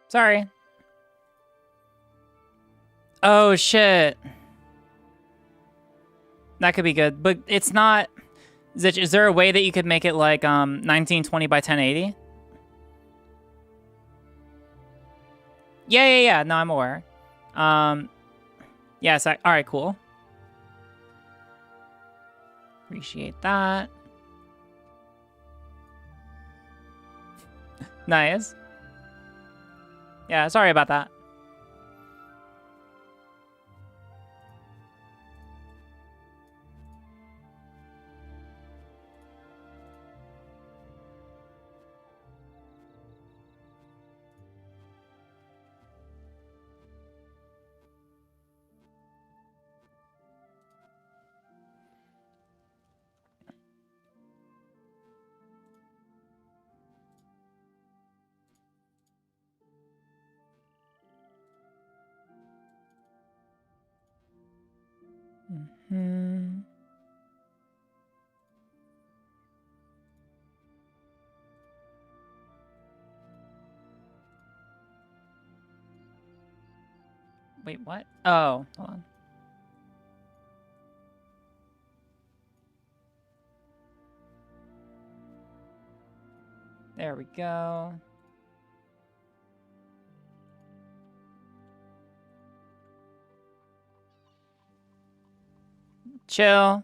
Sorry. Oh, shit. That could be good, but it's not... Zitch, is there a way that you could make it like 1920 by 1080? Yeah. No, I'm aware. Yes, all right, cool. Appreciate that. Nice. Yeah, sorry about that. Mm-hmm. Wait, what? Oh, hold on. There we go. Chill.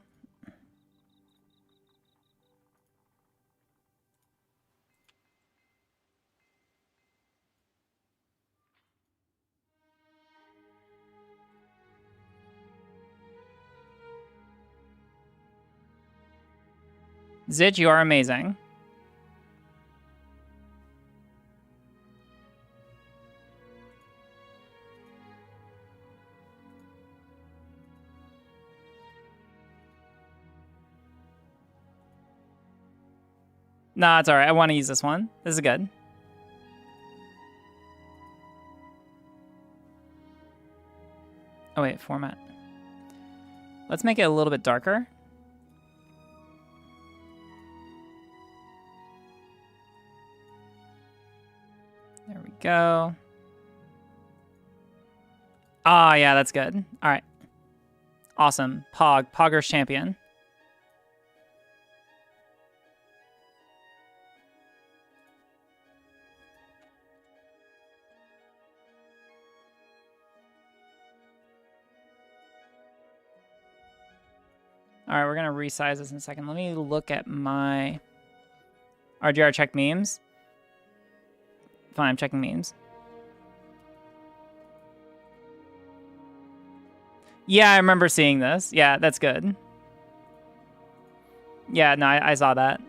Zidge, you are amazing. Nah, it's all right. I want to use this one. This is good. Oh, wait, format. Let's make it a little bit darker. There we go. Ah, yeah, that's good. All right. Awesome. Pogger's champion. All right, we're going to resize this in a second. Let me look at my RGR check memes. Fine, I'm checking memes. Yeah, I remember seeing this. Yeah, that's good. Yeah, no, I saw that.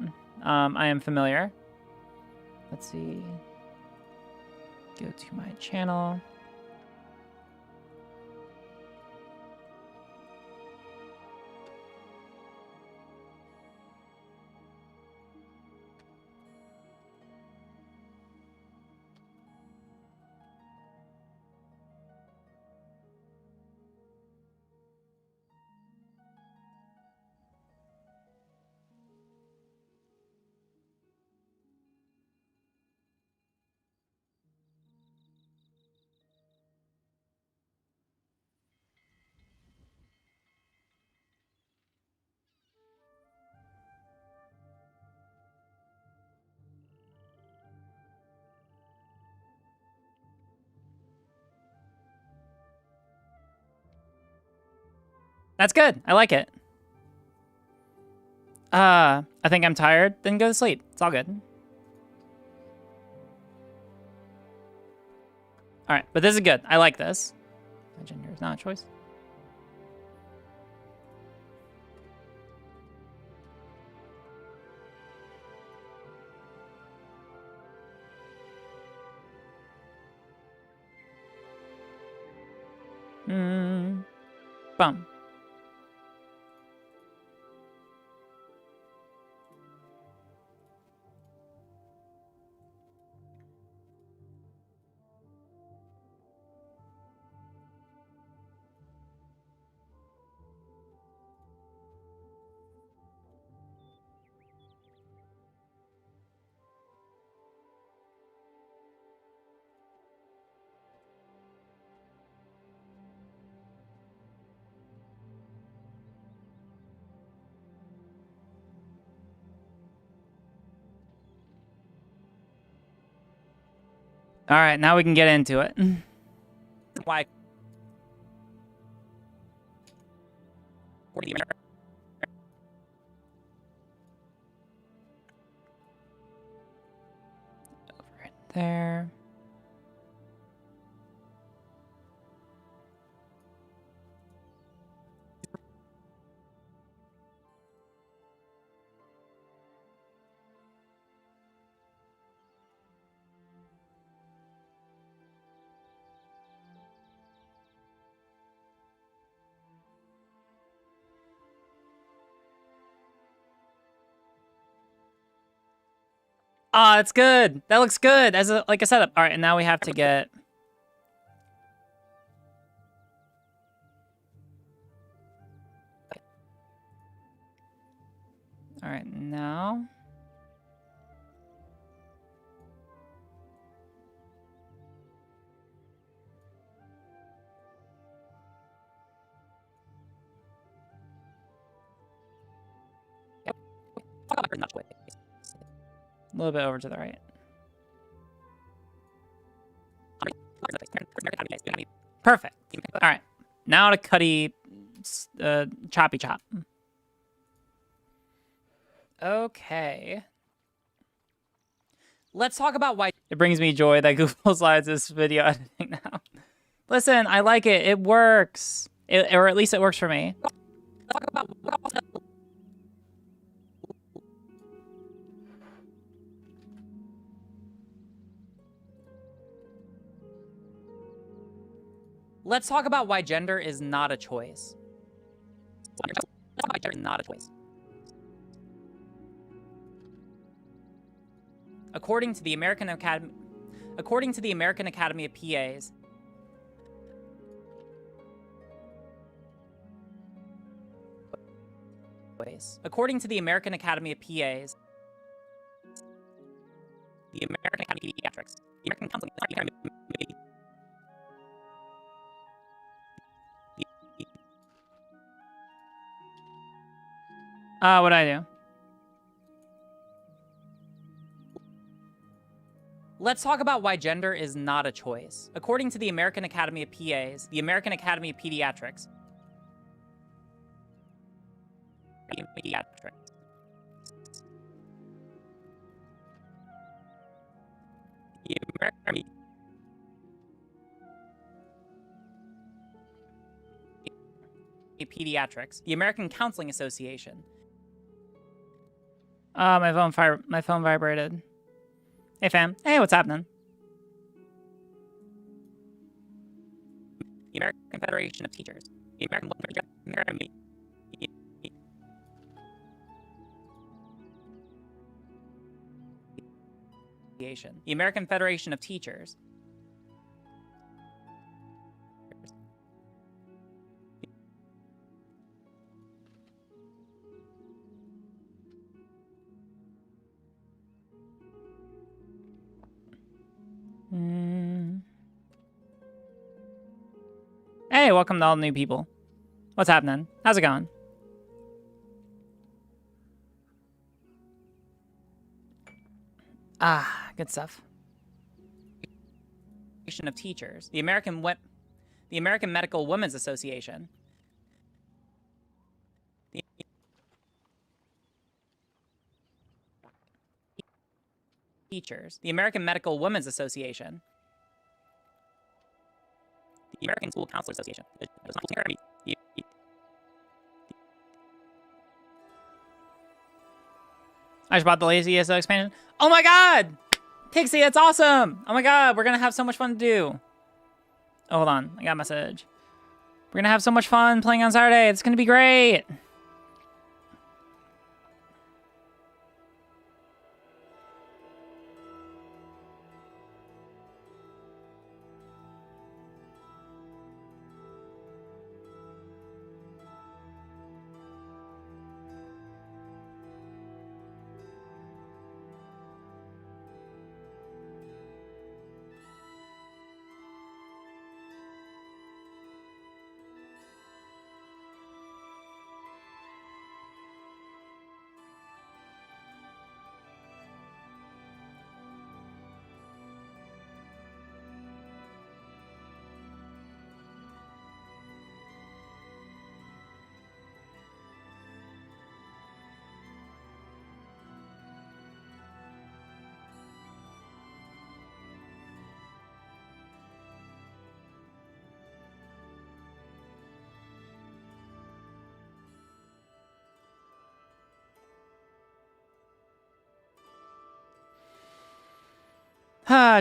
I am familiar. Let's see. Go to my channel. That's good. I like it. I think I'm tired. Then go to sleep. It's all good. All right, but this is good. I like this. My gender is not a choice. Bum. All right, now we can get into it. Why? Over it there. Ah, it's good. That looks good as like a setup. All right, and now we have to get. All right, now. A little bit over to the right. Perfect. All right. Now to Cuddy choppy chop. Okay. Let's talk about why it brings me joy that Google Slides is video editing now. Listen, I like it. It works. Or at least it works for me. Let's talk about why gender is not a choice. Why gender is not a choice. According to the American Academy of PAs, according to the American Academy of PAs, the American Academy of Pediatrics, the American Counseling what'd I do? Let's talk about why gender is not a choice. According to the American Academy of PAs, the American Academy of Pediatrics, the American Counseling Association. My phone vibrated. Hey fam. Hey, what's happening? The American Federation of Teachers. The American The American Federation of Teachers. Hey, welcome to all the new people. What's happening? How's it going? Ah, good stuff. Of Teachers, the American Medical Women's Association, the American Medical Women's Association, the American School Counselor Association. I just bought the lazy ESO expansion. Oh my god! Pixie, that's awesome! Oh my god, we're gonna have so much fun to do. Oh, hold on, I got a message. We're gonna have so much fun playing on Saturday. It's gonna be great.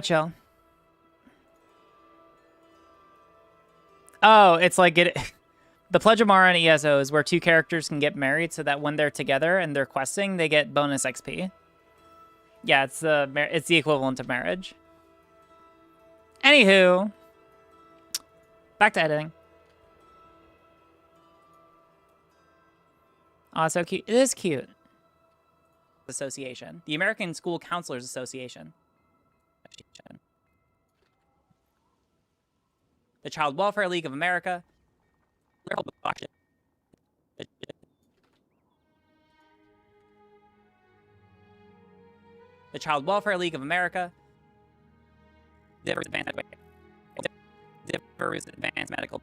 Chill. Oh, it's like the Pledge of Mara in ESO is where two characters can get married so that when they're together and they're questing, they get bonus XP. Yeah, it's the equivalent of marriage. Anywho, back to editing. Oh, so cute. It is cute. Association. The American School Counselors Association. The Child Welfare League of America. The Child Welfare League of America. Diver's Advanced Medical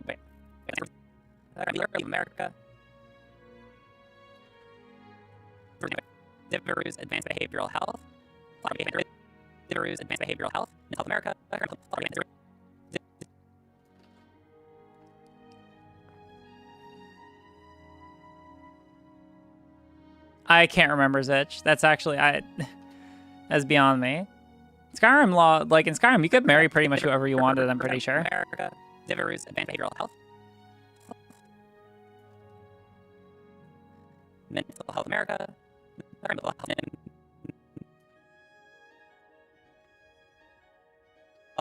America. Diver's Advanced Behavioral Health. Diver's Advanced Behavioral Health. Health America. I can't remember Zich. That's actually that's beyond me. Skyrim law, like in Skyrim, you could marry pretty much whoever you wanted, I'm pretty sure. America. Diver's Advanced Behavioral Health. Mental Health America.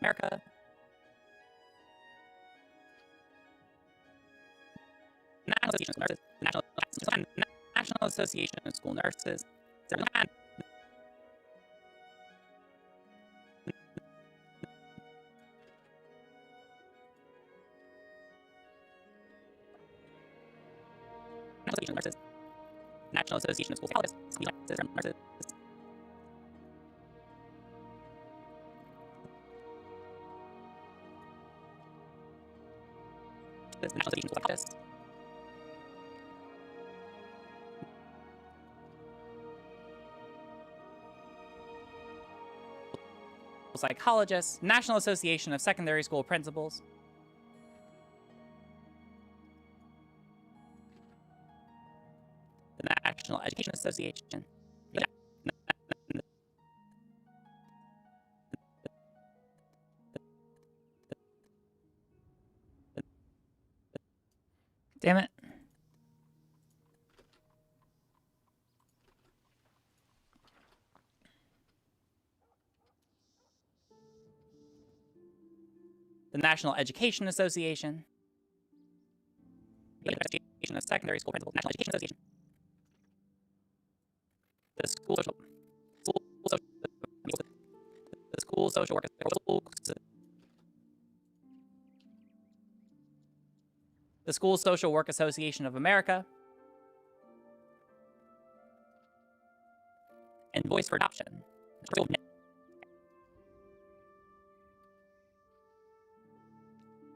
America. National Association of School Nurses. National Association of School Psychologists. Nurses. The National Association of School Psychologists. Psychologists, National Association of Secondary School Principals. The National Education Association. Damn it. The National Education Association. The Association of Secondary School Principals. National Education Association. The School Social Work. The School Social Work Association of America. And Voice for Adoption.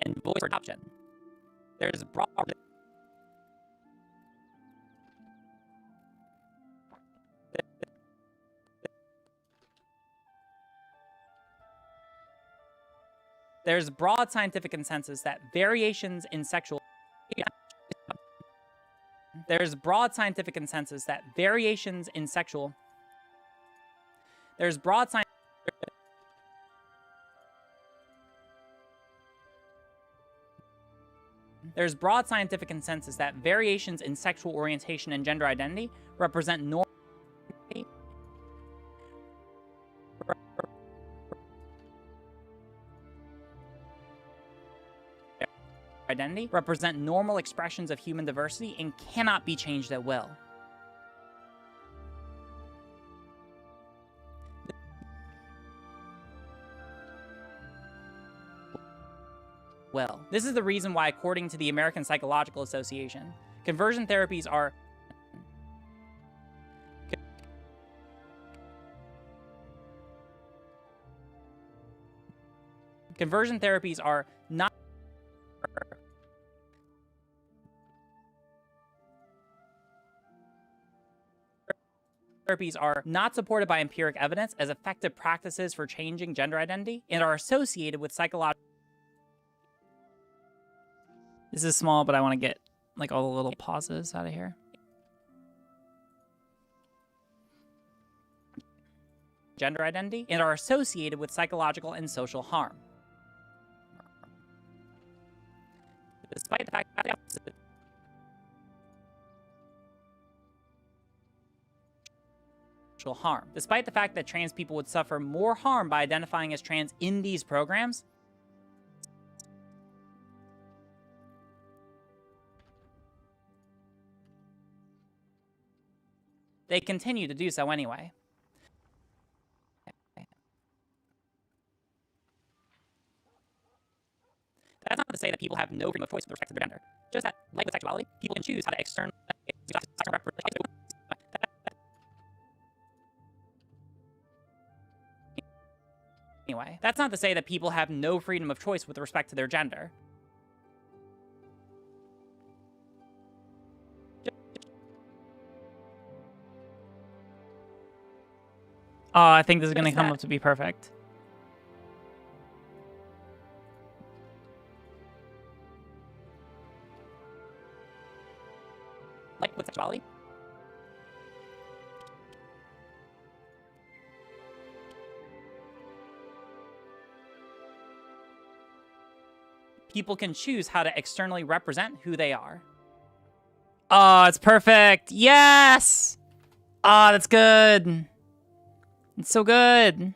And Voice for Adoption. There's broad. There's broad scientific consensus that variations in sexual. There's broad scientific consensus that variations in sexual. There's broad scientific. There's broad scientific consensus that variations in sexual orientation and gender identity represent normal expressions of human diversity and cannot be changed at will. Well, this is the reason why, according to the American Psychological Association, conversion therapies are not supported by empiric evidence as effective practices for changing gender identity and are associated with psychological. This is small, but I want to get like all the little pauses out of here. gender identity and are associated with psychological and social harm. Despite the fact that harm. Despite the fact that trans people would suffer more harm by identifying as trans in these programs, they continue to do so anyway. That's not to say that people have no freedom of choice with respect to their gender. Just that, like with sexuality, people can choose how to externally anyway. That's not to say that people have no freedom of choice with respect to their gender. Oh, I think this is going to come up to be perfect. Like with sexuality, people can choose how to externally represent who they are. Oh, it's perfect. Yes! Oh, that's good. It's so good.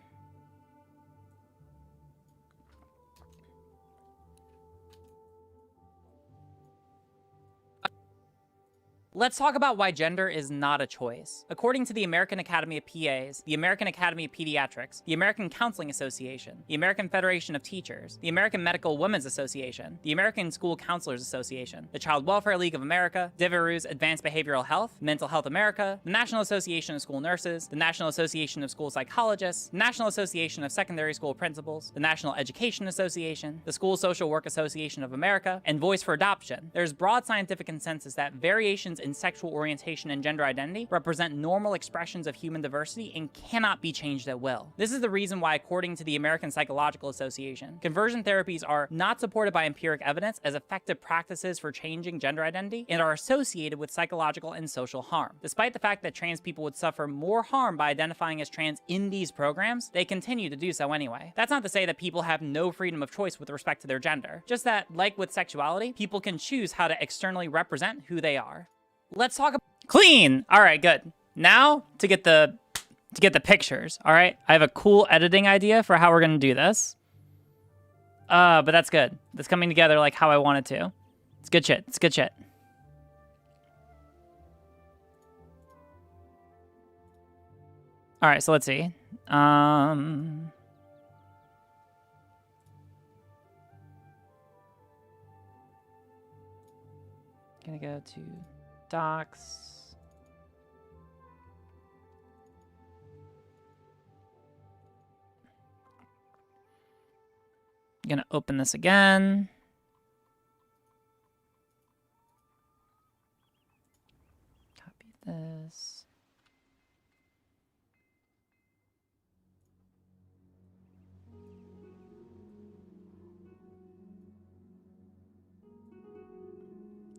Let's talk about why gender is not a choice. According to the American Academy of PAs, the American Academy of Pediatrics, the American Counseling Association, the American Federation of Teachers, the American Medical Women's Association, the American School Counselors Association, the Child Welfare League of America, Devereux's Advanced Behavioral Health, Mental Health America, the National Association of School Nurses, the National Association of School Psychologists, the National Association of Secondary School Principals, the National Education Association, the School Social Work Association of America, and Voice for Adoption. There's broad scientific consensus that variations in sexual orientation and gender identity represent normal expressions of human diversity and cannot be changed at will. This is the reason why, according to the American Psychological Association, conversion therapies are not supported by empiric evidence as effective practices for changing gender identity and are associated with psychological and social harm. Despite the fact that trans people would suffer more harm by identifying as trans in these programs, they continue to do so anyway. That's not to say that people have no freedom of choice with respect to their gender. Just that, like with sexuality, people can choose how to externally represent who they are. Let's talk about clean. All right, good. Now to get the pictures. All right, I have a cool editing idea for how we're gonna do this. But that's good. That's coming together like how I want it to. It's good shit. It's good shit. All right, so let's see. Let gonna go to docs. I'm gonna open this again. Copy this.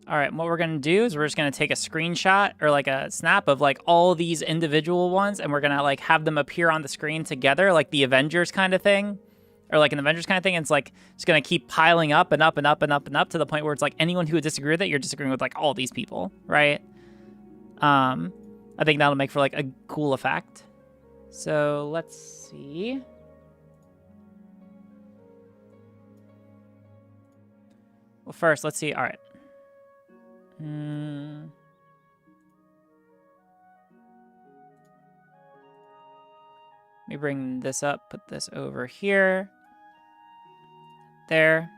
All right, what we're gonna do is we're just gonna take a screenshot or like a snap of like all these individual ones, and we're gonna like have them appear on the screen together, like the Avengers kind of thing, or like an Avengers kind of thing. And it's like it's gonna keep piling up and up and up and up and up to the point where it's like anyone who would disagree with it, you're disagreeing with like all these people, right? I think that'll make for like a cool effect. So let's see. Well, first let's see. All right. Let me bring this up, put this over here. There.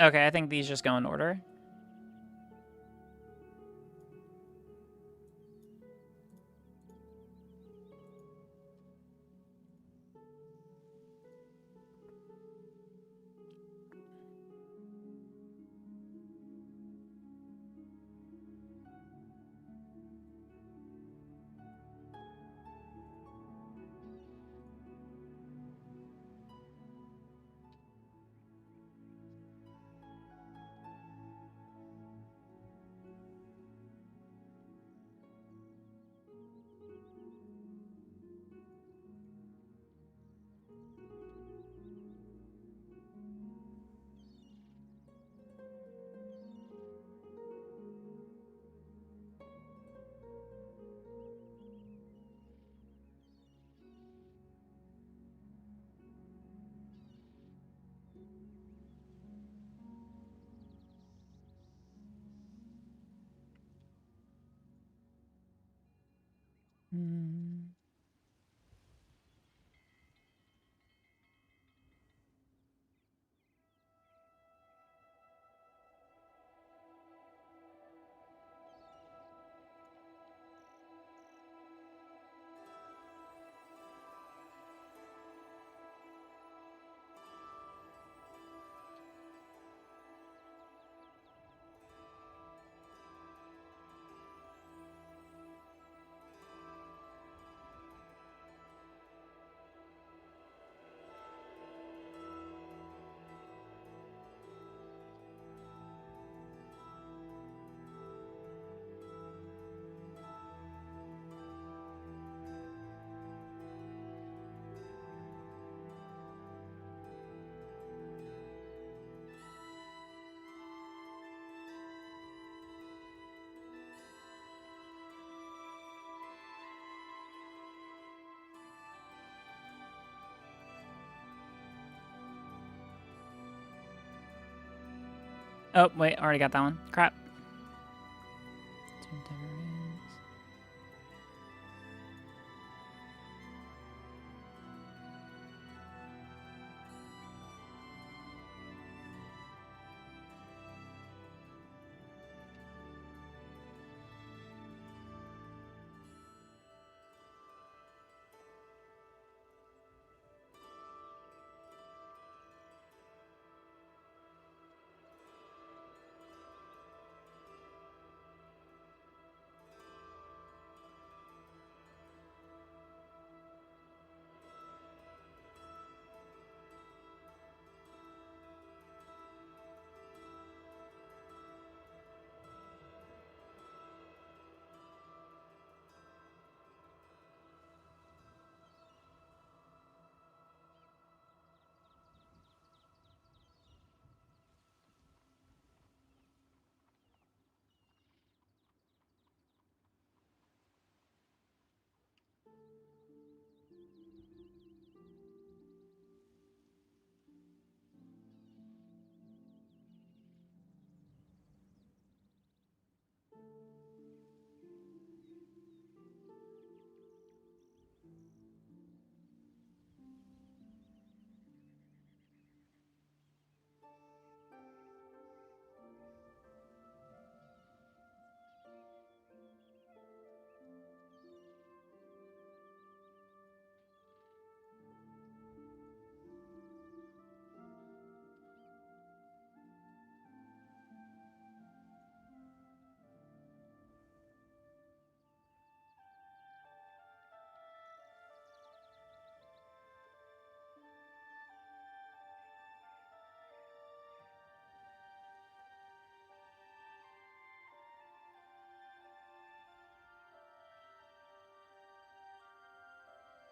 Okay, I think these just go in order. Hmm. Oh, wait, already got that one. Crap.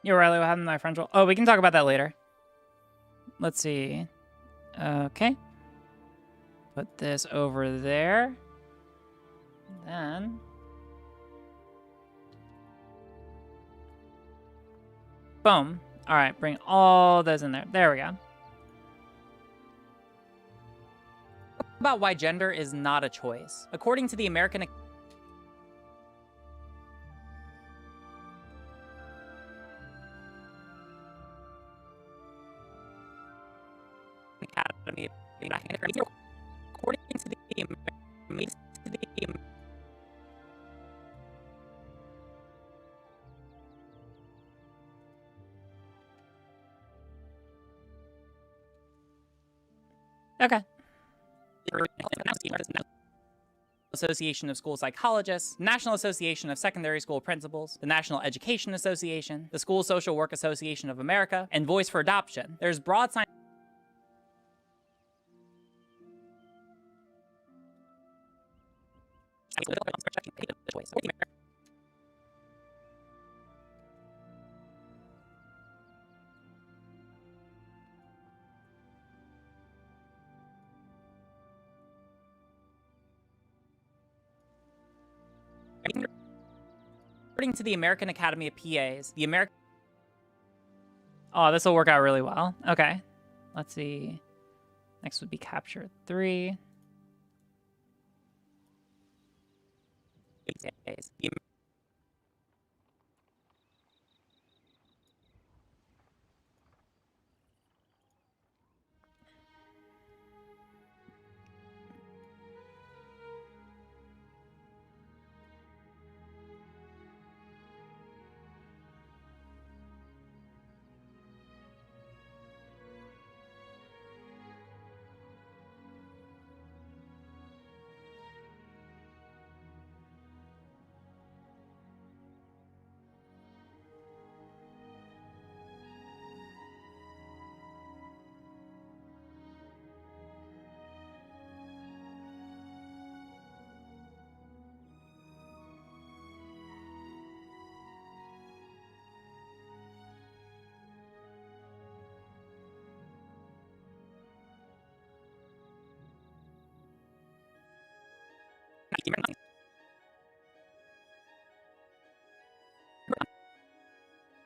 Yeah, Riley, what happened to my friend roll? Oh, we can talk about that later. Let's see. Okay. Put this over there. Then. Boom. All right, bring all those in there. There we go. About why gender is not a choice. According to the American Academy, according to the okay. Association of School Psychologists, National Association of Secondary School Principals, the National Education Association, the School Social Work Association of America, and Voice for Adoption. There's broad science. According to the American Academy of PAs, the American... Oh, this will work out really well. Okay. Let's see. Next would be Capture 3.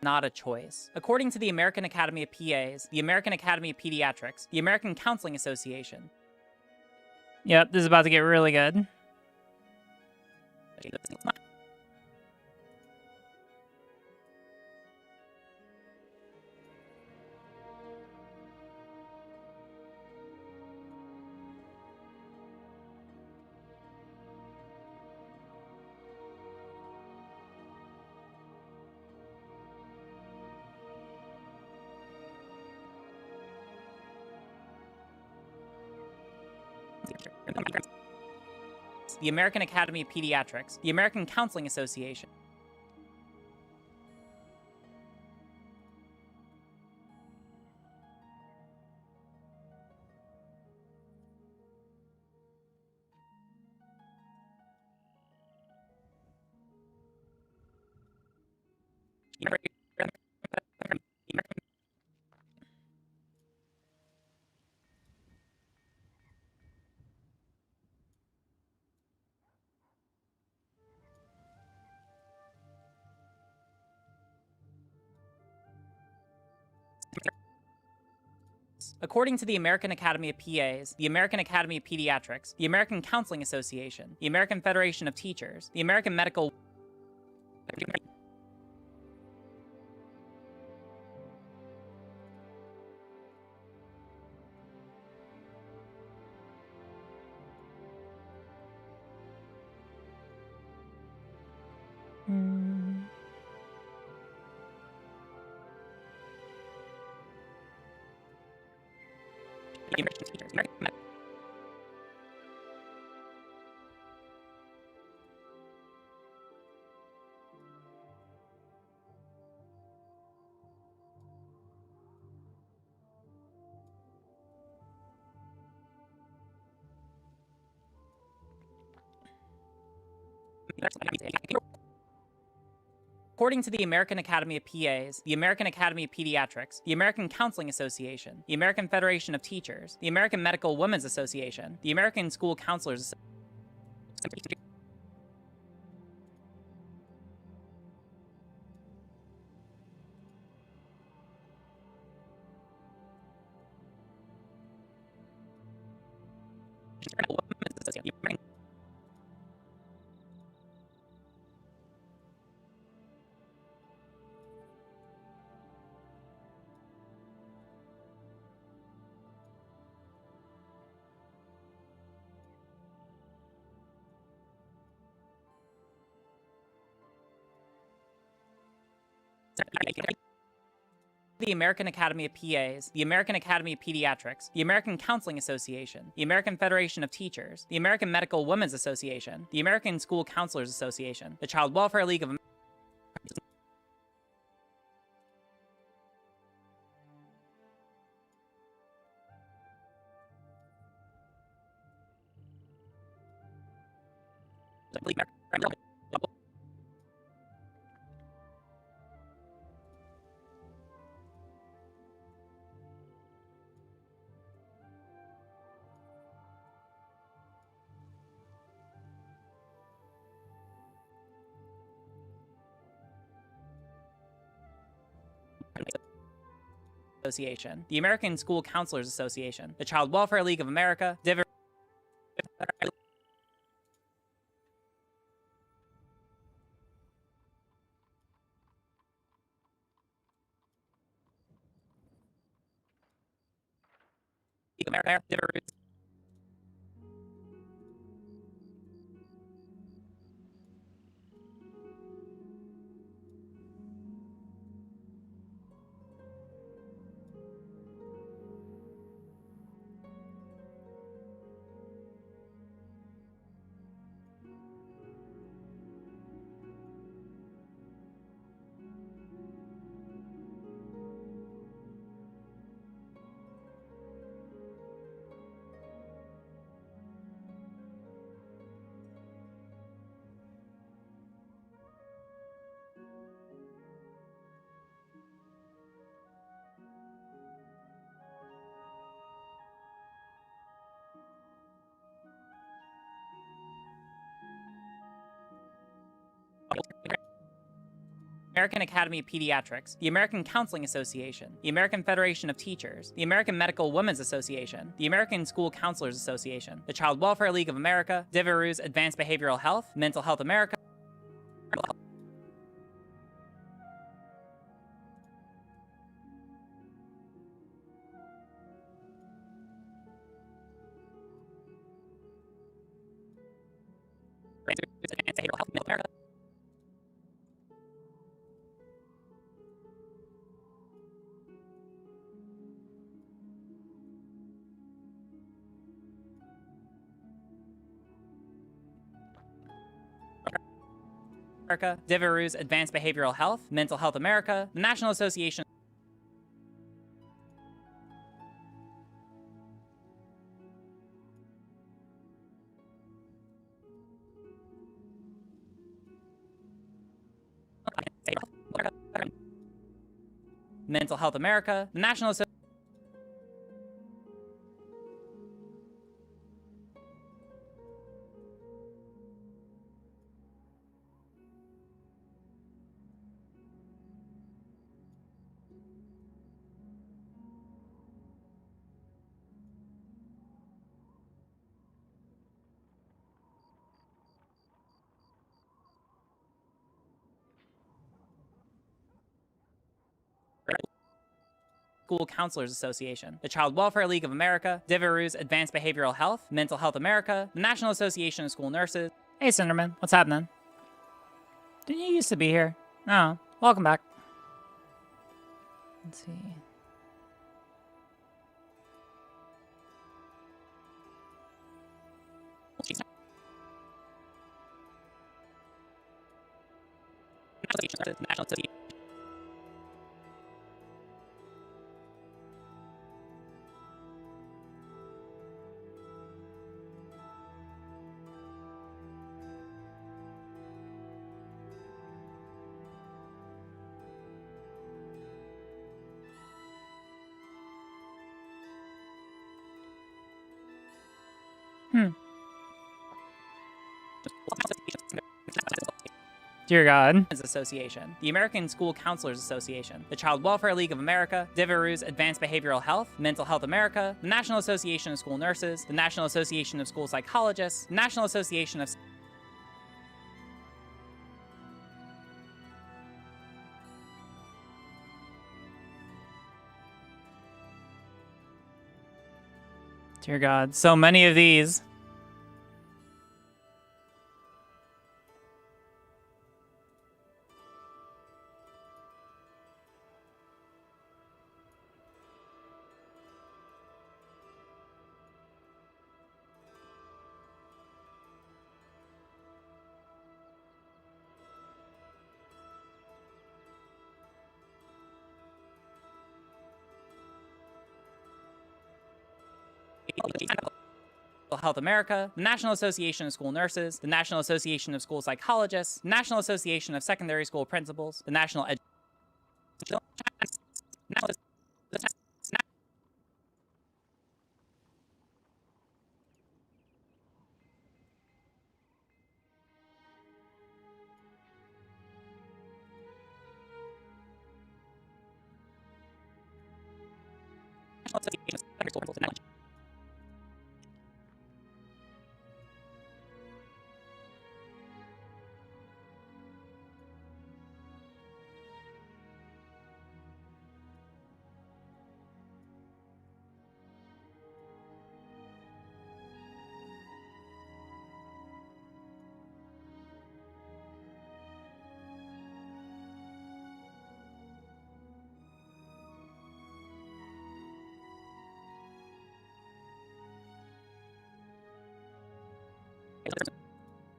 Not a choice. According to the American Academy of PAs, the American Academy of Pediatrics, the American Counseling Association. Yep, this is about to get really good. The American Academy of Pediatrics, the American Counseling Association. According to the American Academy of PAs, the American Academy of Pediatrics, the American Counseling Association, the American Federation of Teachers, the American Medical... According to the American Academy of PAs, the American Academy of Pediatrics, the American Counseling Association, the American Federation of Teachers, the American Medical Women's Association, the American School Counselors Association. The American Academy of PAs, the American Academy of Pediatrics, the American Counseling Association, the American Federation of Teachers, the American Medical Women's Association, the American School Counselors Association, the Child Welfare League of America. Association, the American School Counselors Association, the Child Welfare League of America, American Academy of Pediatrics, the American Counseling Association, the American Federation of Teachers, the American Medical Women's Association, the American School Counselors Association, the Child Welfare League of America, Devereaux's Advanced Behavioral Health, Mental Health America, Devereaux's Advanced Behavioral Health, Mental Health America, the National Association Mental Health America, the National Association School Counselors Association, the Child Welfare League of America, Devereaux's Advanced Behavioral Health, Mental Health America, the National Association of School Nurses. Hey, Cinderman, what's happening? Didn't you used to be here? Oh, welcome back. Let's see. National Association. Dear God. Association, the American School Counselors Association, the Child Welfare League of America, Devereaux's Advanced Behavioral Health, Mental Health America, the National Association of School Nurses, the National Association of School Psychologists, the National Association of Dear God, so many of these. Health America, the National Association of School Nurses, the National Association of School Psychologists, the National Association of Secondary School Principals, the National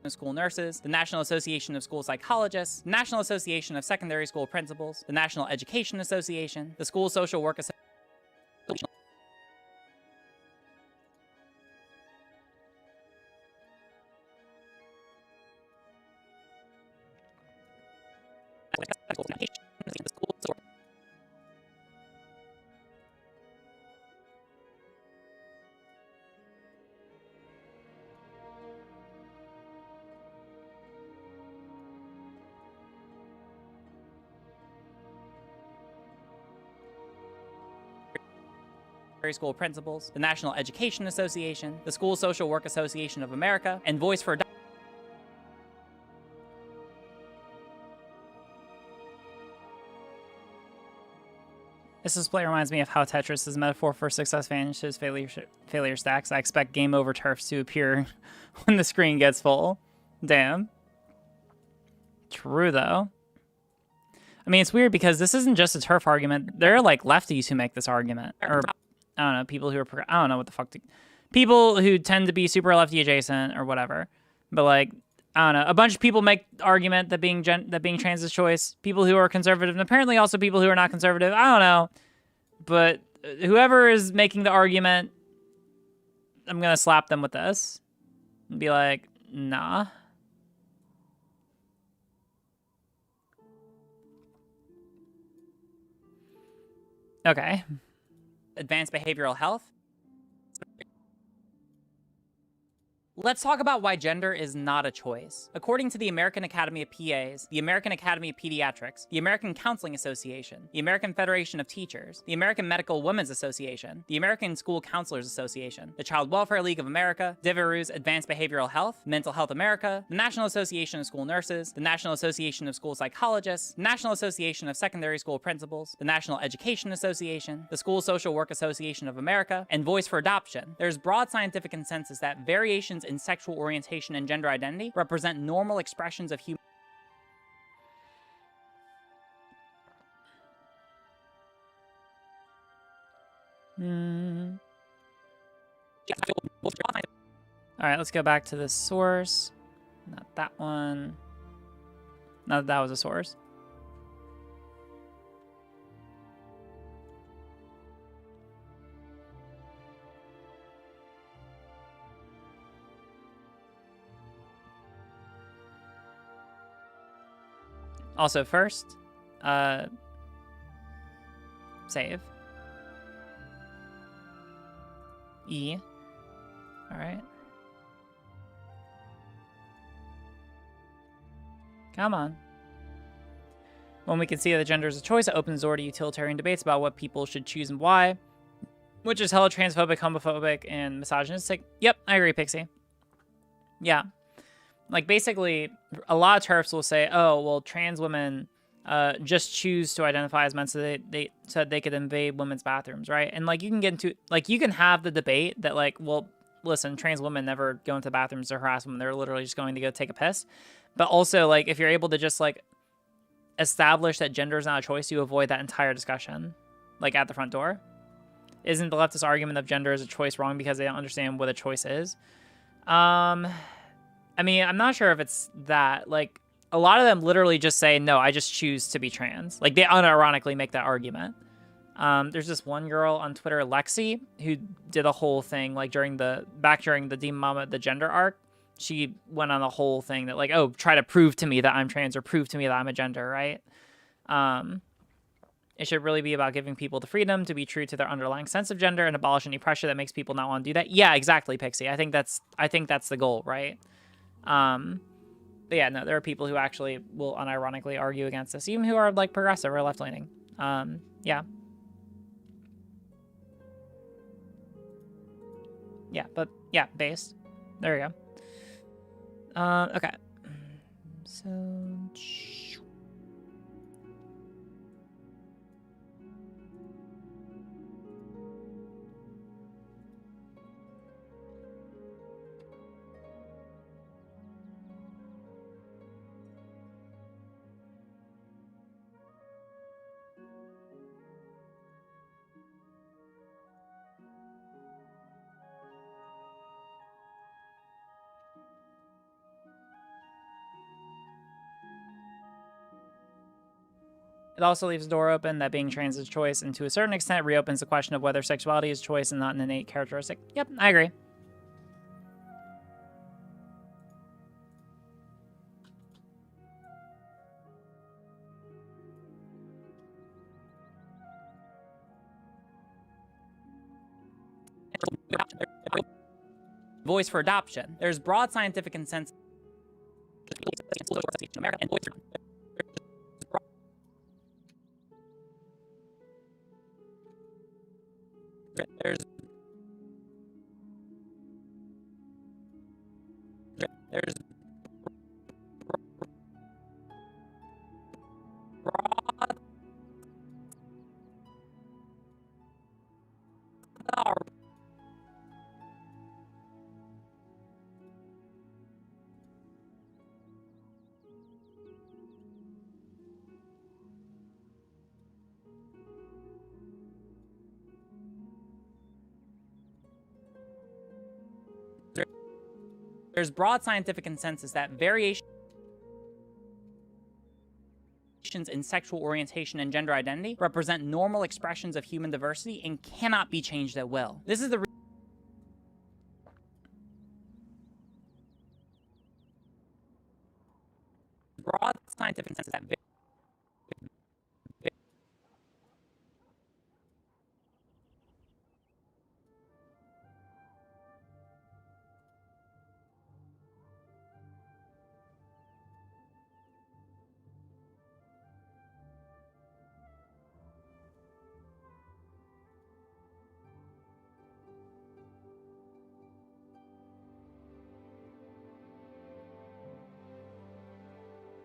School Nurses, the National Association of School Psychologists, the National Association of Secondary School Principals, the National Education Association, the School Social Work Association, School Principals, the National Education Association, the School Social Work Association of America, and Voice for Adoption. This display reminds me of how Tetris is a metaphor for success vanishes, failure stacks. I expect game over turfs to appear when the screen gets full. Damn. True, though. I mean, it's weird because this isn't just a turf argument. There are, like, lefties who make this argument. Or, I don't know, people who are... I don't know what the fuck... people who tend to be super lefty adjacent or whatever. But, like, I don't know. A bunch of people make the argument that being trans is choice. People who are conservative, and apparently also people who are not conservative. I don't know. But whoever is making the argument, I'm going to slap them with this. And be like, nah. Okay. Advanced behavioral health. Let's talk about why gender is not a choice. According to the American Academy of PAs, the American Academy of Pediatrics, the American Counseling Association, the American Federation of Teachers, the American Medical Women's Association, the American School Counselors Association, the Child Welfare League of America, Devereux's Advanced Behavioral Health, Mental Health America, the National Association of School Nurses, the National Association of School Psychologists, the National Association of Secondary School Principals, the National Education Association, the School Social Work Association of America, and Voice for Adoption. There's broad scientific consensus that variations in sexual orientation and gender identity represent normal expressions of human. All right, let's go back to the source. Not that one. Not that that was a source. Also, first, save. E. All right. Come on. When we can see that gender is a choice, it opens the door to utilitarian debates about what people should choose and why, which is hella transphobic, homophobic, and misogynistic. Yep, I agree, Pixie. Yeah. Like, basically, a lot of TERFs will say, oh, well, trans women just choose to identify as men so they could invade women's bathrooms, right? And, like, you can get into, like, you can have the debate that, like, well, listen, trans women never go into bathrooms to harass women. They're literally just going to go take a piss. But also, like, if you're able to just, like, establish that gender is not a choice, you avoid that entire discussion, like, at the front door. Isn't the leftist argument of gender as a choice wrong because they don't understand what a choice is? I mean, I'm not sure if it's that. Like, a lot of them literally just say, no, I just choose to be trans. Like, they unironically make that argument. There's this one girl on Twitter, Lexi, who did a whole thing, like, during the Demon Mama, the gender arc. She went on a whole thing that, like, oh, try to prove to me that I'm trans or prove to me that I'm a gender, right? It should really be about giving people the freedom to be true to their underlying sense of gender and abolish any pressure that makes people not want to do that. Yeah, exactly, Pixie. I think that's the goal, right? But yeah, no, there are people who actually will unironically argue against this, even who are, like, progressive or left-leaning. Yeah. Yeah, but, yeah, based. There we go. Okay. So... It also leaves the door open that being trans is choice, and to a certain extent reopens the question of whether sexuality is choice and not an innate characteristic. Yep, I agree. Voice for adoption. There's broad scientific consensus. There's broad there's broad scientific consensus that variations in sexual orientation and gender identity represent normal expressions of human diversity and cannot be changed at will. This is the broad scientific consensus that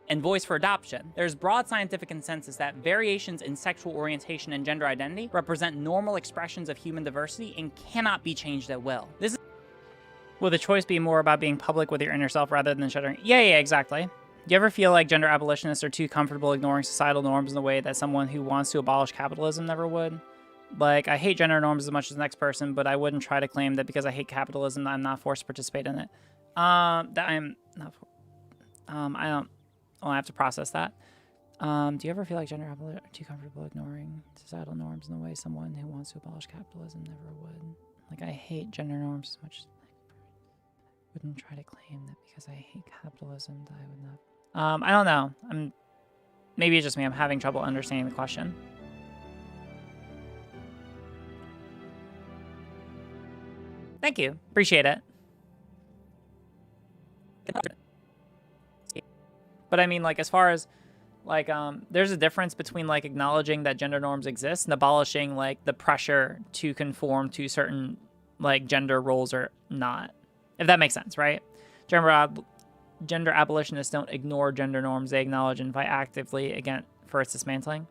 and voice for adoption. There's broad scientific consensus that variations in sexual orientation and gender identity represent normal expressions of human diversity and cannot be changed at will. This is Will the choice be more about being public with your inner self rather than shuttering? Yeah, exactly. Do you ever feel like gender abolitionists are too comfortable ignoring societal norms in the way that someone who wants to abolish capitalism never would? Like, I hate gender norms as much as the next person, but I wouldn't try to claim that because I hate capitalism that I'm not forced to participate in it. That I'm not. I don't. I'll have to process that. Do you ever feel like gender abolitionists are too comfortable ignoring societal norms in the way someone who wants to abolish capitalism never would? Like, I hate gender norms as much as I wouldn't try to claim that because I hate capitalism that I would not. I don't know. Maybe it's just me. I'm having trouble understanding the question. Thank you. Appreciate it. But I mean, like, as far as, like, there's a difference between, like, acknowledging that gender norms exist and abolishing, like, the pressure to conform to certain, like, gender roles or not. If that makes sense, right? Gender abolitionists don't ignore gender norms. They acknowledge and fight actively against for its dismantling.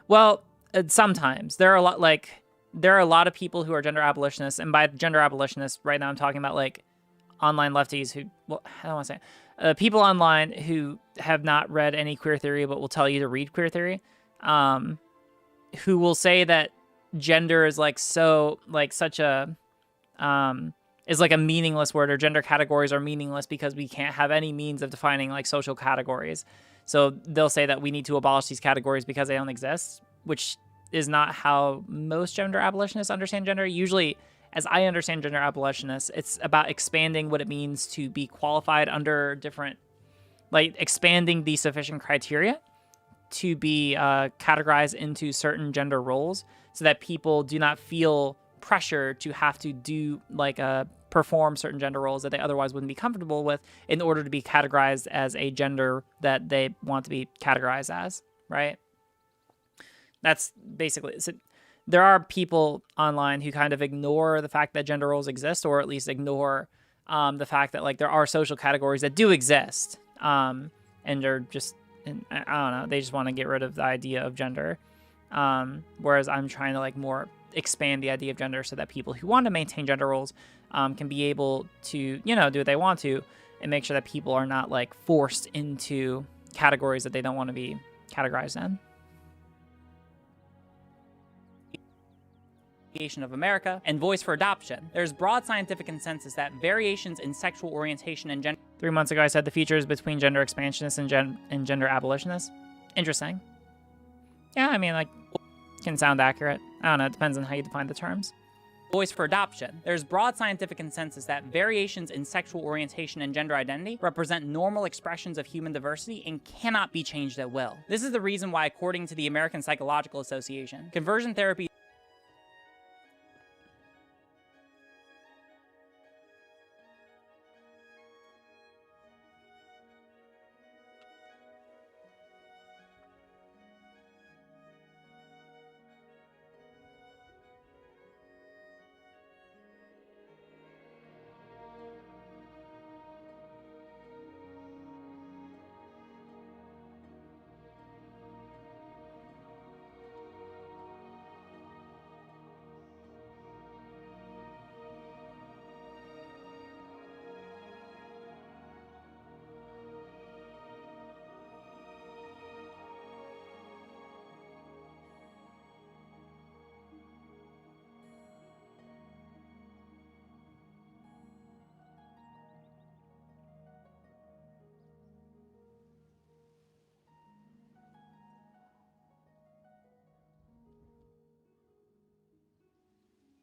Well, sometimes. There are a lot of people who are gender abolitionists, and by gender abolitionists, right now I'm talking about, like, online lefties who, well, I don't want to say, people online who have not read any queer theory but will tell you to read queer theory, who will say that gender is like so, like, such a, is like a meaningless word, or gender categories are meaningless because we can't have any means of defining, like, social categories. So they'll say that we need to abolish these categories because they don't exist, which is not how most gender abolitionists understand gender. Usually, as I understand gender abolitionists, it's about expanding what it means to be qualified under different, like, expanding the sufficient criteria to be categorized into certain gender roles so that people do not feel pressure to have to do, like, perform certain gender roles that they otherwise wouldn't be comfortable with in order to be categorized as a gender that they want to be categorized as, right? That's basically... There are people online who kind of ignore the fact that gender roles exist, or at least ignore the fact that, like, there are social categories that do exist, and they're just, I don't know, they just want to get rid of the idea of gender, whereas I'm trying to, like, more expand the idea of gender so that people who want to maintain gender roles can be able to, you know, do what they want to, and make sure that people are not, like, forced into categories that they don't want to be categorized in. Of America, and voice for adoption. There's broad scientific consensus that variations in sexual orientation and gender... 3 months ago, I said the future is between gender expansionists and gender abolitionists. Interesting. Yeah, I mean, like, can sound accurate. I don't know, it depends on how you define the terms. Voice for adoption. There's broad scientific consensus that variations in sexual orientation and gender identity represent normal expressions of human diversity and cannot be changed at will. This is the reason why, according to the American Psychological Association, conversion therapy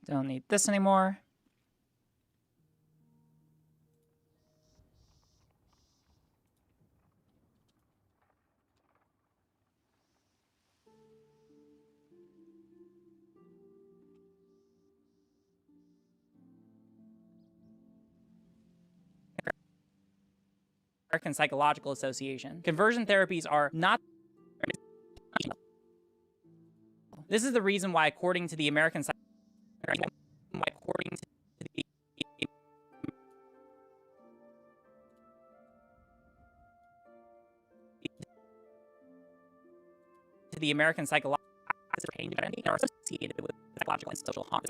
Don't need this anymore. American Psychological Association. Conversion therapies are not... This is the reason why, according to the American Psychological Association, are associated with psychological and social harm.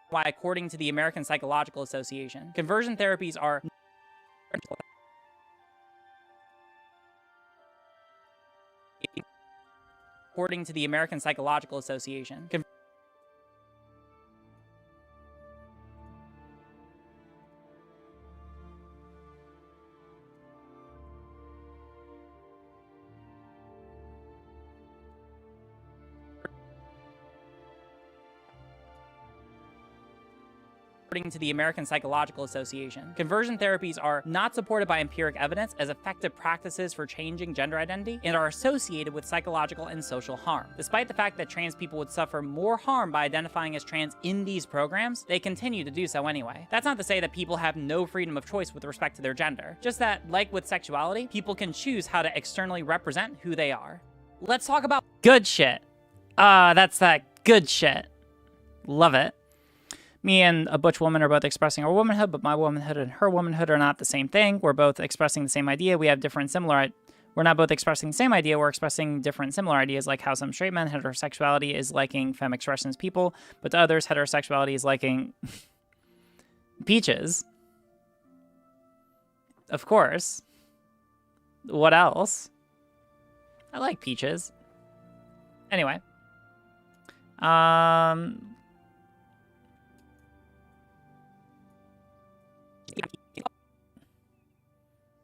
Why, according to the American Psychological Association, conversion therapies are... According to the American Psychological Association, according to the American Psychological Association, conversion therapies are not supported by empiric evidence as effective practices for changing gender identity and are associated with psychological and social harm. Despite the fact that trans people would suffer more harm by identifying as trans in these programs, they continue to do so anyway. That's not to say that people have no freedom of choice with respect to their gender, just that, like with sexuality, people can choose how to externally represent who they are. Let's talk about good shit. That's that good shit. Love it. Me and a butch woman are both expressing our womanhood, but my womanhood and her womanhood are not the same thing. We're both expressing the same idea. We have different similar... We're not both expressing the same idea. We're expressing different similar ideas, like how some straight men, heterosexuality is liking femme expressions people, but to others, heterosexuality is liking... peaches. Of course. What else? I like peaches. Anyway.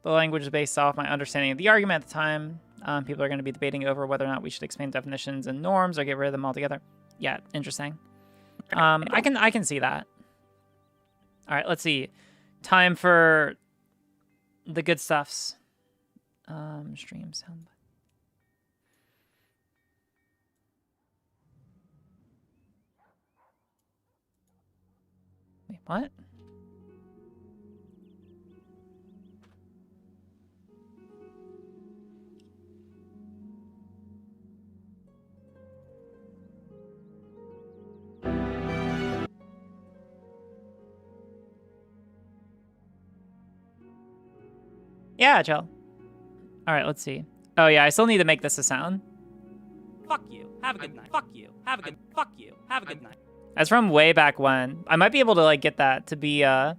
The language is based off my understanding of the argument at the time. People are going to be debating over whether or not we should expand definitions and norms or get rid of them altogether. Yeah, interesting. I can see that. All right, let's see. Time for the good stuffs. Stream sound. Wait, what? Yeah, chill. All right, let's see. Oh yeah, I still need to make this a sound. Fuck you. Have a good night. Fuck you. Have a good. Fuck you. Have a good night. That's from way back when. I might be able to like get that to be to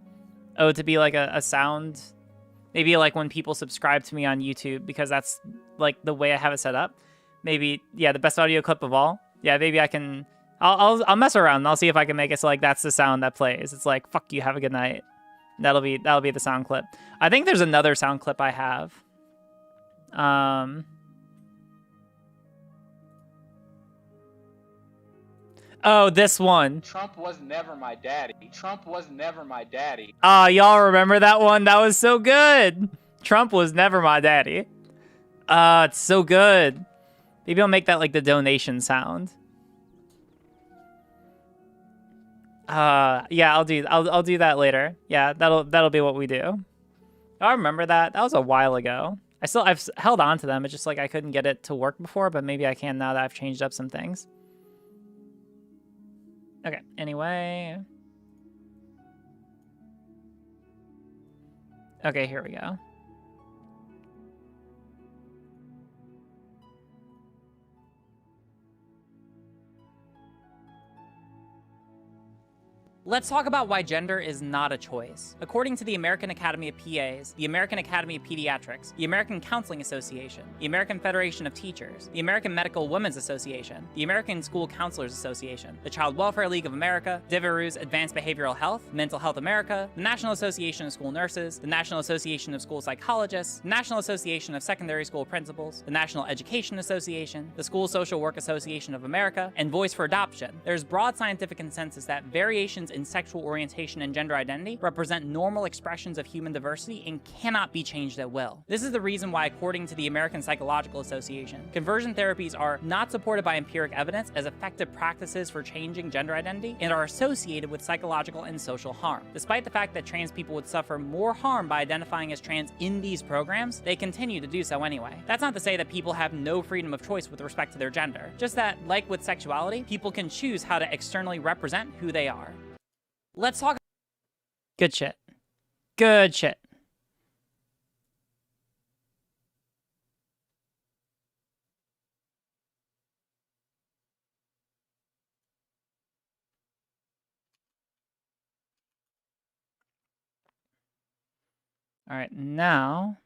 be like a sound. Maybe like when people subscribe to me on YouTube, because that's like the way I have it set up. Maybe, yeah, the best audio clip of all. Yeah, maybe I can. I'll mess around and I'll see if I can make it so like that's the sound that plays. It's like fuck you. Have a good night. That'll be the sound clip. I think there's another sound clip I have. Oh, this one. Trump was never my daddy. Trump was never my daddy. Oh, y'all remember that one? That was so good. Trump was never my daddy. It's so good. Maybe I'll make that like the donation sound. Yeah, I'll do that later. Yeah, that'll be what we do. I remember that. That was a while ago. I've held on to them. It's just like I couldn't get it to work before, but maybe I can now that I've changed up some things. Okay, anyway. Okay, here we go. Let's talk about why gender is not a choice. According to the American Academy of PAs, the American Academy of Pediatrics, the American Counseling Association, the American Federation of Teachers, the American Medical Women's Association, the American School Counselors Association, the Child Welfare League of America, Devereux's Advanced Behavioral Health, Mental Health America, the National Association of School Nurses, the National Association of School Psychologists, the National Association of Secondary School Principals, the National Education Association, the School Social Work Association of America, and Voice for Adoption, there's broad scientific consensus that variations in sexual orientation and gender identity represent normal expressions of human diversity and cannot be changed at will. This is the reason why, according to the American Psychological Association, conversion therapies are not supported by empiric evidence as effective practices for changing gender identity and are associated with psychological and social harm. Despite the fact that trans people would suffer more harm by identifying as trans in these programs, they continue to do so anyway. That's not to say that people have no freedom of choice with respect to their gender, just that, like with sexuality, people can choose how to externally represent who they are. Let's talk. Good shit. Good shit. All right, now.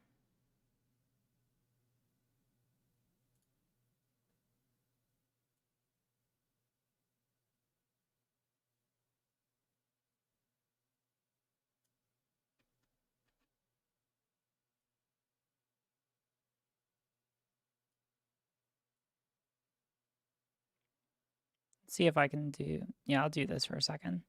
See if I can do, yeah, I'll do this for a second.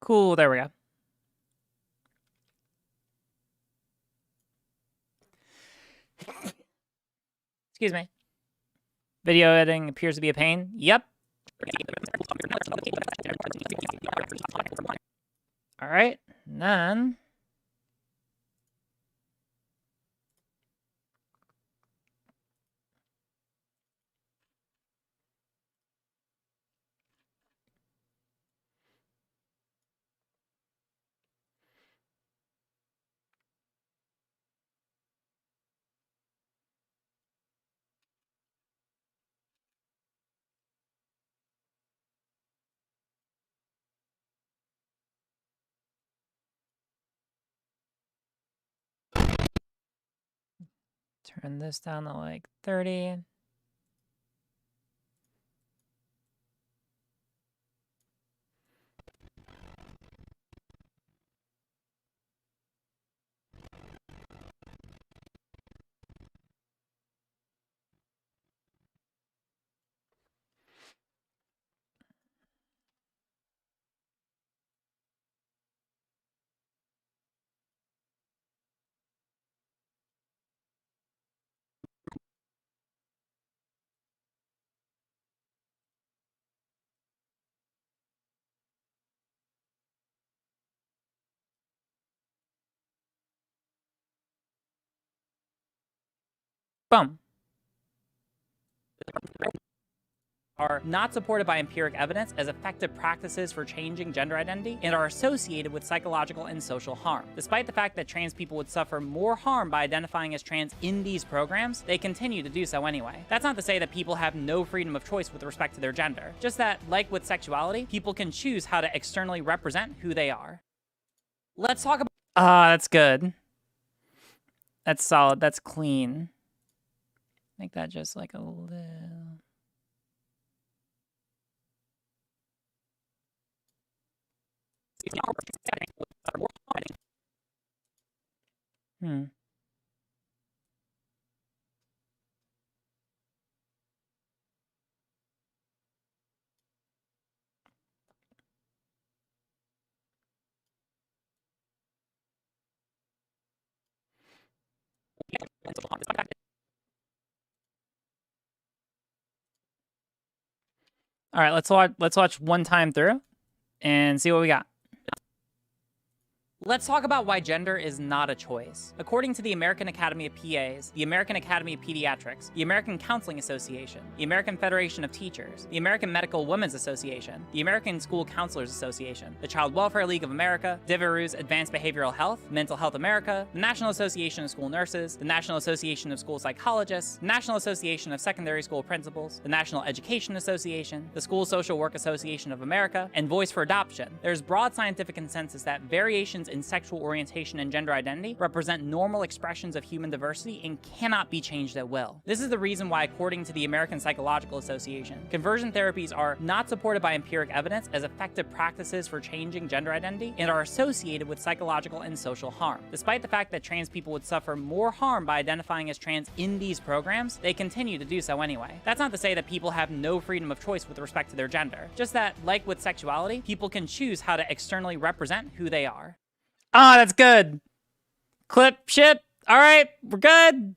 Cool, there we go. Excuse me. Video editing appears to be a pain. Yep. All right, and then turn this down to like 30. Boom. Are not supported by empiric evidence as effective practices for changing gender identity and are associated with psychological and social harm. Despite the fact that trans people would suffer more harm by identifying as trans in these programs, they continue to do so anyway. That's not to say that people have no freedom of choice with respect to their gender, just that, like with sexuality, people can choose how to externally represent who they are. Let's talk about... that's good. That's solid. That's clean. Make that just like a little... Hmm. All right, let's watch one time through and see what we got. Let's talk about why gender is not a choice. According to the American Academy of PAs, the American Academy of Pediatrics, the American Counseling Association, the American Federation of Teachers, the American Medical Women's Association, the American School Counselors Association, the Child Welfare League of America, Devereux's Advanced Behavioral Health, Mental Health America, the National Association of School Nurses, the National Association of School Psychologists, the National Association of Secondary School Principals, the National Education Association, the School Social Work Association of America, and Voice for Adoption, there's broad scientific consensus that variations in sexual orientation and gender identity represent normal expressions of human diversity and cannot be changed at will. This is the reason why, according to the American Psychological Association, conversion therapies are not supported by empiric evidence as effective practices for changing gender identity and are associated with psychological and social harm. Despite the fact that trans people would suffer more harm by identifying as trans in these programs, they continue to do so anyway. That's not to say that people have no freedom of choice with respect to their gender, just that, like with sexuality, people can choose how to externally represent who they are. Ah, that's good. Clip, ship. All right, we're good.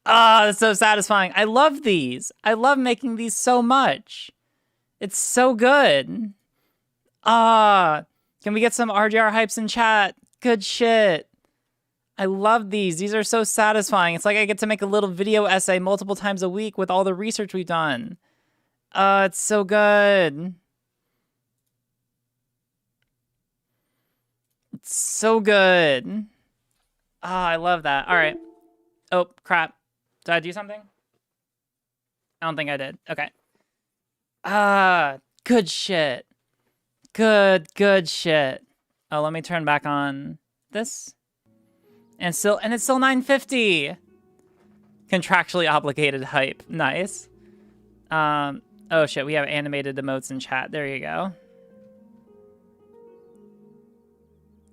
Ah, that's so satisfying. I love these. I love making these so much. It's so good. Ah, can we get some RGR hypes in chat? Good shit. I love these. These are so satisfying. It's like I get to make a little video essay multiple times a week with all the research we've done. It's so good. It's so good. Ah, I love that. All right. Oh, crap. Did I do something? I don't think I did. Okay. Good shit. Good shit. Oh, let me turn back on this. And it's still 950. Contractually obligated hype. Nice. Oh shit, we have animated emotes in chat. There you go.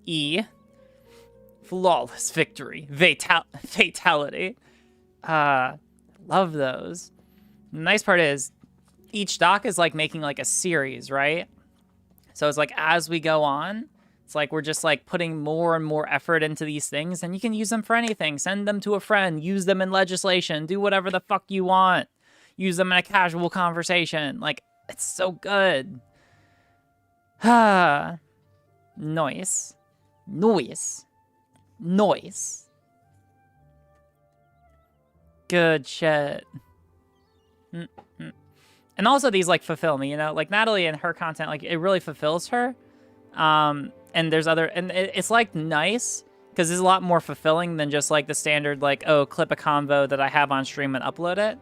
E. Flawless victory. Fatality. Love those. The nice part is each doc is like making like a series, right? So it's like as we go on, it's like we're just like putting more and more effort into these things, and you can use them for anything. Send them to a friend, use them in legislation, do whatever the fuck you want. Use them in a casual conversation. Like, it's so good. Noise. Good shit. And also these like fulfill me, you know, like Natalie and her content, like it really fulfills her. And there's other, and it's like nice because it's a lot more fulfilling than just like the standard, like, oh, clip a convo that I have on stream and upload it.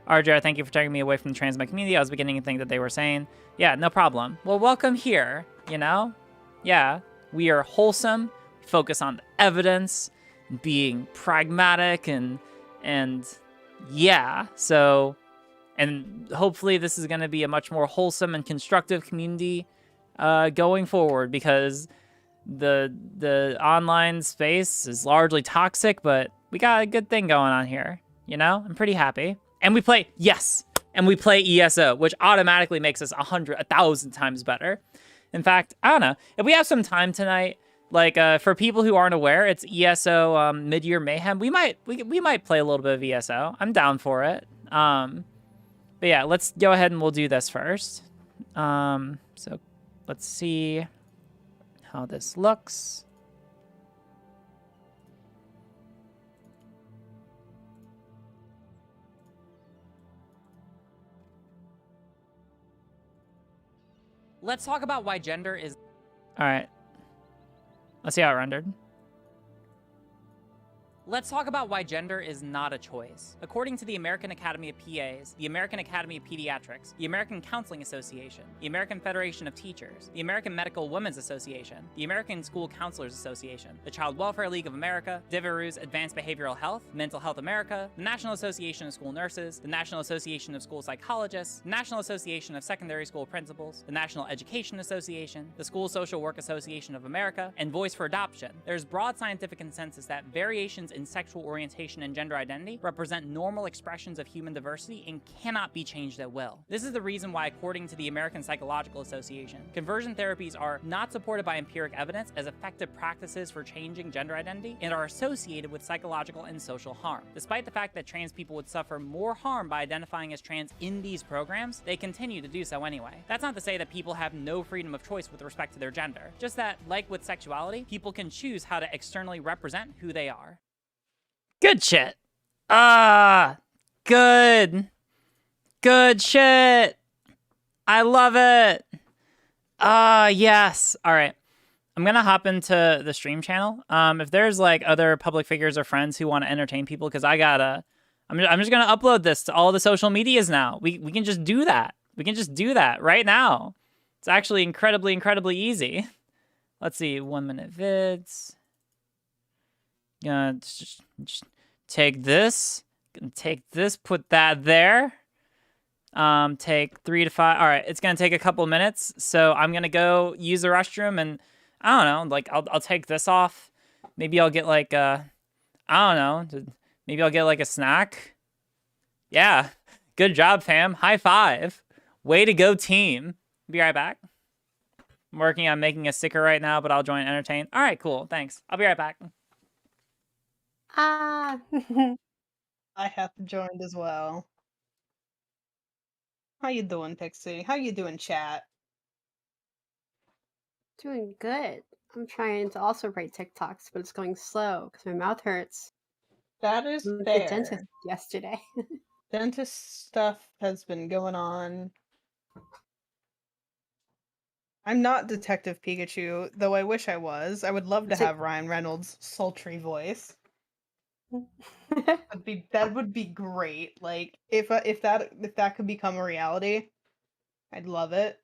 RJ, thank you for taking me away from the trans community. I was beginning to think that they were saying, yeah, no problem. Well, welcome here, you know? Yeah, we are wholesome, focus on the evidence, being pragmatic, and yeah, so, and hopefully this is going to be a much more wholesome and constructive community going forward, because the online space is largely toxic, but we got a good thing going on here, you know? I'm pretty happy. And we play, yes, and we play ESO, which automatically makes us 1,000 times better. In fact, I don't know, if we have some time tonight, like for people who aren't aware, it's ESO Mid-Year Mayhem. We might play a little bit of ESO. I'm down for it. But yeah, let's go ahead and we'll do this first. So let's see how this looks. Let's talk about why gender is... All right. Let's see how it rendered. Let's talk about why gender is not a choice. According to the American Academy of PAs, the American Academy of Pediatrics, the American Counseling Association, the American Federation of Teachers, the American Medical Women's Association, the American School Counselors Association, the Child Welfare League of America, Devereux's Advanced Behavioral Health, Mental Health America, the National Association of School Nurses, the National Association of School Psychologists, the National Association of Secondary School Principals, the National Education Association, the School Social Work Association of America, and Voice for Adoption, there's broad scientific consensus that variations in sexual orientation and gender identity represent normal expressions of human diversity and cannot be changed at will. This is the reason why, according to the American Psychological Association, conversion therapies are not supported by empiric evidence as effective practices for changing gender identity and are associated with psychological and social harm. Despite the fact that trans people would suffer more harm by identifying as trans in these programs, they continue to do so anyway. That's not to say that people have no freedom of choice with respect to their gender, just that, like with sexuality, people can choose how to externally represent who they are. Good shit. Good. Good shit. I love it. Yes. All right. I'm gonna hop into the stream channel. If there's like other public figures or friends who want to entertain people, because I'm just gonna upload this to all the social medias now. We can just do that. We can just do that right now. It's actually incredibly easy. Let's see, 1 minute vids. Gonna just take this, put that there. Take 3 to 5. All right, it's gonna take a couple minutes, so I'm gonna go use the restroom, and I don't know, like I'll take this off. Maybe I'll get like I don't know, maybe I'll get like a snack. Yeah, good job, fam. High five. Way to go, team. Be right back. I'm working on making a sticker right now, but I'll join entertain. All right, cool. Thanks. I'll be right back. I have to join as well. How you doing, Pixie? How you doing, chat? Doing good. I'm trying to also write TikToks, but it's going slow because my mouth hurts. That is Went to the fair. dentist yesterday. Dentist stuff has been going on. I'm not Detective Pikachu, though I wish I was. I would love to have Ryan Reynolds' sultry voice. That would be great. Like if that could become a reality, I'd love it.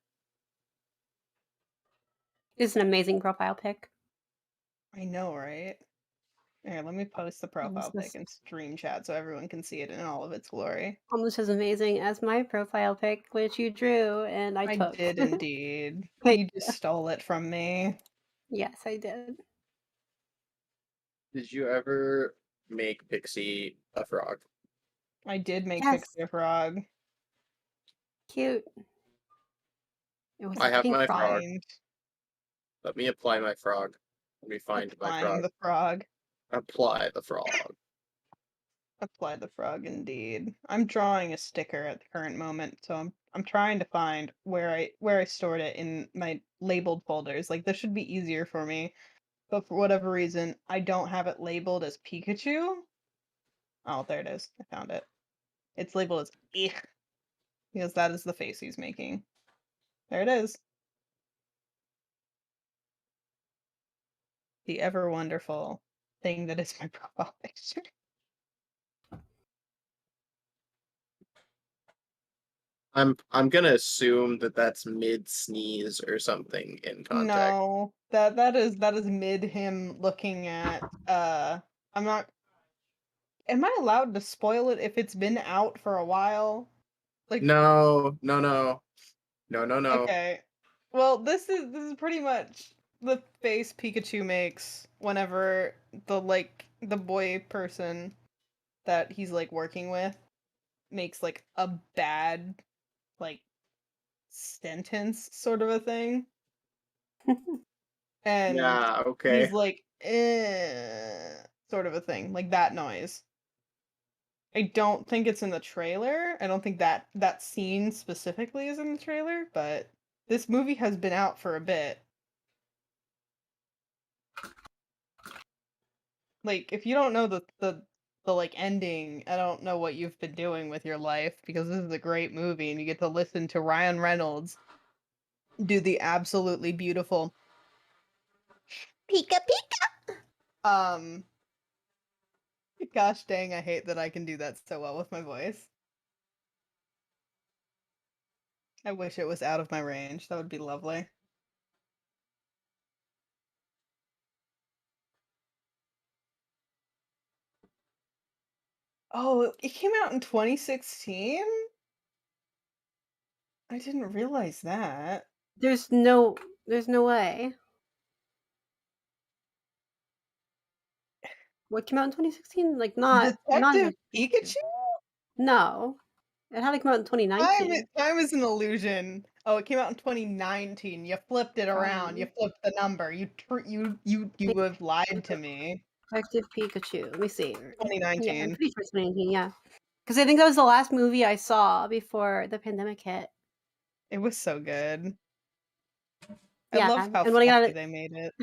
It's an amazing profile pic. I know, right? Here, let me post the profile pic in stream chat so everyone can see it in all of its glory. Almost as amazing as my profile pic, which you drew and I took. I did indeed. You just stole it from me. Yes, I did. Did you ever make Pixie a frog? I did make Yes. Pixie a frog. Cute. It was I have pink my frog. frog. Let me apply my frog. Let me find my frog. The frog. Apply the frog. Apply the frog, indeed. I'm drawing a sticker at the current moment, so I'm trying to find where I stored it in my labeled folders. Like this should be easier for me, but for whatever reason, I don't have it labeled as Pikachu. Oh, there it is. I found it. It's labeled as ich, because that is the face he's making. There it is. The ever wonderful thing that is my profile picture. I'm gonna assume that that's mid sneeze or something in context. No, that is mid him looking at I'm not. Am I allowed to spoil it if it's been out for a while? Like No. Okay. Well, this is pretty much the face Pikachu makes whenever the boy person that he's like working with makes like a bad like sentence sort of a thing. And yeah, okay. he's like sort of a thing, like that noise. I don't think it's in the trailer. I don't think that scene specifically is in the trailer, but this movie has been out for a bit. Like, if you don't know the like ending, I don't know what you've been doing with your life, because this is a great movie and you get to listen to Ryan Reynolds do the absolutely beautiful Pika Pika. Gosh dang, I hate that I can do that so well with my voice. I wish it was out of my range. That would be lovely. Oh, it came out in 2016? I didn't realize that. There's no way. What came out in 2016? Like not Detective a- Pikachu? No, it had to come out in 2019. Time is an illusion. Oh, it came out in 2019. You flipped it around. You flipped the number. You have lied to me. Detective Pikachu. Let me see. Yeah, I'm 2019. pretty sure it's 2019. Yeah, because I think that was the last movie I saw before the pandemic hit. It was so good. I Yeah, love how and when I got fluffy they made it.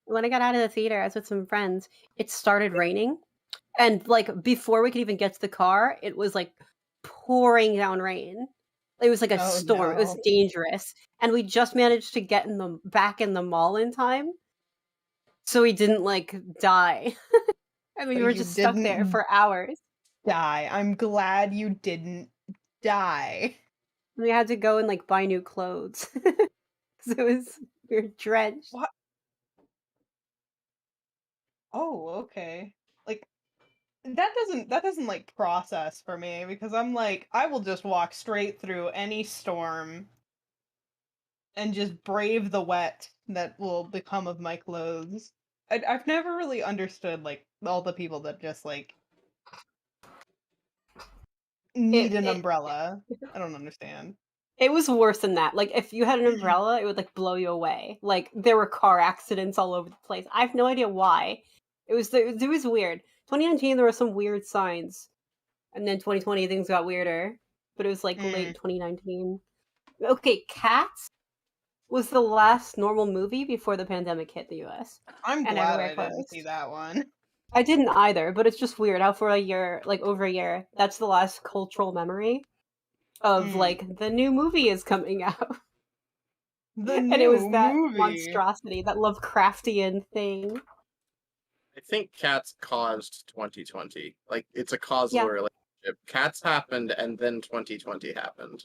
when I got out of the theater, I was with some friends. It started raining, and like before we could even get to the car, it was like pouring down rain. It was like a Oh, storm. It was no. dangerous, and we just managed to get back in the mall in time, so we didn't like die. And we So were you just stuck there didn't for hours. die. I'm glad you didn't die. We had to go and like buy new clothes. We were drenched. What? Oh, okay. Like that doesn't like process for me because I'm like I will just walk straight through any storm and just brave the wet that will become of my clothes. I've never really understood like all the people that just like need an It umbrella. I don't understand. it was worse than that. Like if you had an umbrella, it would like blow you away. Like there were car accidents all over the place. I have no idea why. It was weird. 2019 there were some weird signs, and then 2020 things got weirder. But it was like late 2019. Okay, Cats was the last normal movie before the pandemic hit the US. I'm And glad everywhere I didn't closed. see that one. I didn't either, but it's just weird how for a year, like over a year, that's the last cultural memory of like the new movie is coming out. The And it was new that movie. monstrosity, that Lovecraftian thing. I think Cats caused 2020. Like it's a causal Yeah. relationship. Cats happened and then 2020 happened.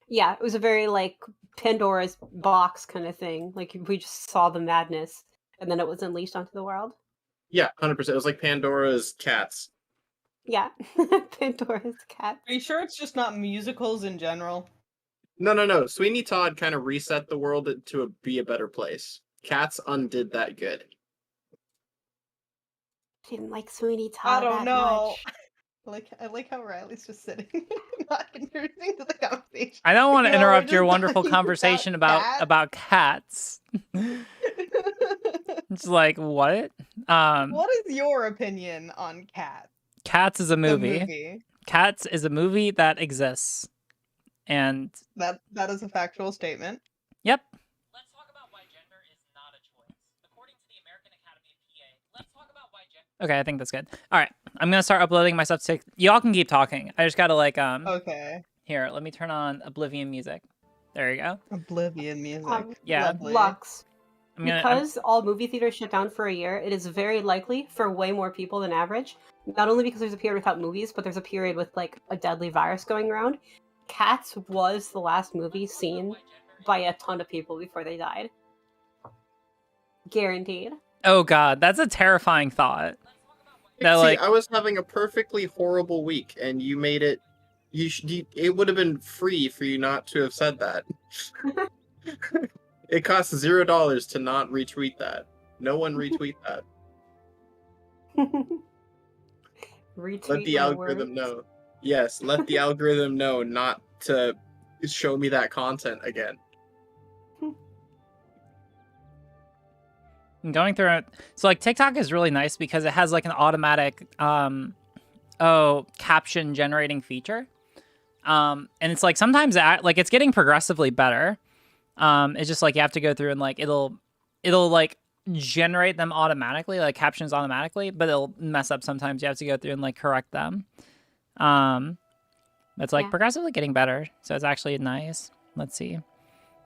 Yeah, it was a very like Pandora's box kind of thing. Like we just saw the madness and then it was unleashed onto the world. Yeah, 100%. It was like Pandora's Cats. Yeah. Pandora's cat. Are you sure it's just not musicals in general? No. Sweeney Todd kind of reset the world to be a better place. Cats undid that good. I didn't like Sweeney I Todd don't that know. much. I like how Riley's just sitting, not contributing to the conversation. I don't want to While we're interrupt your just wonderful talking conversation about cats. It's like what? What is your opinion on Cats? Cats is a The movie. movie. Cats is a movie that exists, and That is a factual statement. yep. Let's talk about why gender is not a choice. According to the American Academy of PA, let's talk about why gender. Okay, I think that's good. All right, I'm gonna start uploading my stuff to. Y'all can keep talking. I just gotta like Okay. Here, let me turn on Oblivion music. There you go. Oblivion music. Yeah. Lovely. Lux. I'm gonna. Because all movie theaters shut down for a year, it is very likely for way more people than average. Not only because there's a period without movies, but there's a period with like a deadly virus going around. Cats was the last movie seen by a ton of people before they died. Guaranteed. Oh God, that's a terrifying thought. That See, like I was having a perfectly horrible week, and you made it. It would have been free for you not to have said that. It costs $0 to not retweet that. No one retweet that. Retweet Let the my algorithm words. know. Yes, let the algorithm know not to show me that content again. I'm going through it. So like TikTok is really nice because it has like an automatic caption generating feature. And it's like sometimes like it's getting progressively better. It's just like you have to go through and like it'll like generate them automatically, like captions automatically, but it'll mess up sometimes. You have to go through and like correct them. It's like progressively getting better, so it's actually nice. Let's see.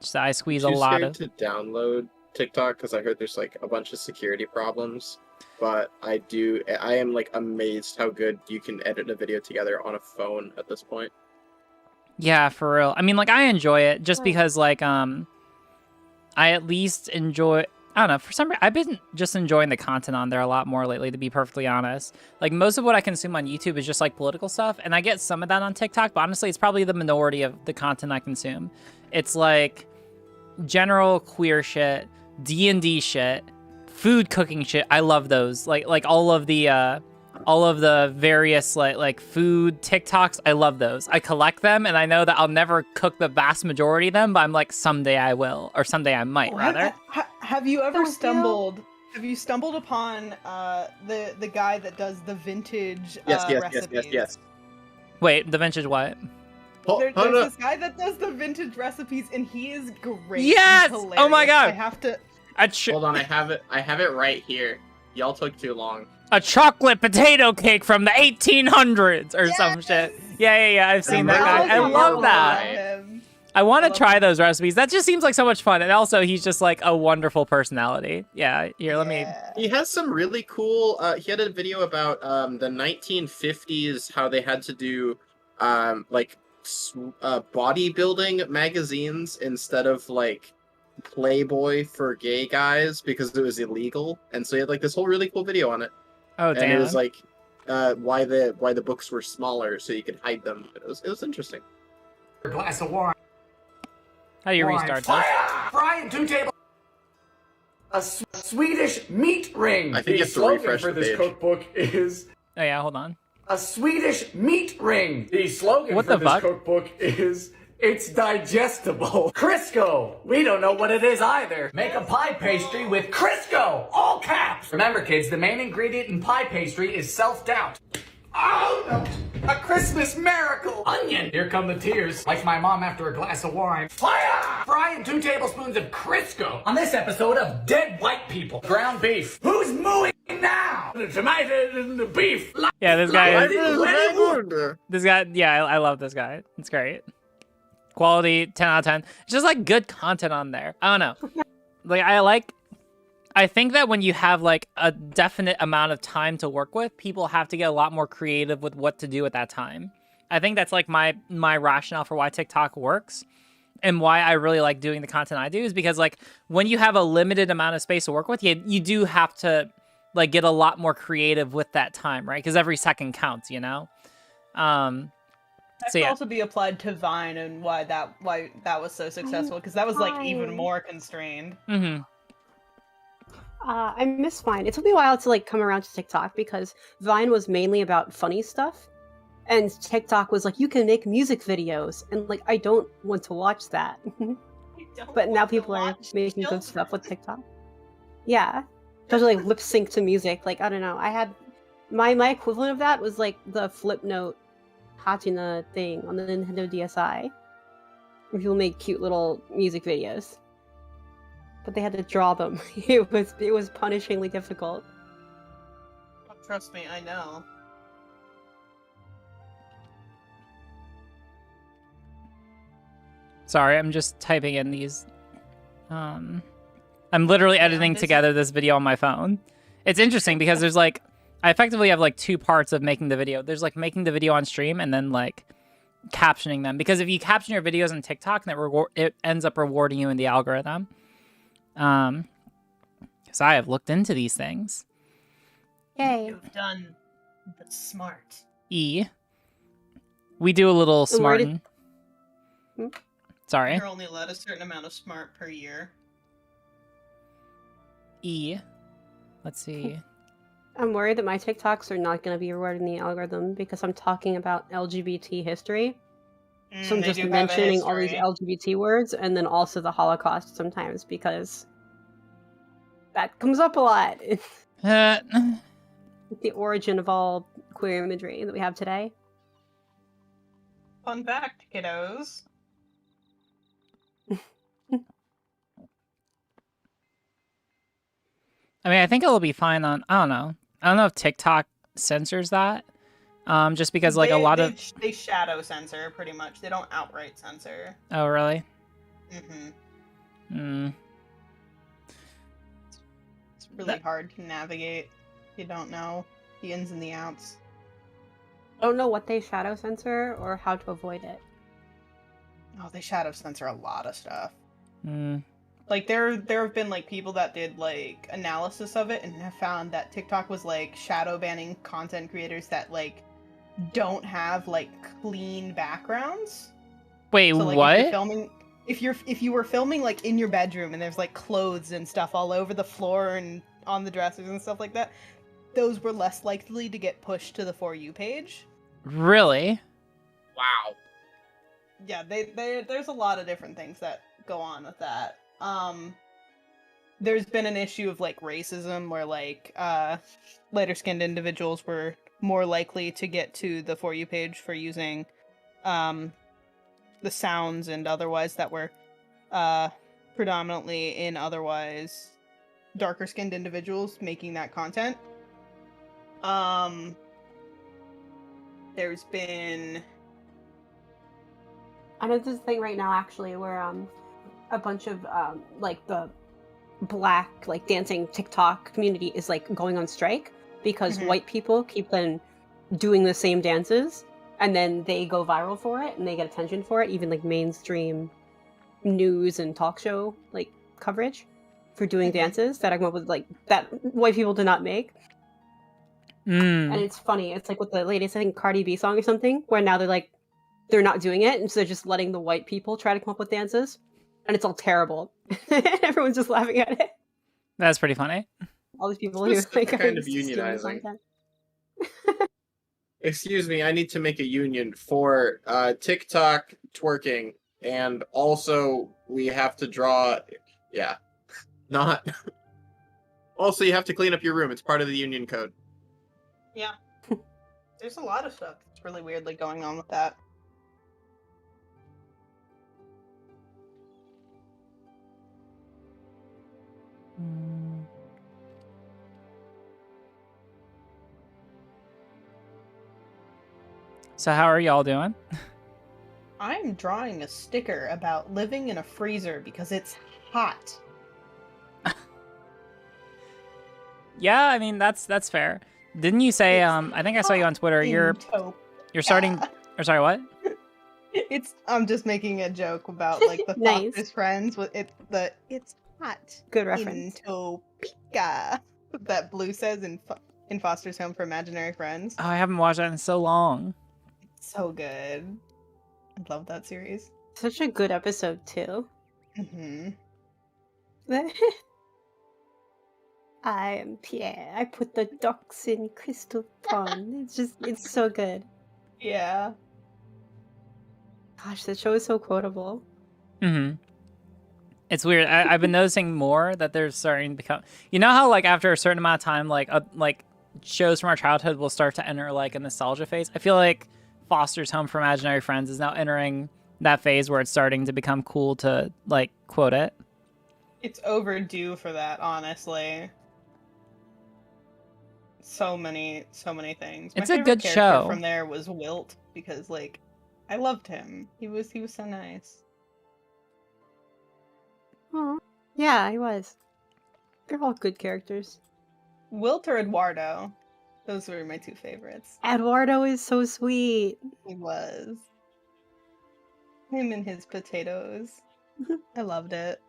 Just I squeeze a lot of. to download TikTok because I heard there's like a bunch of security problems, but I am like amazed how good you can edit a video together on a phone at this point. Yeah, for real. I mean, like I enjoy it just because like I at least enjoy. I don't know, for some reason, I've been just enjoying the content on there a lot more lately, to be perfectly honest. Like, most of what I consume on YouTube is just, like, political stuff, and I get some of that on TikTok, but honestly, it's probably the minority of the content I consume. It's, like, general queer shit, D&D shit, food cooking shit. I love those. Like all of the various like food TikToks. I love those. I collect them, and I know that I'll never cook the vast majority of them, but I'm like, someday I will, or someday I might, rather. Have you ever Don't feel- stumbled? Have you stumbled upon the guy that does the vintage recipes? Yes. Wait, the vintage what? There's this guy that does the vintage recipes, and he is great. Yes! He's Oh my hilarious. God! I have to. Hold on, I have it right here. Y'all took too long. A chocolate potato cake from the 1800s or some shit. Yeah. I've seen that guy. I love that. I want to try those recipes. That just seems like so much fun. And also, he's just like a wonderful personality. Yeah, here, let me... He has some really cool... he had a video about the 1950s, how they had to do like bodybuilding magazines instead of like Playboy for gay guys because it was illegal. And so he had like this whole really cool video on it. Oh, and damn. it was like why the books were smaller so you could hide them. It was interesting. A glass of wine. How do you restart this? Fry and 2 tablespoons. A Swedish meat ring. I think you have to slogan refresh for the this page. cookbook is Oh, yeah, hold on. a Swedish meat ring. The slogan What for the this fuck? cookbook is it's digestible. Crisco. We don't know what it is either. Make a pie pastry with Crisco. All caps. Remember, kids, the main ingredient in pie pastry is self-doubt. Oh, no. A Christmas miracle. Onion. Here come the tears. Like my mom after a glass of wine. Fire! Fry in 2 tablespoons of Crisco. On this episode of Dead White People. Ground beef. Who's mooing now? The tomatoes and the beef. Yeah, this guy is... Very good. This guy... Yeah, I love this guy. It's great. Quality, 10 out of 10. It's just like good content on there. I don't know. I think that when you have like a definite amount of time to work with, people have to get a lot more creative with what to do at that time. I think that's like my rationale for why TikTok works and why I really like doing the content I do is because like when you have a limited amount of space to work with, you do have to like get a lot more creative with that time, right? Because every second counts, you know? That So, could yeah. also be applied to Vine and why that was so successful because that was like even Vine. more constrained. Mm-hmm. I miss Vine. It took me a while to like come around to TikTok because Vine was mainly about funny stuff, and TikTok was like you can make music videos, and like I don't want to watch that. But now people are making good stuff with TikTok. Yeah, especially like lip sync to music. Like I don't know. I had my equivalent of that was like the Flipnote Hatina thing on the Nintendo DSi, where people made cute little music videos. But they had to draw them. It was punishingly difficult. Trust me, I know. Sorry, I'm just typing in these. I'm literally editing together this video on my phone. It's interesting because there's like, I effectively have like 2 parts of making the video. There's like making the video on stream and then like captioning them. Because if you caption your videos on TikTok, it ends up rewarding you in the algorithm. Because I have looked into these things. Yay. You've done the smart. We do a little And where smarting. Sorry. You're only allowed a certain amount of smart per year. Let's see. I'm worried that my TikToks are not going to be rewarded in the algorithm because I'm talking about LGBT history. So I'm They just do have a mentioning all these history. LGBT words and then also the Holocaust sometimes because that comes up a lot. It's the origin of all queer imagery that we have today. Fun fact, kiddos. I mean, I think it'll be fine on, I don't know if TikTok censors that. Just because like a lot of... They shadow censor, pretty much. They don't outright censor. Oh, really? Mm-hmm. It's really hard to navigate if you don't know the ins and the outs. I don't know what they shadow censor or how to avoid it. Oh, they shadow censor a lot of stuff. Mm. Like, there have been, like, people that did, like, analysis of it and have found that TikTok was, like, shadow banning content creators that, like, don't have, like, clean backgrounds. Wait, So, like, what? if you were filming, like, in your bedroom and there's, like, clothes and stuff all over the floor and on the dressers and stuff like that, those were less likely to get pushed to the For You page. Really? Wow. Yeah, there's a lot of different things that go on with that. There's been an issue of like racism where like lighter skinned individuals were more likely to get to the For You page for using the sounds and otherwise that were predominantly in otherwise darker skinned individuals making that content. There's been I know there's a thing right now actually where a bunch of like the black like dancing TikTok community is like going on strike because white people keep then doing the same dances and then they go viral for it and they get attention for it, even like mainstream news and talk show like coverage for doing dances that I come up with like that white people did not make. And it's funny. It's like with the latest, I think, Cardi B song or something, where now they're not doing it, and so they're just letting the white people try to come up with dances, and it's all terrible. Everyone's just laughing at it. That's pretty funny. All these people who Specific like kind of stealing unionizing. content. Excuse me, I need to make a union for TikTok twerking, and also we have to draw. Yeah, not. Also, you have to clean up your room. It's part of the union code. Yeah. There's a lot of stuff that's really weirdly going on with that. So how are y'all doing? I'm drawing a sticker about living in a freezer because it's hot. Yeah, I mean that's fair. Didn't you say I think I saw you on Twitter, you're starting or sorry, what? I'm just making a joke about like the Nice. Foster's Friends with it's hot. Good reference. In Topeka. That Blue says in Foster's Home for Imaginary Friends. Oh, I haven't watched that in so long. So good. I love that series. Such a good episode too. Mm-hmm. I am Pierre. I put the ducks in crystal pond. It's so good. Yeah. Gosh, that show is so quotable. It's weird. I've been noticing more that they're starting to become. You know how like after a certain amount of time, like shows from our childhood will start to enter like a nostalgia phase. I feel like Foster's Home for Imaginary Friends is now entering that phase where it's starting to become cool to like quote it. It's overdue for that, honestly. So many things. It's My a favorite good character show. from there was Wilt because like I loved him. He was so nice. Oh, yeah, he was. They're all good characters. Wilt or Eduardo? Those were my two favorites. Eduardo is so sweet. He was. Him and his potatoes. I loved it.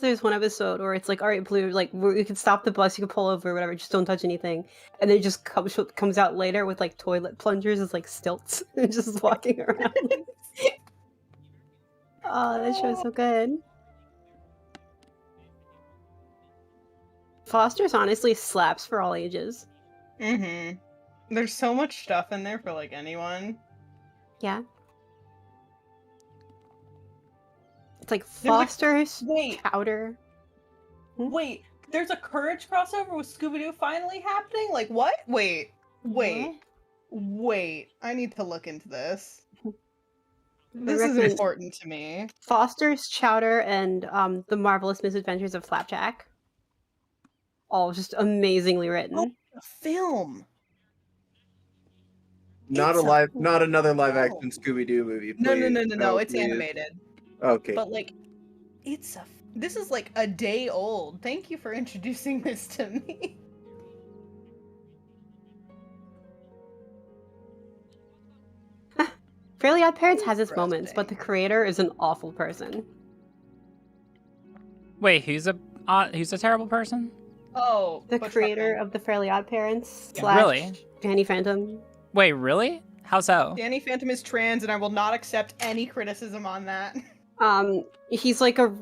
There's one episode where it's like, all right, Blue, like you can stop the bus, you can pull over, whatever, just don't touch anything. And then it just comes out later with like toilet plungers as like stilts and just walking around. Oh, that show's so good. Foster's honestly slaps for all ages. Mm-hmm. There's so much stuff in there for like anyone. Yeah. It's like Foster's Chowder. Wait, there's a Courage crossover with Scooby-Doo finally happening? Like what? Wait. I need to look into this. This is important to me. Foster's Chowder and The Marvelous Misadventures of Flapjack. All just amazingly written. Oh, a film. Not another live action Scooby-Doo movie. Please. No, it's please. animated. Okay. But like, this is like a day old. Thank you for introducing this to me. Fairly Odd Parents has its moments, but the creator is an awful person. Wait, who's a terrible person? Oh, The creator of the Fairly Odd Parents / Really? Danny Phantom. Wait, really? How so? Danny Phantom is trans, and I will not accept any criticism on that. He's like a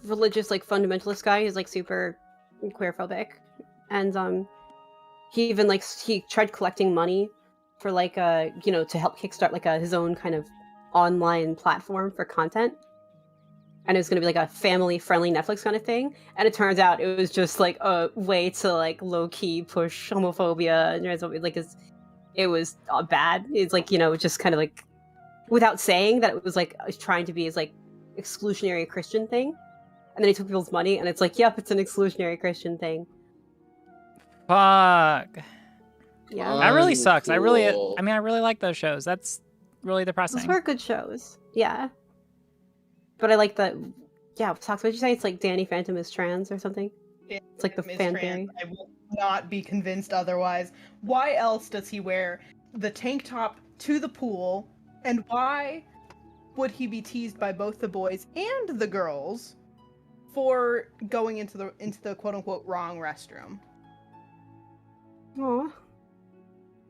religious like fundamentalist guy. He's like super queerphobic, and he even like he tried collecting money for like to help kickstart like his own kind of online platform for content. And it was going to be like a family-friendly Netflix kind of thing. And it turns out it was just like a way to like low-key push homophobia and transphobia. Like it was bad. It's like, just kind of like without saying that it was like trying to be as like exclusionary Christian thing. And then he took people's money and it's like, yep, it's an exclusionary Christian thing. Fuck. Yeah. That really sucks. I really Cool. like those shows. That's really depressing. Those were good shows. Yeah. But I like that. Yeah, Sox, what did you say? It's like Danny Phantom is trans or something? It's like the Is fan trans. theory. I will not be convinced otherwise. Why else does he wear the tank top to the pool? And why would he be teased by both the boys and the girls for going into the quote unquote wrong restroom? Aw.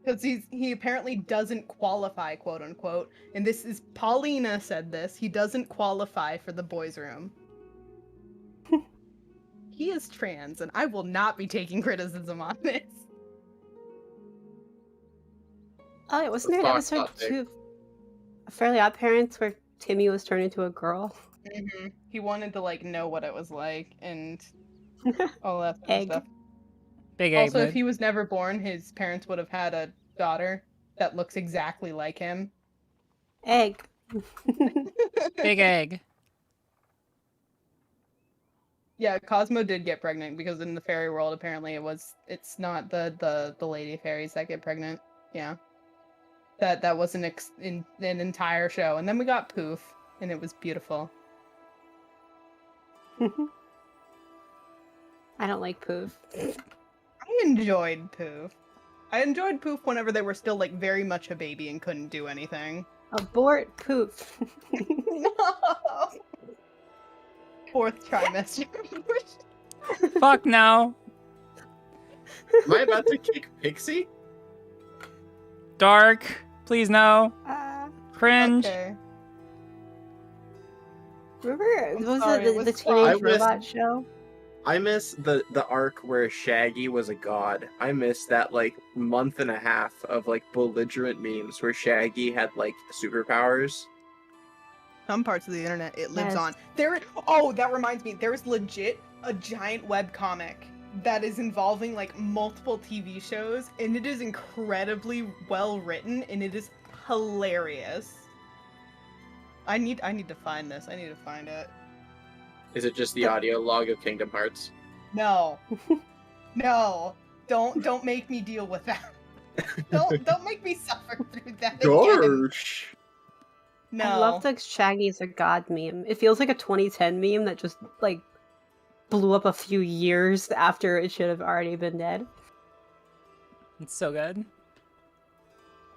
Because he apparently doesn't qualify, quote unquote. And this is Paulina said this. He doesn't qualify for the boys' room. He is trans, and I will not be taking criticism on this. Oh, yeah, wasn't there an Fox episode topic. 2 of Fairly Odd Parents where Timmy was turned into a girl? Mm-hmm. He wanted to like know what it was like and all that sort of Egg. stuff. Big egg. Also, if Bud. he was never born, his parents would have had a daughter that looks exactly like him. Egg. Big egg. Yeah, Cosmo did get pregnant because in the fairy world, apparently it's not the lady fairies that get pregnant. Yeah, that was an entire show, and then we got Poof, and it was beautiful. I don't like Poof. I enjoyed Poof. I enjoyed Poof whenever they were still like very much a baby and couldn't do anything. Abort Poof. No. Fourth trimester. Fuck no. Am I about to kick Pixie? Dark. Please no. Cringe. Okay. Remember, I'm was sorry, it it the was Teenage fine. Robot show? I miss the arc where Shaggy was a god. I miss that like month and a half of like belligerent memes where Shaggy had like superpowers. Some parts of the internet it lives Yes. on. That reminds me. There's legit a giant webcomic that is involving like multiple TV shows, and it is incredibly well written, and it is hilarious. I need to find this. I need to find it. Is it just the audio log of Kingdom Hearts? No. No. Don't make me deal with that. Don't make me suffer through that again. Gosh. No. I love the Shaggy's a God meme. It feels like a 2010 meme that just like blew up a few years after it should have already been dead. It's so good.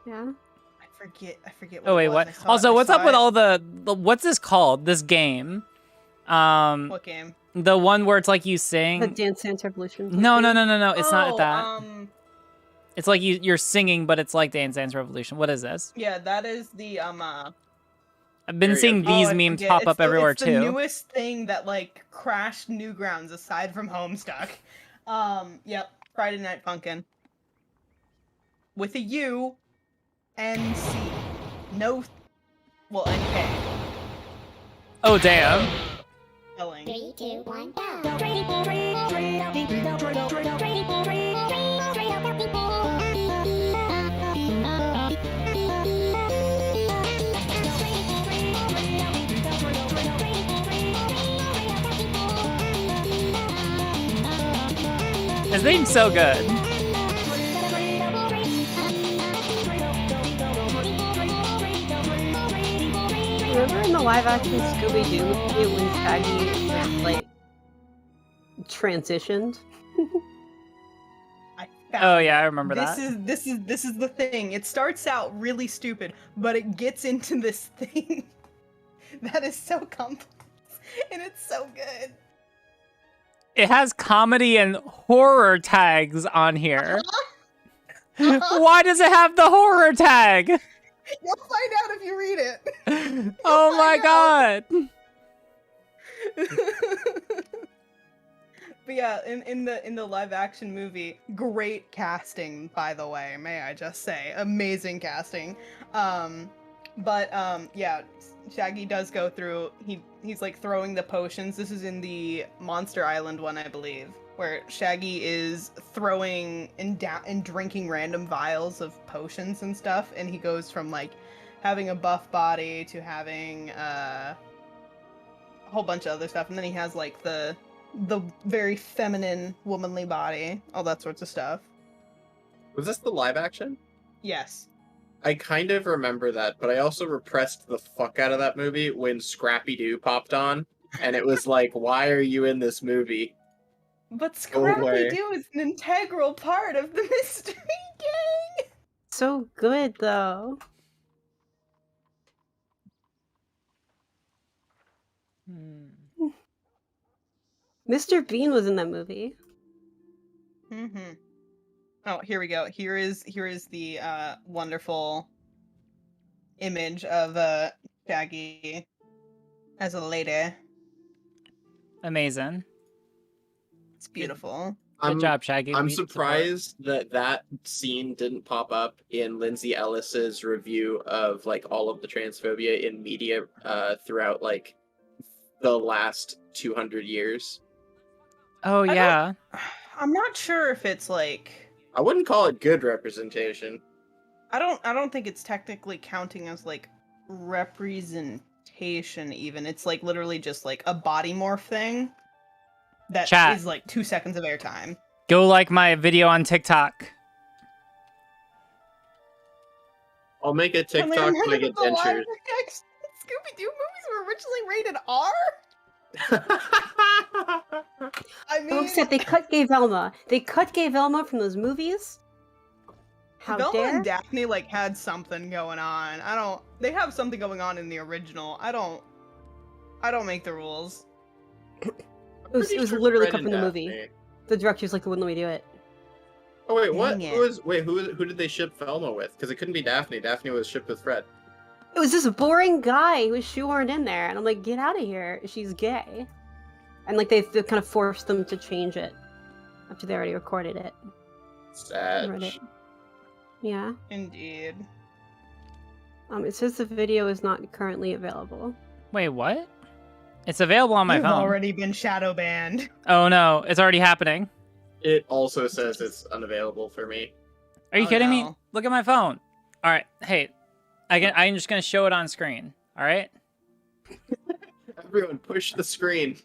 Yeah. I forget what Oh wait, it was. what? I saw Also, it- I what's saw up with it. all the what's this called? This game? What game? The one where it's like you The sing. Dance Dance Revolution. No. It's not Oh, that. It's like you're singing, but it's like Dance Dance Revolution. What is this? Yeah, that is the I've been There you seeing go. these I memes forget. pop It's up everywhere it's too. the newest thing that like crashed Newgrounds aside from Homestuck. Yep, Friday Night Funkin'. With a U and C. No, well, and K. Oh damn. Spelling. 3, 2, 1, go! His name's so good. Remember in the live action Scooby Doo movie when Shaggy just like transitioned? I found Oh yeah, I remember this that. this is the thing. It starts out really stupid, but it gets into this thing that is so complex, and it's so good. It has comedy and horror tags on here. Why does it have the horror tag? You'll find out if you read it. Oh my find out. god. But yeah, in the live action movie, great casting, by the way, may I just say. Amazing casting. Yeah, Shaggy does go through, he's like throwing the potions. This is in the Monster Island one, I believe, where Shaggy is throwing and drinking random vials of potions and stuff, and he goes from like having a buff body to having a whole bunch of other stuff, and then he has like the very feminine, womanly body, all that sorts of stuff. Was this the live action? Yes. I kind of remember that, but I also repressed the fuck out of that movie when Scrappy Doo popped on, and it was like, why are you in this movie? But away. Scrappy Doo is an integral part of the mystery gang! So good, though. Mr. Bean was in that movie. Mm-hmm. Oh, here we go. Here is the wonderful image of Shaggy as a lady. Amazing. It's beautiful. Good job, Shaggy. I'm We support. surprised that scene didn't pop up in Lindsay Ellis's review of like all of the transphobia in media throughout like the last 200 years. Oh yeah. I'm not sure if it's like, I wouldn't call it good representation. I don't think it's technically counting as like representation even. It's like literally just like a body morph thing that Chat. is like 2 seconds of airtime. Go like my video on TikTok. I'll make a TikTok when I get dentures. Scooby-Doo movies were originally rated R? I mean, Except they cut Gay Velma. They cut Gay Velma from those movies. How Velma dare? and Daphne like had something going on. They have something going on in the original. I don't make the rules. It was literally cut from the movie. The director's like, wouldn't let me do it. Oh wait, what? Dang it. Who did they ship Velma with? Because it couldn't be Daphne. Daphne was shipped with Fred. It was this boring guy who was shoehorned in there, and I'm like, get out of here. She's gay. And like they kind of forced them to change it after they already recorded it. Sad. Read it. Yeah. Indeed. It says the video is not currently available. Wait, what? It's available on my You've phone. already been shadow banned. Oh no, it's already happening. It also says it's unavailable for me. Are you Oh, kidding me? no. Look at my phone. All right, hey, I'm just gonna show it on screen. All right. Everyone, push the screen.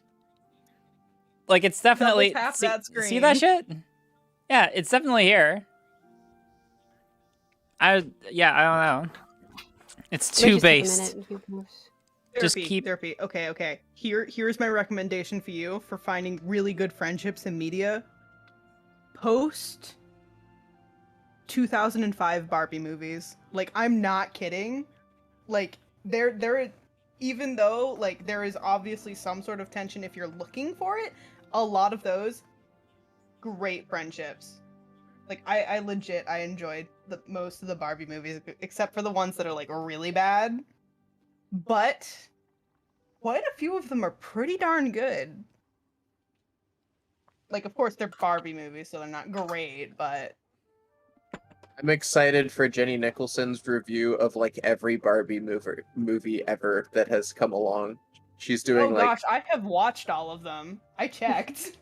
Like it's definitely Double tap see, that screen. see that shit? Yeah, it's definitely here. I don't know. It's too based. Just keep- Therapy. Okay. Here's my recommendation for you for finding really good friendships in media. Post 2005 Barbie movies. Like, I'm not kidding. Like, there even though like there is obviously some sort of tension if you're looking for it, a lot of those great friendships. Like I legit enjoyed most of the Barbie movies except for the ones that are like really bad. But quite a few of them are pretty darn good. Like, of course, they're Barbie movies, so they're not great, but... I'm excited for Jenny Nicholson's review of, like, every Barbie movie ever that has come along. She's doing, gosh, I have watched all of them. I checked.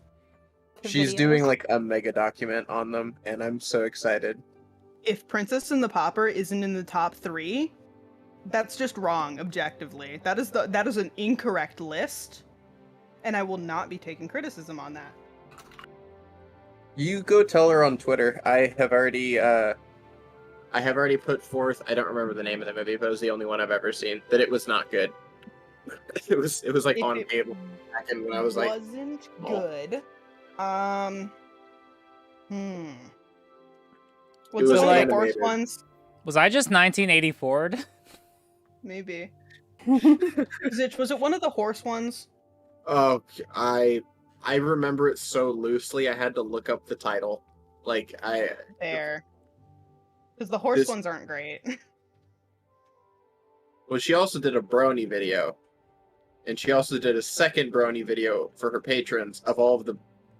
She's doing, like, a mega document on them, and I'm so excited. If Princess and the Pauper isn't in the top 3, that's just wrong, objectively. That is an incorrect list, and I will not be taking criticism on that. You go tell her on Twitter. I have already put forth, I don't remember the name of the movie, but it was the only one I've ever seen, that it was not good. it was like on cable back in when I was like... wasn't small. good. It What's was the like- horse animated. ones? Was I just 1984'd? Maybe. Was it one of the horse ones? Oh, I remember it so loosely, I had to look up the title. Like, There. Because the horse This- ones aren't great. Well, she also did a Brony video. And she also did a second brony video for her patrons of all of the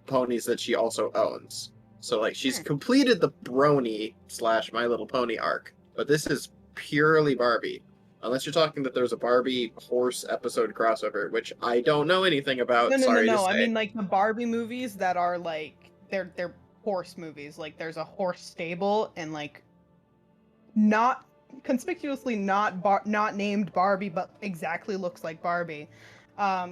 ponies that she also owns. So like she's completed the brony / My Little Pony arc, but this is purely Barbie. Unless you're talking that there's a Barbie horse episode crossover, which I don't know anything about. Sorry to say. I mean, like the Barbie movies that are like they're horse movies. Like there's a horse stable and like not conspicuously not named Barbie, but exactly looks like Barbie.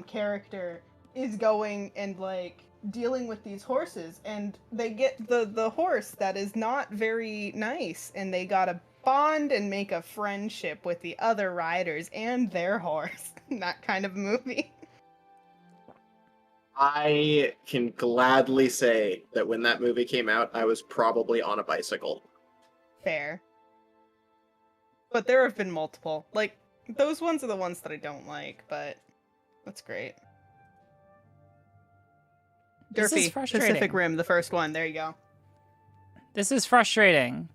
Character is going and like dealing with these horses, and they get the horse that is not very nice, and they gotta bond and make a friendship with the other riders and their horse. That kind of movie. I can gladly say that when that movie came out, I was probably on a bicycle. Fair. But there have been multiple. Like, those ones are the ones that I don't like, but that's great. This is Durfee, frustrating. Pacific Rim, the first one. There you go. This is frustrating.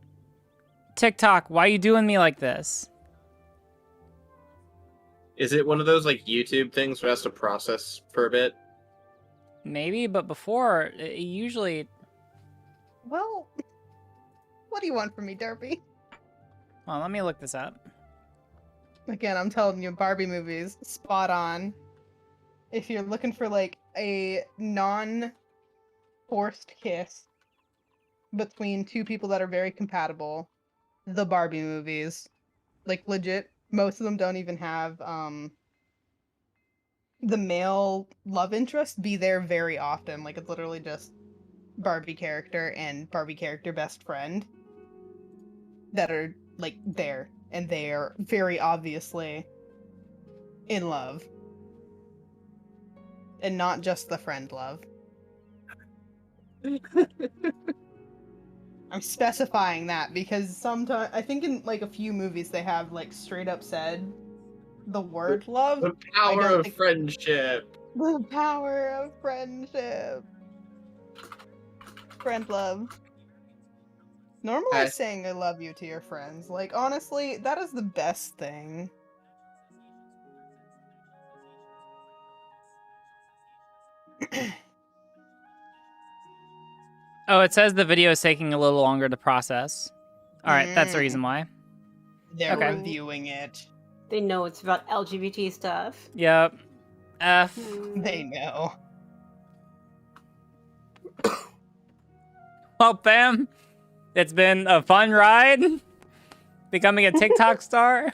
TikTok, why you doing me like this? Is it one of those like YouTube things where it has to process for a bit? Maybe, but before, it usually... Well, what do you want from me, Durfee? Well, let me look this up. Again, I'm telling you, Barbie movies, spot on. If you're looking for like a non-forced kiss between two people that are very compatible, the Barbie movies, like legit, most of them don't even have the male love interest be there very often. Like it's literally just Barbie character and Barbie character best friend that are like there, and they are very obviously in love. And not just the friend love. I'm specifying that because sometimes I think in like a few movies they have like straight up said the word love. The power of friendship. The power of friendship. Friend love. Normalize saying I love you to your friends. Like honestly, that is the best thing. Oh, it says the video is taking a little longer to process. Alright, that's the reason why. They're Okay. reviewing it. They know it's about LGBT stuff. Yep. F. They know. Well, fam, it's been a fun ride. Becoming a TikTok star.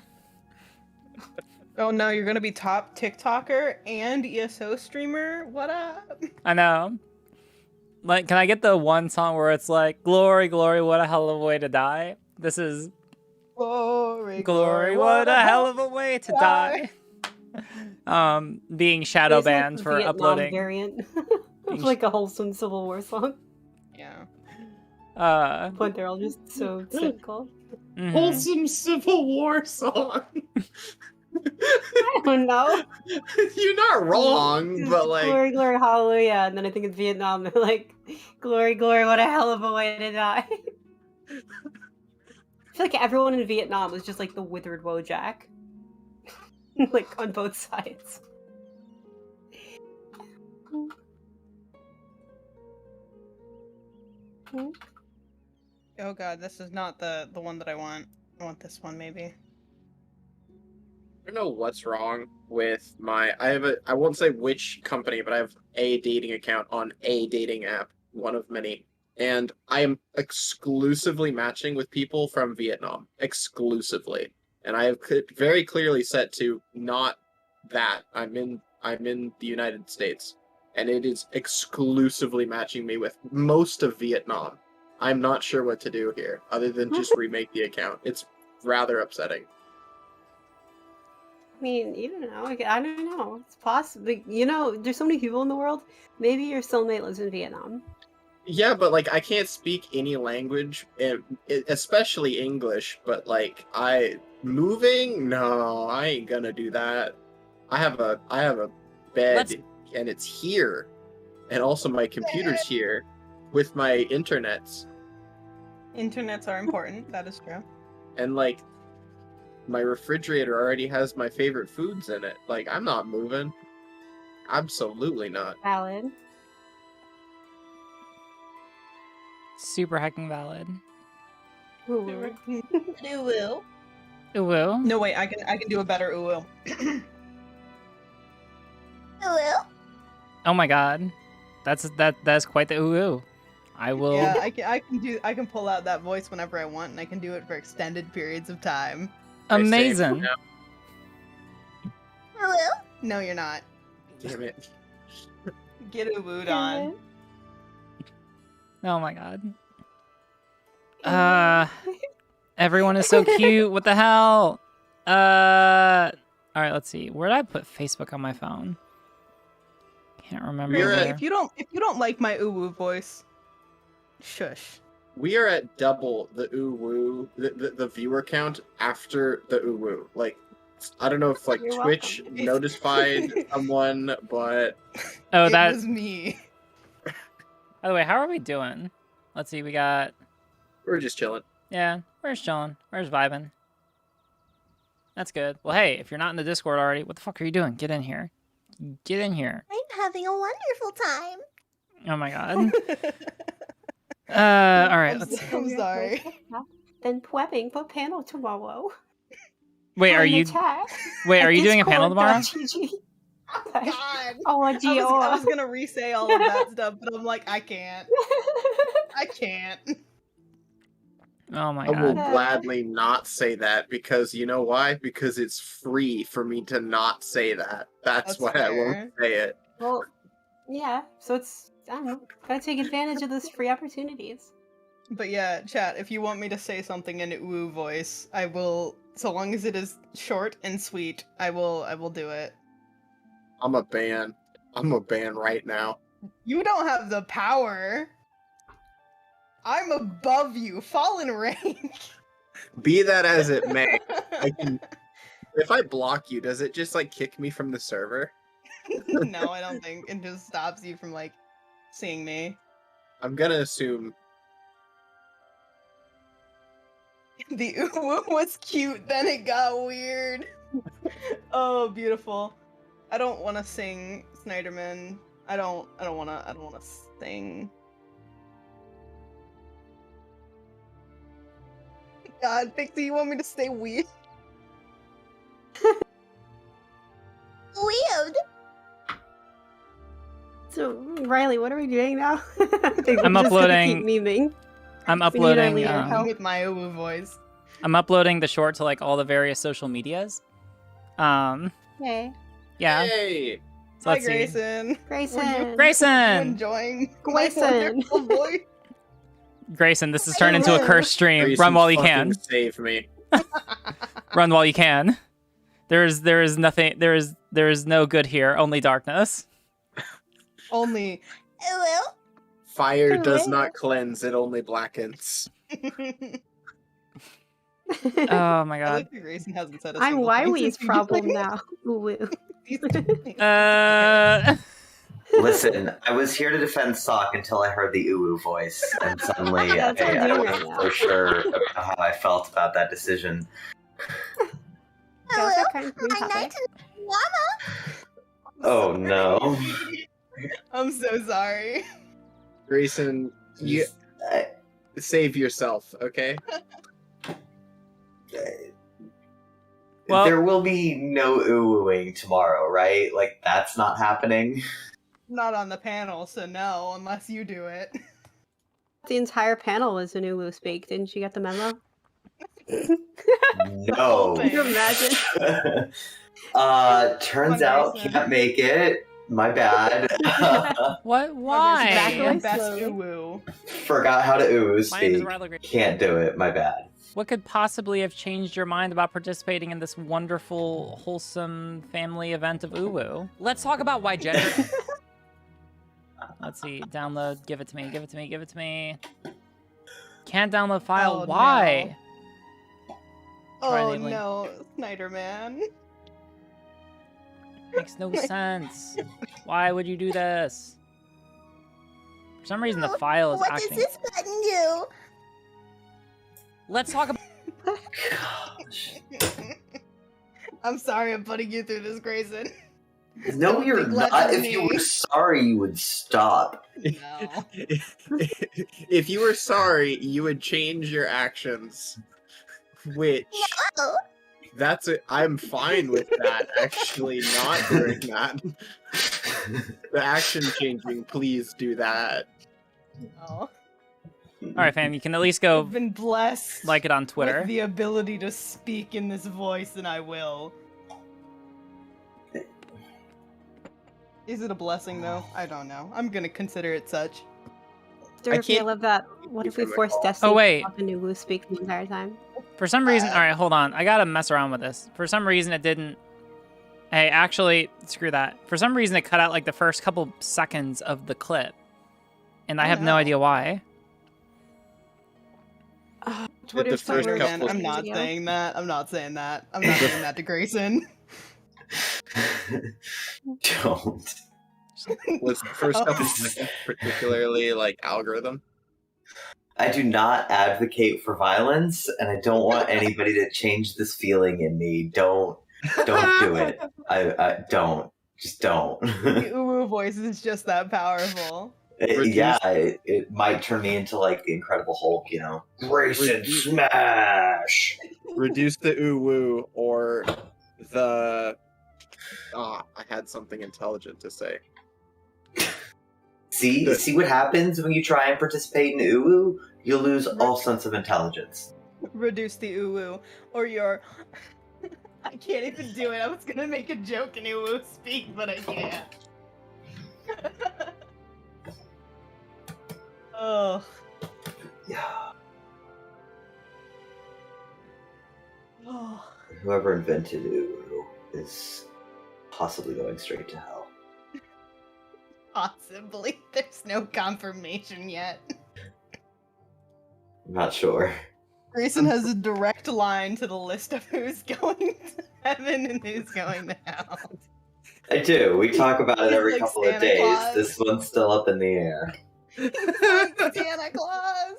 Oh no, you're gonna be top TikToker and ESO streamer? What up? I know. Like, can I get the one song where it's like, glory, glory, what a hell of a way to die? This is Glory, glory, what a hell of a way to die. Being shadow There's, like, banned the for Vietnam uploading. variant of like a wholesome Civil War song. Yeah. But they're all just so cynical. Mhm. Wholesome Civil War song. I don't know. You're not wrong, It's but like glory, glory, hallelujah. And then I think it's Vietnam. They're like, glory, glory, what a hell of a way to die. I feel like everyone in Vietnam was just like the withered Wojak. Like on both sides. Oh god, this is not the one that I want. I want this one maybe. I don't know what's wrong with I won't say which company, but I have a dating account on a dating app, one of many. And I am exclusively matching with people from Vietnam. Exclusively. And I have very clearly set to not that. I'm in the United States. And it is exclusively matching me with most of Vietnam. I'm not sure what to do here, other than just remake the account. It's rather upsetting. I mean, you don't know. Like, I don't know. It's possible. You know, there's so many people in the world. Maybe your soulmate lives in Vietnam. Yeah, but like I can't speak any language, especially English. But like moving, no, I ain't gonna do that. I have a bed, and it's here, and also my computer's here with my internets. Internets are important, that is true. And like my refrigerator already has my favorite foods in it. Like, I'm not moving. Absolutely not. Valid. Super hecking valid. Ooh. Uwu. Ooh. No, wait, I can do a better uwu. Uwu. Oh my god. That's quite the ooh. I will. Yeah, I can pull out that voice whenever I want, and I can do it for extended periods of time. Amazing. Uwu. No, you're not. Damn it. Get uwu'd on. Oh my god. Everyone is so cute. What the hell? All right, let's see. Where did I put Facebook on my phone? Can't remember. We're where. If you don't like my uwu voice, shush. We are at double the uwu, the viewer count after the uwu. Like, I don't know if like You're Twitch welcome. notified someone, but Oh, It that. was me. By the way, how are we doing? Let's see. We got. we're just chilling. Yeah, we're just chilling. We're just vibing. That's good. Well, hey, if you're not in the Discord already, what the fuck are you doing? Get in here. Get in here. I'm having a wonderful time. Oh my god. All right. Let's see. I'm sorry. Then webbing for panel tomorrow. Wait, are In the you? chat. Wait, are At you doing a panel tomorrow? discord.gg. God. Oh, I was gonna re-say all of that stuff, but I'm like, I can't. I can't. Oh my I will god. gladly not say that because you know why? Because it's free for me to not say that. That's That's why I won't fair. say it. Well, yeah. So it's I don't know. Gotta take advantage of those free opportunities. But yeah, chat, if you want me to say something in uwu voice, I will, so long as it is short and sweet, I will do it. I'm a ban. I'm a ban right now. You don't have the power. I'm above you. Fall in rank. Be that as it may, I can. If I block you, does it just like kick me from the server? No, I don't think. It just stops you from like seeing me. I'm gonna assume. The uwu was cute, then it got weird. Oh, beautiful. I don't want to sing Snyderman. I don't want to sing. God, Pixie, you want me to stay weird? Weird. So Riley, what are we doing now? I think I'm we're just gonna uploading- Keep memeing. I'm We need our uploading. leader help. With my uwu voice. I'm uploading the short to like all the various social medias. Hey, Yeah. Hey, So Hi, let's see. Grayson. Grayson. Grayson! Are you enjoying Grayson. my wonderful voice? Grayson, this has turned into a cursed stream. Grayson, Run while you fucking can. Save me. Run while you can. There is nothing. There is no good here. Only darkness. Only. Uwu. Fire does Hooray. not cleanse; it only blackens. Oh my I god. like that Grayson hasn't said a I'm single thing Wiley's since we problem joined. now. Ooh. Listen, I was here to defend Sock until I heard the uwu voice, and suddenly That's what I'm I doing wasn't right so now. sure about how I felt about that decision. That was our kind of green My topic. night to llama. Oh no. I'm so sorry. Grayson, you I- save yourself, okay? Well- there will be no uwuing tomorrow, right? Like, that's not happening. Not on the panel, so no, unless you do it. The entire panel was in Ulu speak. Didn't you get the memo? No. thing. Can you imagine? Turns Come on, out Grayson. can't make it. My bad. What? Back Why? to Why? best Slowly. uwu. Forgot how to ooze My name is speak. Riley Gray. Can't do it. My bad. What could possibly have changed your mind about participating in this wonderful, wholesome family event of Uwu? Let's talk about why gender. Let's see. Download. Give it to me. Give it to me. Give it to me. Can't download file. Oh, Why? Try Oh enabling. no, Snyderman. Makes no sense. Why would you do this? For some reason, the file is What acting. does this button do? Let's talk about. Gosh. I'm sorry I'm putting you through this, Grayson. No, Don't you're think less not. of If you me. were sorry, you would stop. No. If you were sorry, you would change your actions. Which Oh, I'm fine with that. Actually, not doing that. The action changing, please do that. No. Alright, fam, you can at least go I've been blessed like it on Twitter. with the ability to speak in this voice, and I will. Is it a blessing, though? I don't know. I'm gonna consider it such. Dorothy, I can't love that. What if we from the forced call. Destiny Oh, wait. to talk to Nuwu speak the entire time? For some reason, alright, hold on. I gotta mess around with this. For some reason, it didn't. Hey, actually, screw that. For some reason, it cut out like the first couple seconds of the clip. And I have no idea why. Twitter the first again. couple- I'm not saying that. I'm not saying that. I'm not saying that to Grayson. Don't. Was the first couple seconds particularly like algorithm? I do not advocate for violence, and I don't want anybody to change this feeling in me. Don't do it. I don't. Just don't. The Uwu voice is just that powerful. It might turn me into like the Incredible Hulk, you know. Grayson smash. Reduce the uwu or the. I had something intelligent to say. See what happens when you try and participate in Uwu? You'll lose all sense of intelligence. Reduce the Uwu. Or your... I can't even do it. I was gonna make a joke in Uwu speak, but I can't. Oh. Yeah. Oh. Whoever invented Uwu is possibly going straight to hell. Possibly. There's no confirmation yet. I'm not sure. Grayson has a direct line to the list of who's going to heaven and who's going to hell. I do. We talk about it He's every like couple of Santa days. Claus. This one's still up in the air. Santa Claus!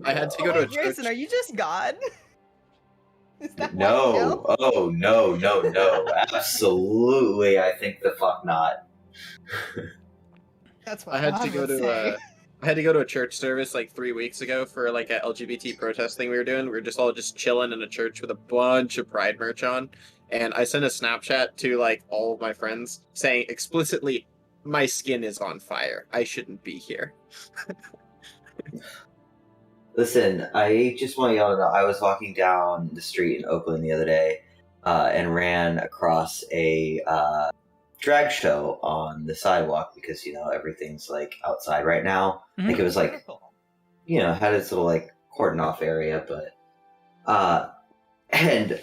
I had to go to a church. Grayson, are you just God? Is that why No. Oh, no. Absolutely, I think the fuck not. That's what I had God to go would to say. I had to go to a church service like 3 weeks ago for like a LGBT protest thing we were doing. We were just all chilling in a church with a bunch of Pride merch on, and I sent a Snapchat to like all of my friends saying explicitly, "My skin is on fire. I shouldn't be here." Listen, I just want y'all to know, I was walking down the street in Oakland the other day and ran across a drag show on the sidewalk because, you know, everything's like outside right now. Mhm. Like it was like, you know, had its little like cordon off area, but and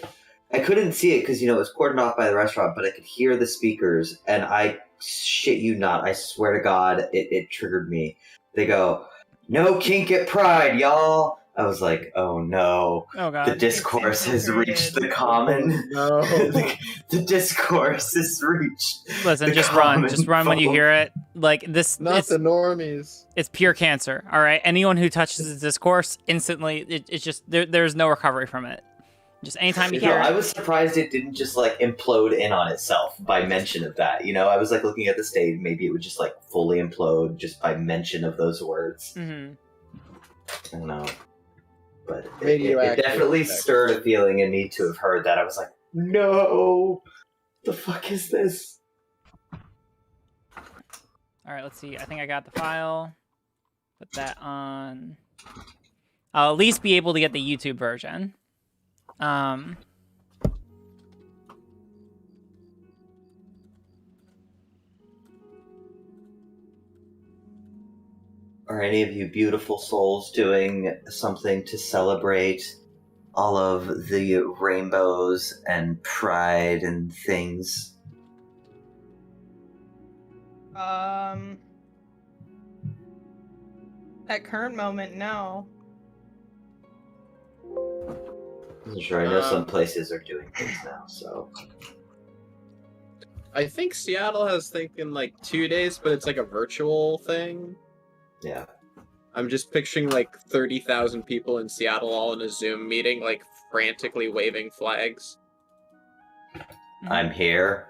I couldn't see it because, you know, it was cordoned off by the restaurant, but I could hear the speakers, and I shit you not, I swear to God, it triggered me. They go, "No kink at Pride, y'all." I was like, oh no. Oh god. The discourse has reached the common. No. The discourse has reached. Listen, the just run. common Just run when you folk. hear it. Like this Not it's, the normies. it's pure cancer. All right. Anyone who touches the discourse instantly, it's just there's no recovery from it. Just anytime you No, hear I it. was surprised it didn't just like implode in on itself by mention of that. You know, I was like looking at the stage, maybe it would just like fully implode just by mention of those words. Mm-hmm. I don't know. But it Radioactive definitely effect. stirred a feeling in me to have heard that. I was like, no, the fuck is this? All right, let's see. I think I got the file. Put that on. I'll at least be able to get the YouTube version. Are any of you beautiful souls doing something to celebrate all of the rainbows and pride and things? At current moment, no. I'm sure I know some places are doing things now, so. I think Seattle has in like 2 days, but it's like a virtual thing. Yeah. I'm just picturing like 30,000 people in Seattle all in a Zoom meeting, like frantically waving flags. I'm here.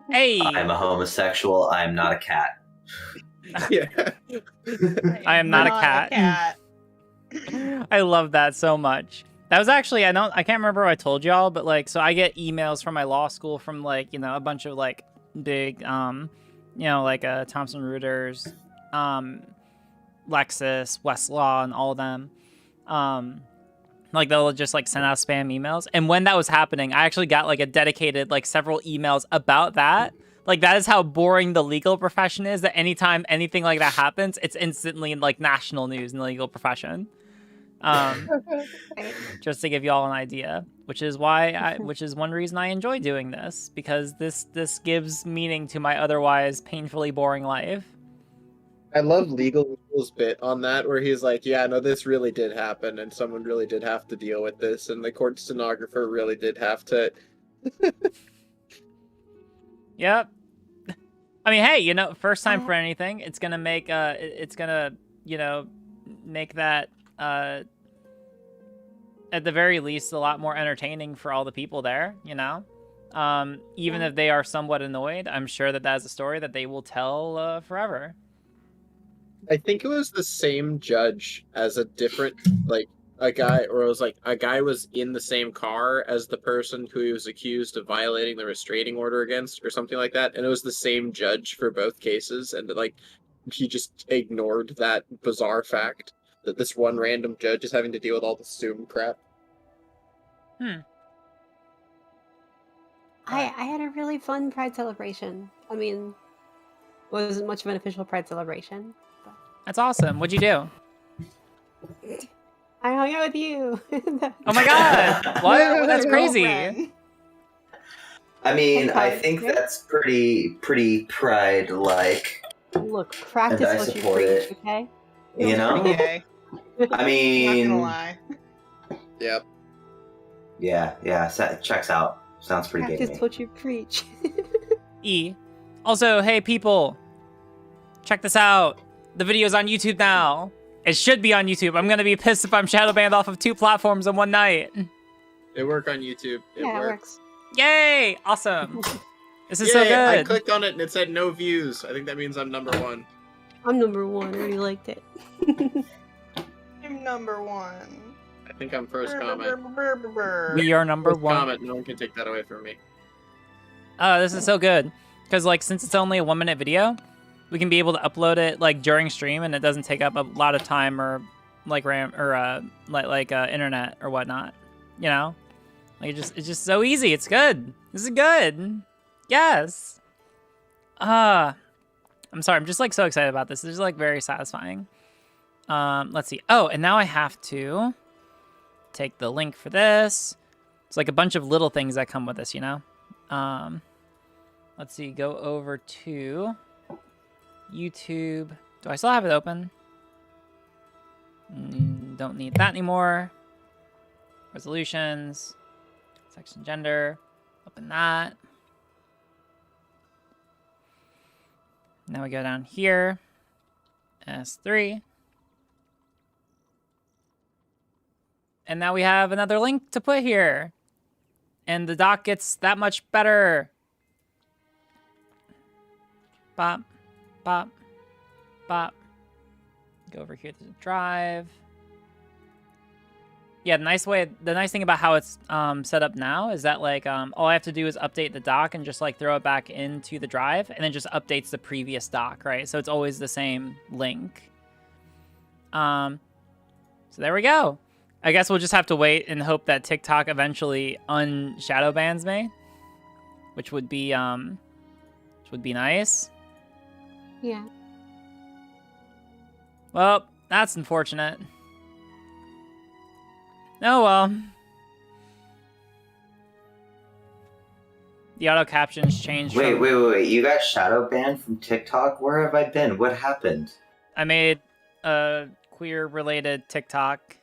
Hey, I'm a homosexual. I'm not a cat. Yeah. I am not a Not cat. I love that so much. That was actually, I can't remember what I told y'all, but like, so I get emails from my law school from like, you know, a bunch of like big, you know, like Thomson Reuters, Lexis, Westlaw, and all of them. Like they'll just like send out spam emails. And when that was happening, I actually got like a dedicated, like several emails about that. Like that is how boring the legal profession is, that anytime anything like that happens, it's instantly like national news in the legal profession. Just to give you all an idea, which is one reason I enjoy doing this, because this gives meaning to my otherwise painfully boring life. I love Legal Eagle's bit on that, where he's like, yeah, no, this really did happen, and someone really did have to deal with this, and the court stenographer really did have to... Yep. I mean, hey, you know, first time for anything, it's gonna make, you know, make that, at the very least, a lot more entertaining for all the people there, you know? Even if they are somewhat annoyed, I'm sure that is a story that they will tell forever. I think it was the same judge as a different, like, a guy, or it was like, a guy was in the same car as the person who he was accused of violating the restraining order against, or something like that, and it was the same judge for both cases, and, like, he just ignored that bizarre fact that this one random judge is having to deal with all the Zoom crap. I had a really fun Pride celebration. I mean, wasn't much of an official Pride celebration. But... That's awesome. What'd you do? I hung out with you. Oh my god! What? That's crazy. I mean, I think that's pretty Pride-like. Look, practice And I what you support preach, it. okay? You know? Gay. I mean... Not gonna lie. Yep. Yeah, checks out. Sounds pretty gay to Practice me. what you preach. E. Also, hey people, check this out. The video's on YouTube now. It should be on YouTube. I'm gonna be pissed if I'm shadow banned off of 2 platforms in one night. It worked on YouTube. It works. Yay! Awesome. This is Yay, so good. I clicked on it and it said no views. I think that means I'm number 1. I'm number 1. I really liked it. I'm number 1. I think I'm first comment. We are number First 1. comment. No one can take that away from me. Oh, this is so good. Because, like, since it's only a 1-minute video, we can be able to upload it, like, during stream, and it doesn't take up a lot of time or, like, RAM, or, internet or whatnot. You know? Like, it's just so easy. It's good. This is good. Yes. I'm sorry. I'm just, like, so excited about this. This is, like, very satisfying. Let's see. Oh, and now I have to take the link for this. It's like a bunch of little things that come with this, you know? Let's see. Go over to YouTube. Do I still have it open? Don't need that anymore. Resolutions. Section gender. Open that. Now we go down here. S3. And now we have another link to put here. And the doc gets that much better. Bop, bop, bop. Go over here to the drive. Yeah, the nice thing about how it's set up now is that like all I have to do is update the doc and just like throw it back into the drive, and then just updates the previous doc, right? So it's always the same link. So there we go. I guess we'll just have to wait and hope that TikTok eventually unshadow bans me, which would be nice. Yeah. Well, that's unfortunate. Oh well. The auto captions changed. Wait. You got shadow banned from TikTok? Where have I been? What happened? I made a queer-related TikTok.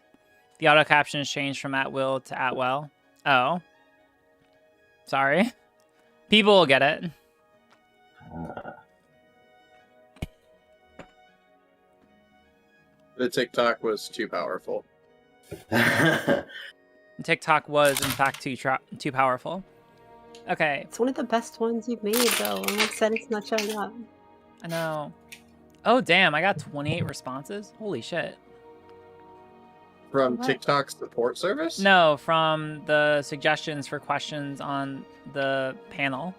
The auto captions changed from at will to at well. Oh. Sorry. People will get it. The TikTok was too powerful. TikTok was, in fact, too powerful. Okay, It's one of the best ones you've made, though. I'm upset it's not showing up. I know. Oh, damn, I got 28 responses? Holy shit. From What? TikTok's support service? No, from the suggestions for questions on the panel.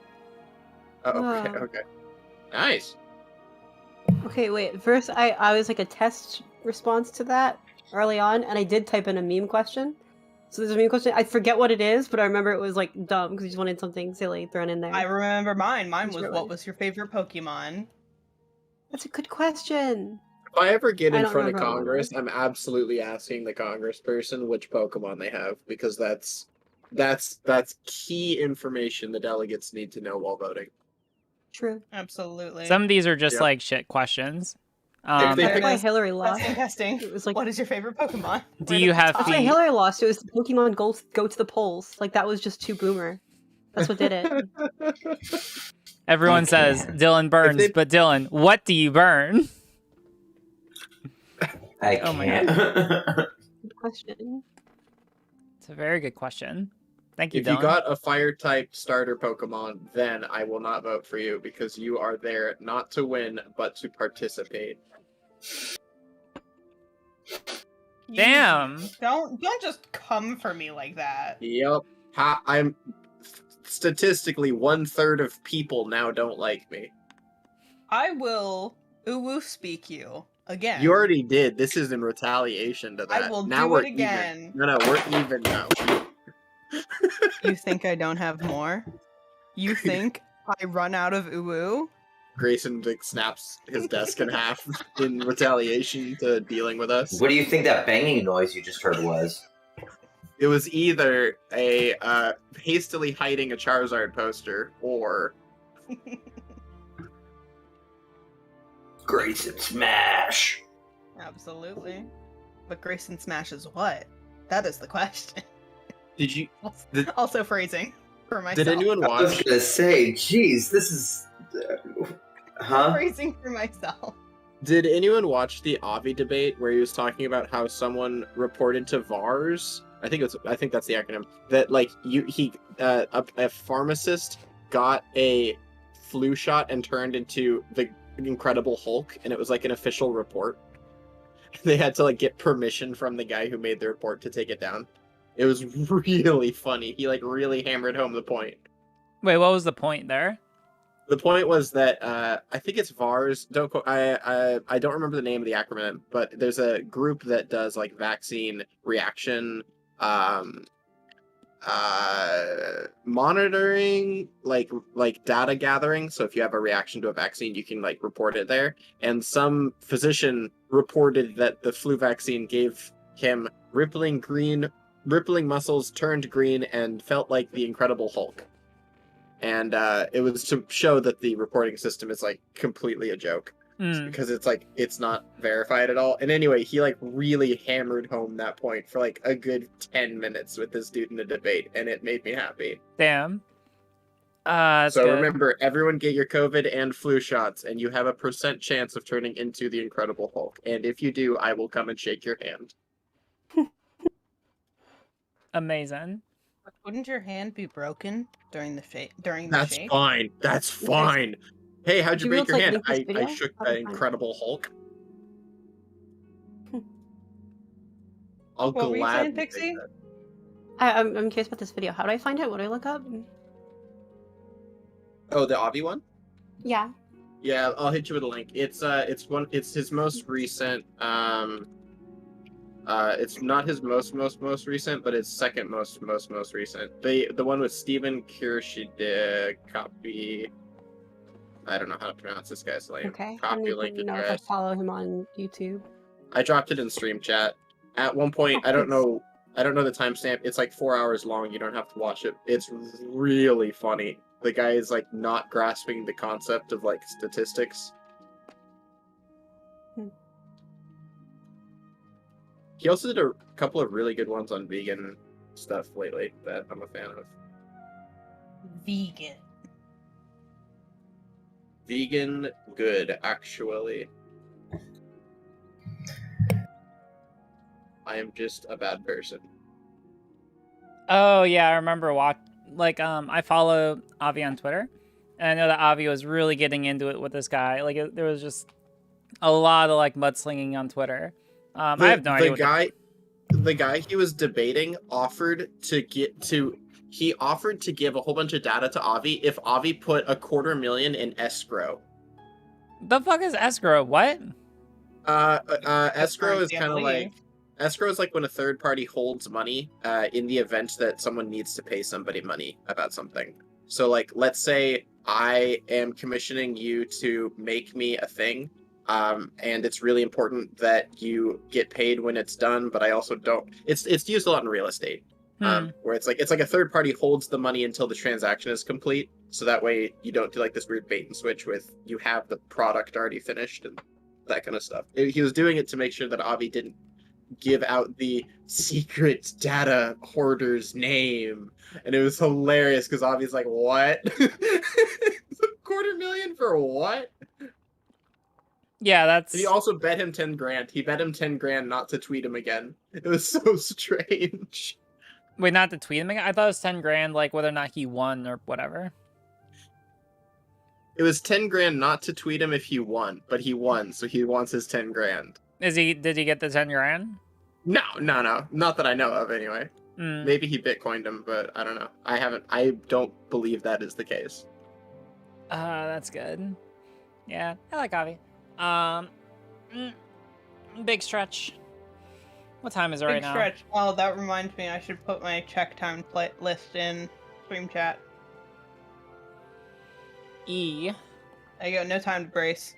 Oh, okay, Wow. okay. Nice. Okay, wait. First, I was like a test response to that early on, and I did type in a meme question. So there's a meme question. I forget what it is, but I remember it was like dumb because you just wanted something silly thrown in there. I remember mine. Mine That's was, really- what was your favorite Pokemon? That's a good question. If I ever get I in don't front of remember what it Congress, was. I'm absolutely asking the congressperson which Pokemon they have, because that's key information the delegates need to know while voting. True. Absolutely. Some of these are just Yep. like shit questions. If they That's pick- why Hillary lost. Testing. It was like, What is your favorite Pokemon? Do Right you at the have top. that's why feet? Hillary lost. It was Pokemon go to the polls. Like that was just too boomer. That's what did it. Everyone I says can't. Dylan burns, they- but Dylan, what do you burn? I Oh my can't. Good question. It's a very good question. Thank you, If Dylan. you got a fire type starter Pokemon, then I will not vote for you because you are there not to win but to participate. Damn. Don't just come for me like that. Yep. I'm statistically 1/3 of people now don't like me. I will uwu speak you again. You already did. This is in retaliation to that. I will now do we're it again. Even. No, we're even now. You think I don't have more? You think I run out of uwu? Grayson like, snaps his desk in half in retaliation to dealing with us. What do you think that banging noise you just heard was? It was either a hastily hiding a Charizard poster or Grayson Smash! Absolutely. But Grayson smashes what? That is the question. did you Also phrasing for myself. did anyone I was watch gonna say, geez, this is. Huh? Phrasing for myself. Did anyone watch the Avi debate where he was talking about how someone reported to VARS? I think that's the acronym. That like a pharmacist got a flu shot and turned into the Incredible Hulk, and it was like an official report. They had to like get permission from the guy who made the report to take it down. It was really funny. He like really hammered home the point. Wait, what was the point there? The point was that I think it's VARS. Don't quote, I don't remember the name of the acronym, but there's a group that does like vaccine reaction monitoring, like data gathering. So if you have a reaction to a vaccine, you can like report it there. And some physician reported that the flu vaccine gave him rippling muscles, turned green, and felt like the Incredible Hulk. And it was to show that the reporting system is like completely a joke because it's like it's not verified at all. And anyway, he like really hammered home that point for like a good 10 minutes with this dude in a debate, and it made me happy. Damn. That's So good. remember, everyone get your COVID and flu shots, and you have a % chance of turning into the Incredible Hulk. And if you do, I will come and shake your hand. Amazing. Wouldn't your hand be broken during the shake? That's fine. That's fine. Hey, how'd you Would you break your be able hand? to, like, link this I video? shook That'd the be fine. Incredible Hulk. I'll What were you saying, gladly take Pixie? that. I'm curious about this video. How do I find it? What do I look up? Oh, the Avi one? Yeah. Yeah, I'll hit you with a link. It's his most recent. It's not his most recent, but it's second most recent. The one with Stephen Kirschide copy. I don't know how to pronounce this guy's name. Okay. I Copy don't link even know if I address. follow him on YouTube. I dropped it in stream chat. At one point, I don't know the timestamp. It's like 4 hours long. You don't have to watch it. It's really funny. The guy is like not grasping the concept of like statistics. He also did a couple of really good ones on vegan stuff lately that I'm a fan of. Vegan. Vegan good, actually. I am just a bad person. Oh yeah, I remember I follow Avi on Twitter, and I know that Avi was really getting into it with this guy. There was just a lot of like mudslinging on Twitter. I have no idea. The guy he was debating offered to give a whole bunch of data to Avi if Avi put $250,000 in escrow. The fuck is escrow? What? Escrow is kind of Gambling. like escrow is like when a third party holds money in the event that someone needs to pay somebody money about something. So like, let's say I am commissioning you to make me a thing, and it's really important that you get paid when it's done, but I also don't. It's used a lot in real estate, where it's like a third party holds the money until the transaction is complete, so that way you don't do like this weird bait and switch with you have the product already finished and that kind of stuff. He was doing it to make sure that Avi didn't give out the secret data hoarder's name, and it was hilarious because Avi's like, "What? $250,000 for what?" Yeah, that's. And he also bet him 10 grand. He bet him 10 grand not to tweet him again. It was so strange. Wait, not to tweet him again? I thought it was 10 grand, like whether or not he won or whatever. It was 10 grand not to tweet him if he won, but he won, so he wants his 10 grand. Did he get the 10 grand? No. Not that I know of, anyway. Mm. Maybe he Bitcoined him, but I don't know. I don't believe that is the case. That's good. Yeah, I like Avi. Big stretch. What time is it right now? Big stretch. Oh, that reminds me. I should put my check time list in stream chat. E. There you go. No time to brace.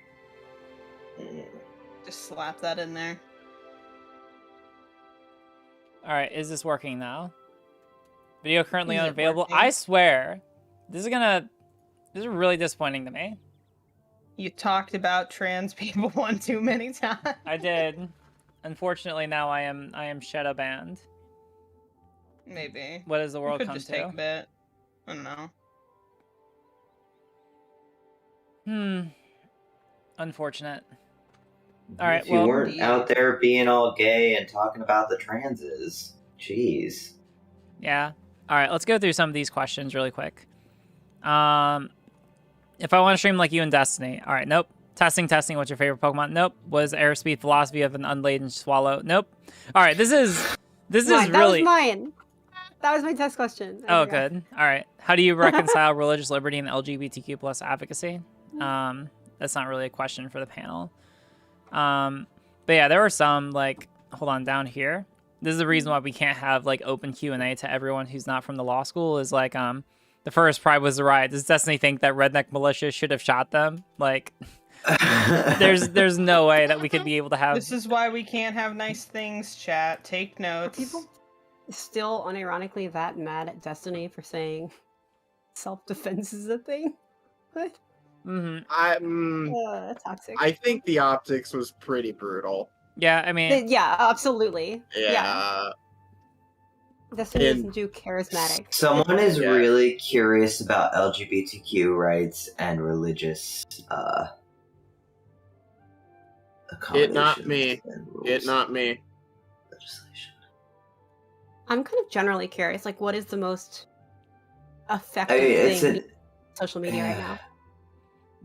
Just slap that in there. All right, is this working now? Video currently Is it unavailable. working? I swear, this is really disappointing to me. You talked about trans people one too many times. I did. Unfortunately, now I am shadow banned. Maybe. What does the world Could come just take a to? bit. I don't know. Unfortunate. All right, If you weren't out there being all gay and talking about the transes, jeez. Yeah. All right, let's go through some of these questions really quick. If I want to stream like you in Destiny. All right, nope. Testing. What's your favorite Pokemon? Nope. Was airspeed philosophy of an unladen swallow? Nope. All right, this is That really. was mine. That was my test question. Oh, good. All right. How do you reconcile religious liberty and LGBTQ plus advocacy? That's not really a question for the panel. But yeah, there were some like, hold on, down here. This is the reason why we can't have like open Q&A to everyone who's not from the law school. Is like, the first pride was the riot. Does Destiny think that redneck militia should have shot them? Like, there's no way that we could be able to have. This is why we can't have nice things, chat. Take notes. People still unironically that mad at Destiny for saying self-defense is a thing. What? Toxic. I think the optics was pretty brutal. Yeah, I mean. Yeah, absolutely. Yeah. Destiny doesn't do charismatic. Someone is really curious about LGBTQ rights and religious It not accommodations me. and rules. It not me. Legislation. I'm kind of generally curious, like, what is the most effective thing in social media right now?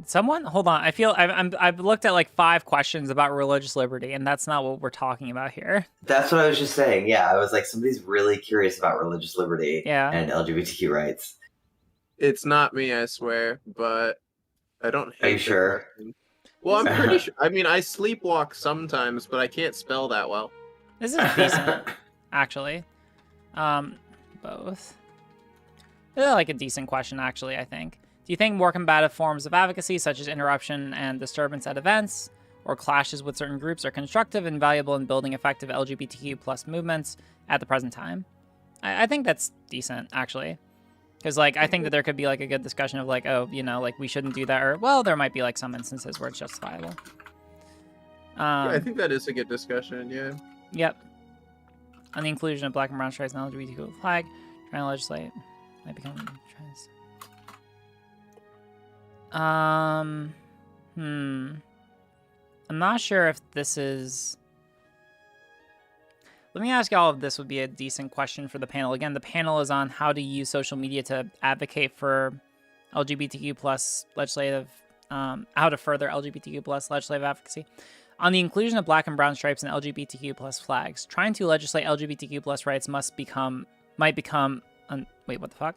Someone, hold on. I feel I've looked at like 5 questions about religious liberty, and that's not what we're talking about here. That's what I was just saying. Yeah, I was like, somebody's really curious about religious liberty and LGBTQ rights. It's not me, I swear, but I don't hate Are you sure? Well, I'm pretty sure. I mean, I sleepwalk sometimes, but I can't spell that well. This is decent, actually. Both. This is like a decent question, actually, I think. Do you think more combative forms of advocacy, such as interruption and disturbance at events, or clashes with certain groups, are constructive and valuable in building effective LGBTQ plus movements at the present time? I think that's decent, actually. Because, like, I think that there could be, like, a good discussion of, like, oh, you know, like, we shouldn't do that, or, well, there might be, like, some instances where it's justifiable. Yeah, I think that is a good discussion, yeah. Yep. On the inclusion of black and brown stripes and LGBTQ flag, trying to legislate might become trans. I'm not sure if this is... Let me ask y'all if this would be a decent question for the panel. Again, the panel is on how to use social media to advocate for LGBTQ plus legislative, how to further LGBTQ plus legislative advocacy. On the inclusion of black and brown stripes in LGBTQ plus flags, trying to legislate LGBTQ plus rights might become, wait, what the fuck?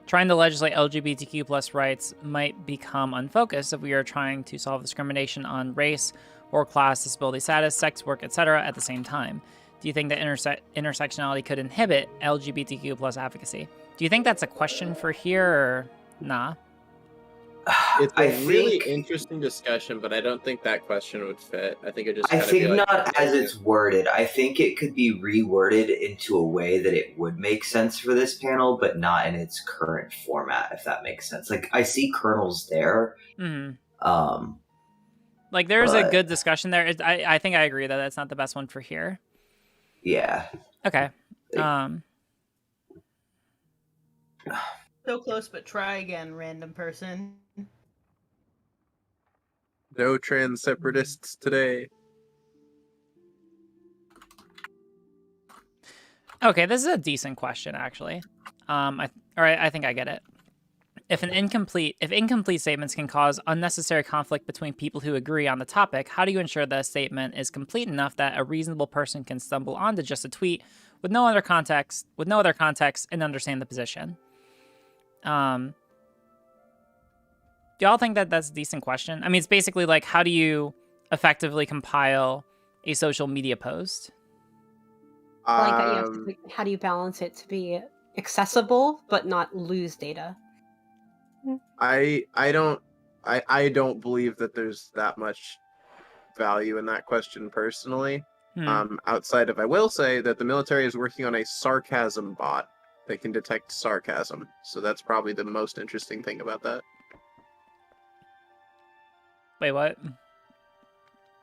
Trying to legislate LGBTQ plus rights might become unfocused if we are trying to solve discrimination on race or class, disability status, sex work, etc. at the same time. Do you think that intersectionality could inhibit LGBTQ plus advocacy? Do you think that's a question for here or nah? It's a really interesting discussion, but I don't think that question would fit. I think it just. I kinda think be like, not as it's worded. I think it could be reworded into a way that it would make sense for this panel, but not in its current format, if that makes sense. Like, I see kernels there. Mm-hmm. Like, there's a good discussion there. I think I agree that that's not the best one for here. Yeah. Okay. So close, but try again, random person. No trans separatists today. Okay, this is a decent question, actually. I think I get it. If incomplete statements can cause unnecessary conflict between people who agree on the topic, how do you ensure that a statement is complete enough that a reasonable person can stumble onto just a tweet with no other context, and understand the position? Do y'all think that that's a decent question? I mean, it's basically like, how do you effectively compile a social media post? I like that you have to, how do you balance it to be accessible but not lose data? I don't believe that there's that much value in that question personally. Outside of, I will say that the military is working on a sarcasm bot that can detect sarcasm. So that's probably the most interesting thing about that. Wait, what?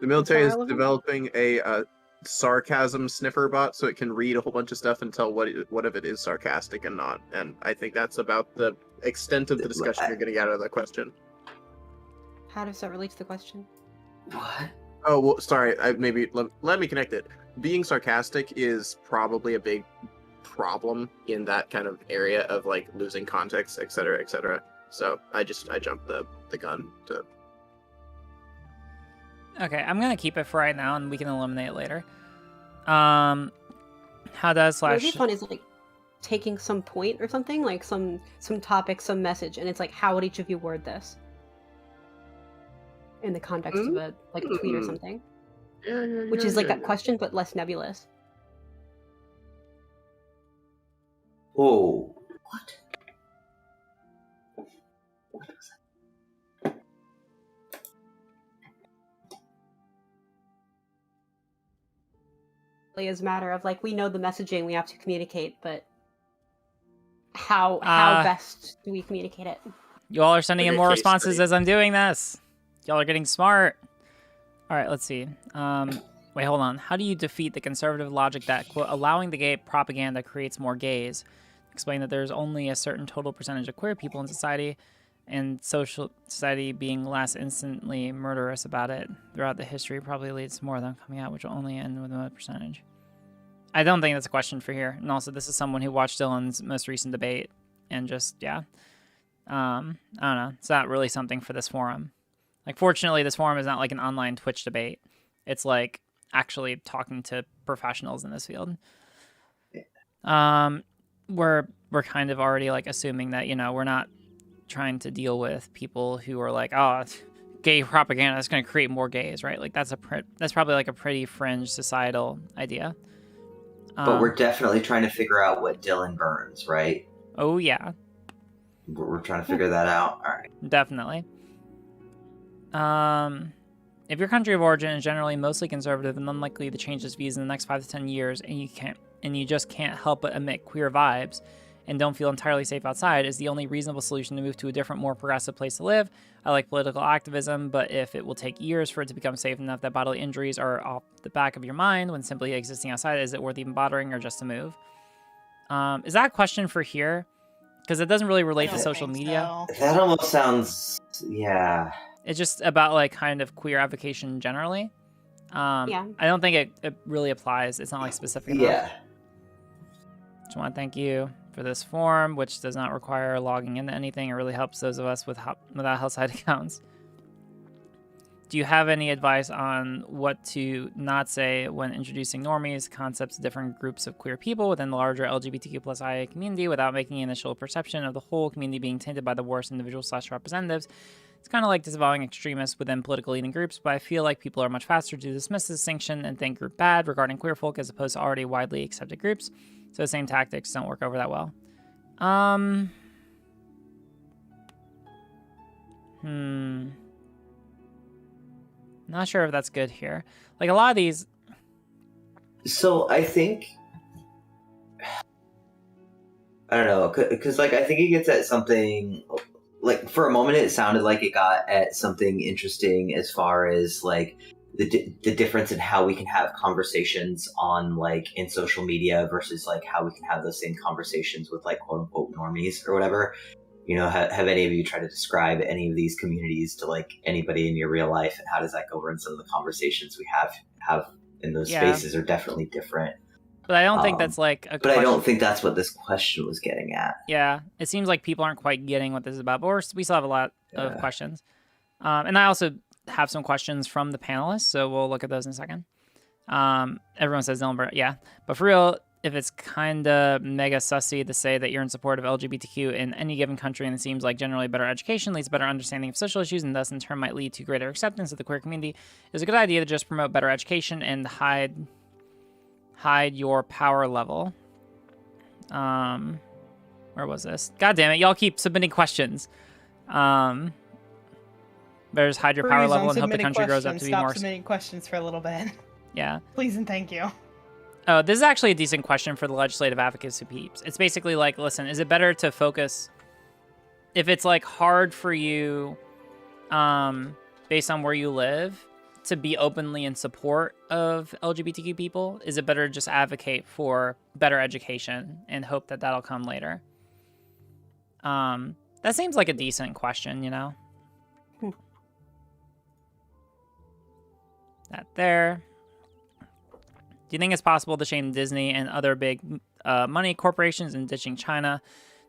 The military is developing a sarcasm sniffer bot, so it can read a whole bunch of stuff and tell what of it is sarcastic and not. And I think that's about the extent of the discussion you're getting out of that question. How does that relate to the question? What? Oh, well, sorry. Let me connect it. Being sarcastic is probably a big problem in that kind of area of like losing context, etc., etc. So I jumped the gun to. Okay, I'm gonna keep it for right now, and we can eliminate it later. How does / What would be fun is like taking some point or something, like some topic, some message, and it's like, how would each of you word this in the context of a tweet or something? Which is like that question, but less nebulous. Whoa. What? What was that? As a matter of like, we know the messaging we have to communicate, but how best do we communicate it? You all are sending in more responses as I'm doing this. Y'all are getting smart. All right, let's see. Wait, hold on. How do you defeat the conservative logic that, quote, allowing the gay propaganda creates more gays? Explain that there's only a certain total percentage of queer people in society, and society being less instantly murderous about it throughout the history probably leads to more of them coming out, which will only end with a percentage. I don't think that's a question for here. And also, this is someone who watched Dylan's most recent debate, and just, yeah. I don't know. It's not really something for this forum. Like, fortunately, this forum is not like an online Twitch debate. It's like actually talking to professionals in this field. We're kind of already like assuming that, you know, we're not trying to deal with people who are like, oh, gay propaganda is going to create more gays, right? Like that's probably like a pretty fringe societal idea. But we're definitely trying to figure out what Dylan burns, right? Oh yeah. We're trying to figure that out. All right. Definitely. If your country of origin is generally mostly conservative and unlikely to change its views in the next 5 to 10 years, and you just can't help but emit queer vibes and don't feel entirely safe outside, is the only reasonable solution to move to a different, more progressive place to live. I like political activism, but if it will take years for it to become safe enough that bodily injuries are off the back of your mind when simply existing outside, is it worth even bothering or just to move? Is that a question for here? Because it doesn't really relate to social media. So. That almost sounds, yeah. It's just about like kind of queer avocation generally. Yeah. I don't think it really applies. It's not like specific enough. Yeah. Just want to thank you for this form, which does not require logging into anything. It really helps those of us without Hellside accounts. Do you have any advice on what to not say when introducing normies, concepts of different groups of queer people within the larger LGBTQ plus IA community without making an initial perception of the whole community being tainted by the worst individuals/representatives? It's kind of like disavowing extremists within political leading groups, but I feel like people are much faster to dismiss the distinction and think group bad regarding queer folk as opposed to already widely accepted groups. So the same tactics don't work over that well. Not sure if that's good here. Like a lot of these. So I think, I don't know, because like I think it gets at something. Like for a moment, it sounded like it got at something interesting as far as like the difference in how we can have conversations on like in social media versus like how we can have those same conversations with like quote unquote normies or whatever. You know, have any of you tried to describe any of these communities to like anybody in your real life, and how does that go over? And some of the conversations we have in those spaces are definitely different. But I don't think that's like a But I don't think that's what this question was getting at. Yeah, it seems like people aren't quite getting what this is about, but we still have a lot of questions. And I also have some questions from the panelists, so we'll look at those in a second. Everyone says no, but yeah. But for real, if it's kind of mega sussy to say that you're in support of LGBTQ in any given country, and it seems like generally better education leads to better understanding of social issues and thus in turn might lead to greater acceptance of the queer community, it's a good idea to just promote better education and hide your power level. Where was this? God damn it, y'all keep submitting questions. Better just hide your power level and hope the country grows up to be more... Stop submitting questions for a little bit. Yeah. Please and thank you. Oh, this is actually a decent question for the legislative advocacy peeps. It's basically like, listen, is it better to focus... If it's like hard for you, based on where you live, to be openly in support of LGBTQ people, is it better to just advocate for better education and hope that that'll come later? That seems like a decent question, you know? That there. Do you think it's possible to shame Disney and other big money corporations in ditching China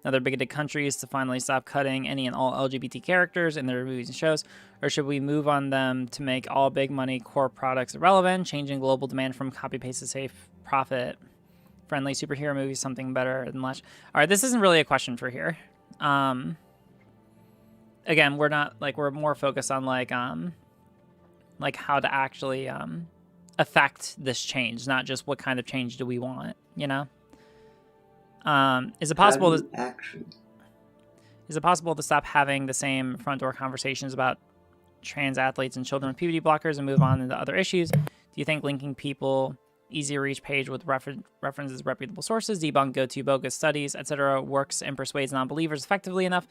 and other bigoted countries to finally stop cutting any and all LGBT characters in their movies and shows? Or should we move on them to make all big money core products irrelevant, changing global demand from copy-paste to safe, profit-friendly superhero movies something better than less? All right, this isn't really a question for here. Again, we're not, like, we're more focused on, like how to actually affect this change, not just what kind of change do we want, you know? Is it possible to stop having the same front door conversations about trans athletes and children with puberty blockers and move on into other issues? Do you think linking people easy reach page with references reputable sources, debunk go-to bogus studies, etc. works and persuades non-believers effectively enough?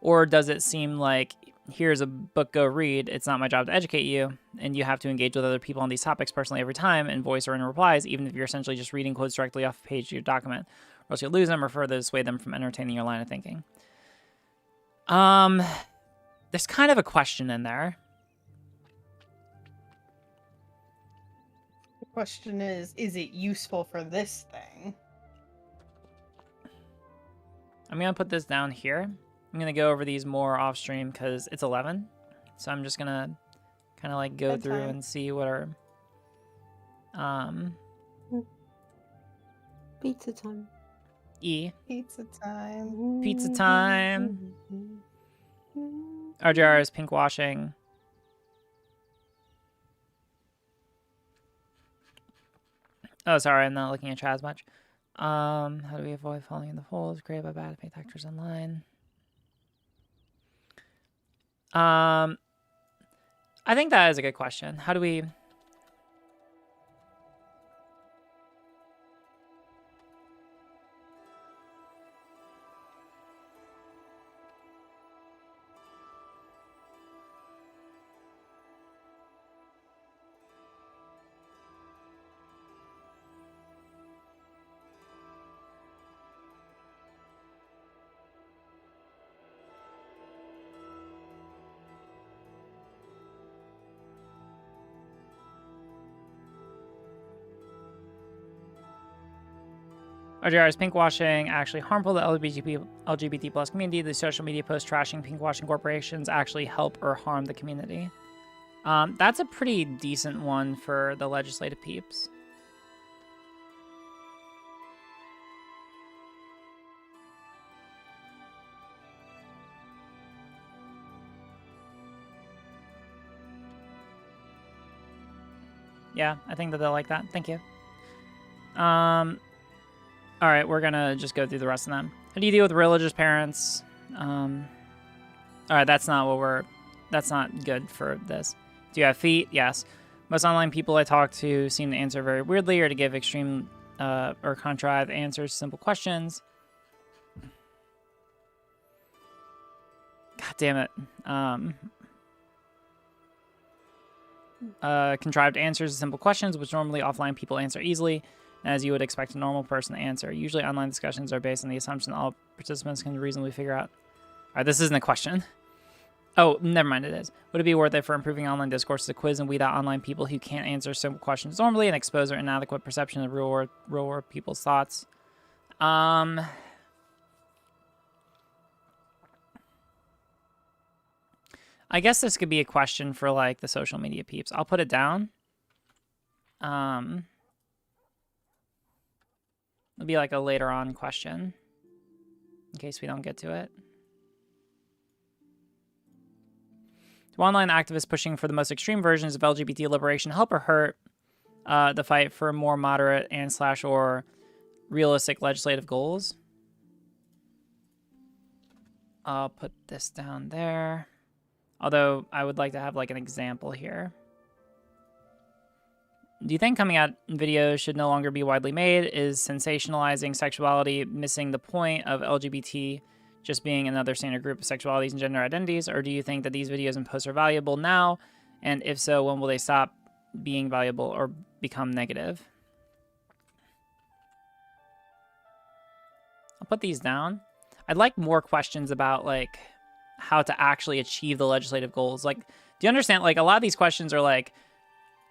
Or does it seem like, here's a book, go read, it's not my job to educate you, and you have to engage with other people on these topics personally every time in voice or in replies, even if you're essentially just reading quotes directly off the page of your document, or else you'll lose them or further dissuade them from entertaining your line of thinking? There's kind of a question in there. The question is it useful for this thing? I'm going to put this down here. I'm going to go over these more off stream because it's 11. So I'm just going to kind of like go through and see what are... Pizza time. E. Pizza time. Pizza time. RJR is pink washing. Oh, sorry, I'm not looking at chat as much. How do we avoid falling in the holes created by bad faith actors online? I think that is a good question. How do we... RJR, is pinkwashing actually harmful to the LGBT plus community? Do social media posts trashing pinkwashing corporations actually help or harm the community? That's a pretty decent one for the legislative peeps. Yeah, I think that they'll like that. Thank you. All right, we're gonna just go through the rest of them. How do you deal with religious parents? All right, that's not good for this. Do you have feet? Yes. Most online people I talk to seem to answer very weirdly or to give extreme or contrived answers to simple questions. God damn it. Contrived answers to simple questions, which normally offline people answer easily, as you would expect a normal person to answer. Usually online discussions are based on the assumption that all participants can reasonably figure out. All right, this isn't a question. Oh, never mind, it is. Would it be worth it for improving online discourse to quiz and weed out online people who can't answer simple questions normally and expose their inadequate perception of real world people's thoughts? I guess this could be a question for, like, the social media peeps. I'll put it down. It'll be, like, a later on question, in case we don't get to it. Do online activists pushing for the most extreme versions of LGBT liberation help or hurt the fight for more moderate and / or realistic legislative goals? I'll put this down there. Although I would like to have like an example here. Do you think coming out videos should no longer be widely made? Is sensationalizing sexuality missing the point of LGBT just being another standard group of sexualities and gender identities? Or do you think that these videos and posts are valuable now? And if so, when will they stop being valuable or become negative? I'll put these down. I'd like more questions about like how to actually achieve the legislative goals. Like, do you understand? Like, a lot of these questions are like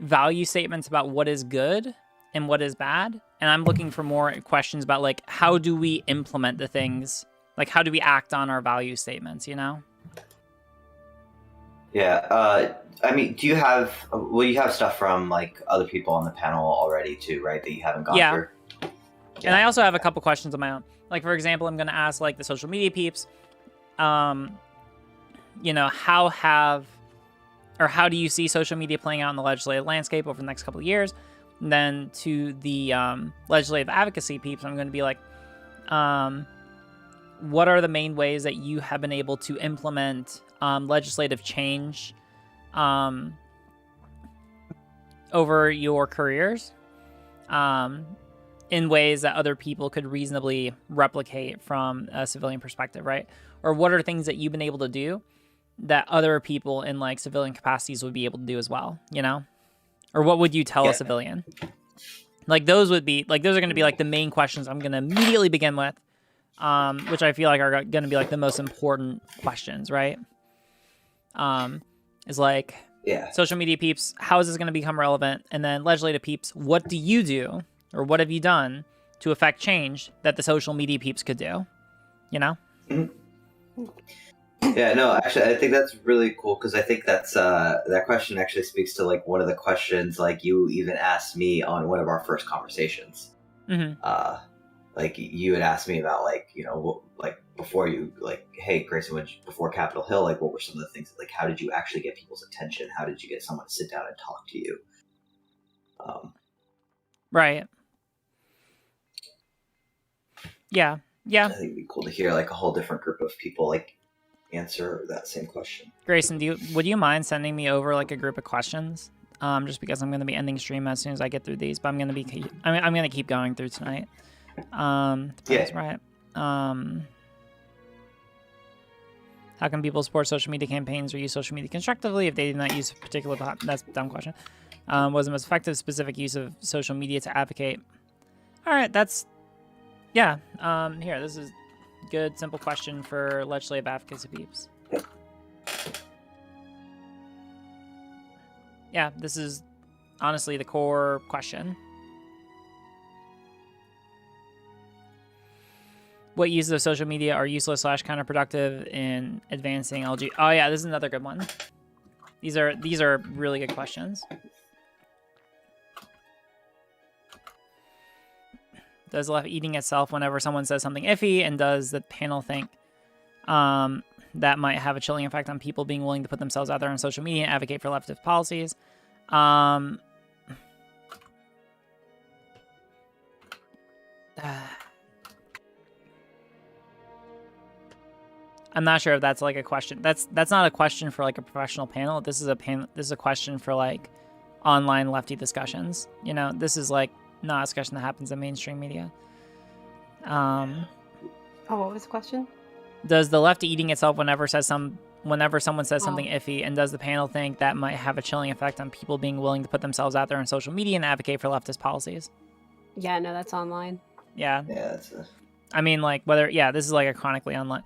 value statements about what is good and what is bad. And I'm looking for more questions about like, how do we implement the things? Like, how do we act on our value statements, you know? Yeah. I mean, do you have, well, you have stuff from like other people on the panel already too, right? That you haven't gone through? Yeah. And I also have a couple questions of my own. Like, for example, I'm going to ask like the social media peeps, you know, how do you see social media playing out in the legislative landscape over the next couple of years? And then to the legislative advocacy peeps, I'm going to be like, what are the main ways that you have been able to implement legislative change over your careers in ways that other people could reasonably replicate from a civilian perspective, right? Or what are things that you've been able to do that other people in like civilian capacities would be able to do as well, you know? Or what would you tell a civilian? Like those would be like, those are going to be like the main questions I'm going to immediately begin with, which I feel like are going to be like the most important questions, right? Is like, social media peeps, how is this going to become relevant? And then legislative peeps, what do you do or what have you done to affect change that the social media peeps could do, you know? Mm-hmm. Yeah, no, actually, I think that's really cool because I think that's that question actually speaks to like one of the questions like you even asked me on one of our first conversations. Mm-hmm. Like you had asked me about like, you know, like before you like, hey, Grayson, before Capitol Hill, like what were some of the things like how did you actually get people's attention? How did you get someone to sit down and talk to you? Right. Yeah. Yeah. I think it'd be cool to hear like a whole different group of people like answer that same question. Grayson, would you mind sending me over like a group of questions? Just because I'm going to be ending stream as soon as I get through these, but I'm going to keep going through tonight. That's right. How can people support social media campaigns or use social media constructively if they do not use a particular that's a dumb question. Was the most effective specific use of social media to advocate? All right, that's here, this is good, simple question for legislative advocacy peeps. Yeah, this is honestly the core question. What uses of social media are useless / counterproductive in advancing LG? Oh yeah, this is another good one. These are really good questions. Does the left eating itself whenever someone says something iffy, and does the panel think that might have a chilling effect on people being willing to put themselves out there on social media and advocate for leftist policies? I'm not sure if that's like a question. That's not a question for like a professional panel. This is a question for like online lefty discussions. You know, this is like not a discussion that happens in mainstream media. Oh, what was the question? Does the left eating itself whenever someone says something iffy, and does the panel think that might have a chilling effect on people being willing to put themselves out there on social media and advocate for leftist policies? Yeah, no, that's online. Yeah. Yeah, that's a... I mean, like this is like a chronically online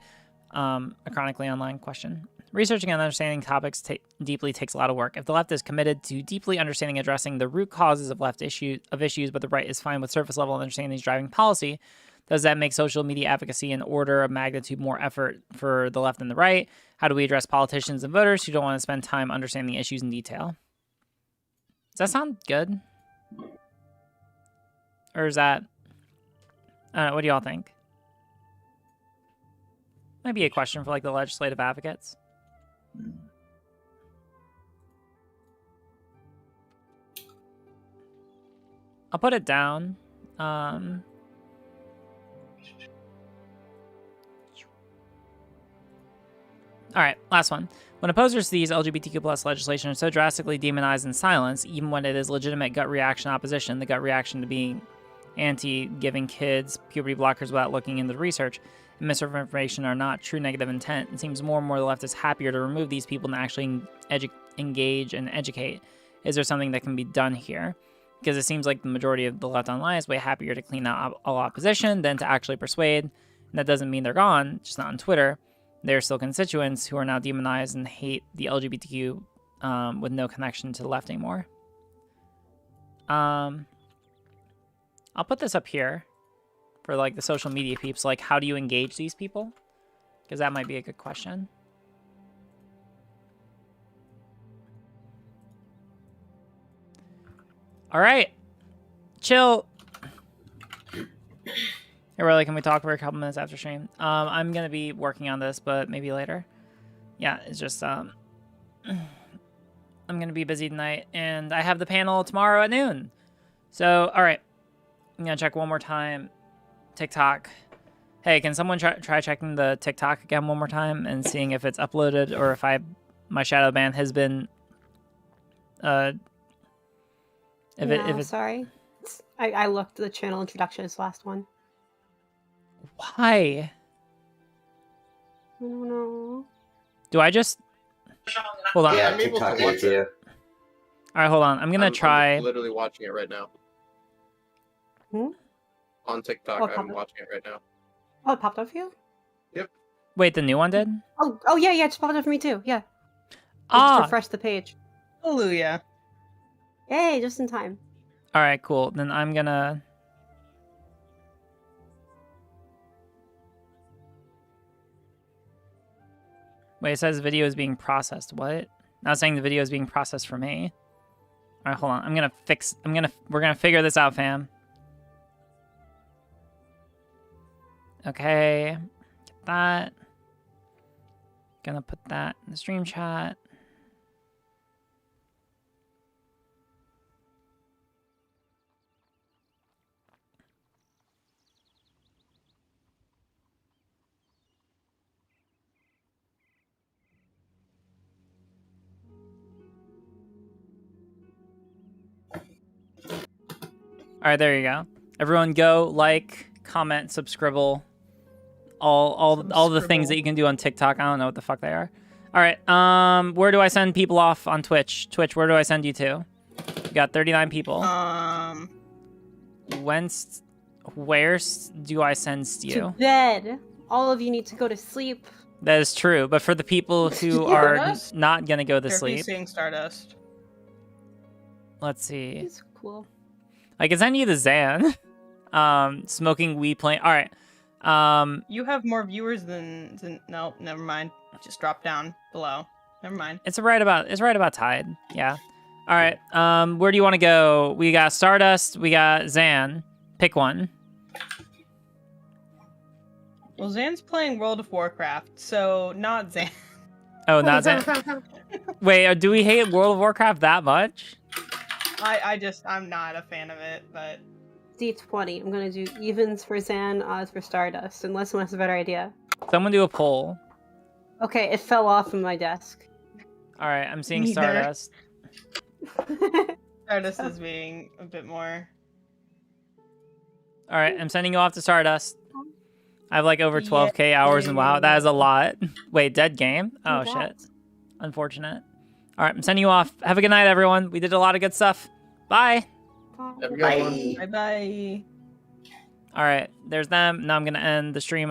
question. Researching and understanding topics deeply takes a lot of work. If the left is committed to deeply understanding addressing the root causes of issues, but the right is fine with surface level understanding driving policy, does that make social media advocacy an order of magnitude more effort for the left than the right? How do we address politicians and voters who don't want to spend time understanding issues in detail? Does that sound good? Or is that... I don't know, what do y'all think? Might be a question for like the legislative advocates. I'll put it down. All right, last one. When opposers to these LGBTQ plus legislation are so drastically demonized and silenced, even when it is legitimate gut reaction opposition, the gut reaction to being anti-giving kids puberty blockers without looking into the research, and misinformation are not true negative intent, it seems more and more the left is happier to remove these people than actually engage and educate. Is there something that can be done here? Because it seems like the majority of the left online is way happier to clean out all opposition than to actually persuade. And that doesn't mean they're gone, just not on Twitter. They're still constituents who are now demonized and hate the LGBTQ with no connection to the left anymore. I'll put this up here for like the social media peeps. Like, how do you engage these people? Because that might be a good question. All right, chill. Hey, Riley, can we talk for a couple minutes after stream? I'm gonna be working on this, but maybe later. Yeah, it's just I'm gonna be busy tonight, and I have the panel tomorrow at noon. So, all right, I'm gonna check one more time. TikTok. Hey, can someone try checking the TikTok again one more time and seeing if it's uploaded or if my shadow ban has been Sorry. I looked. The channel introduction is the last one. Why? I don't know. Do I just... Hold on. Yeah, I'm able to TikTok watch is too. All right, hold on. I'm gonna try... I'm literally watching it right now. On TikTok, I'm watching it right now. Oh, it popped up for you? Yep. Wait, the new one did? Oh yeah, it just popped up for me too. Yeah. Ah. Just refresh the page. Hallelujah. Yay, just in time. All right, cool. Then I'm gonna... Wait, it says video is being processed. What? Not saying the video is being processed for me. All right, hold on. We're gonna figure this out, fam. Okay. Get that. Gonna put that in the stream chat. All right, there you go. Everyone go, like, comment, subscribe, all the things that you can do on TikTok. I don't know what the fuck they are. All right, where do I send people off on Twitch? Twitch, where do I send you to? We got 39 people. Where do I send you? To bed. All of you need to go to sleep. That is true, but for the people who are not gonna go to sleep, Seeing Stardust. let's see. It's cool. I can send you the Zan. Smoking weed playing. All right. You have more viewers than no, never mind. Just drop down below. Never mind. It's right about tied. Yeah. All right. Where do you want to go? We got Stardust. We got Zan. Pick one. Well, Zan's playing World of Warcraft, so not Zan. Oh, not Zan. Wait, do we hate World of Warcraft that much? I'm not a fan of it, but D20. I'm gonna do evens for Zan, odds for Stardust, unless someone has a better idea. Someone do a poll. Okay, it fell off from my desk. All right, I'm seeing Neither. Stardust. Stardust is being a bit more. All right, I'm sending you off to Stardust. I have like over 12k hours in WoW. That is a lot. Wait, dead game? Oh, shit. Unfortunate. All right, I'm sending you off. Have a good night, everyone. We did a lot of good stuff. Bye. Have a good one. Bye bye. All right, there's them. Now I'm going to end the stream.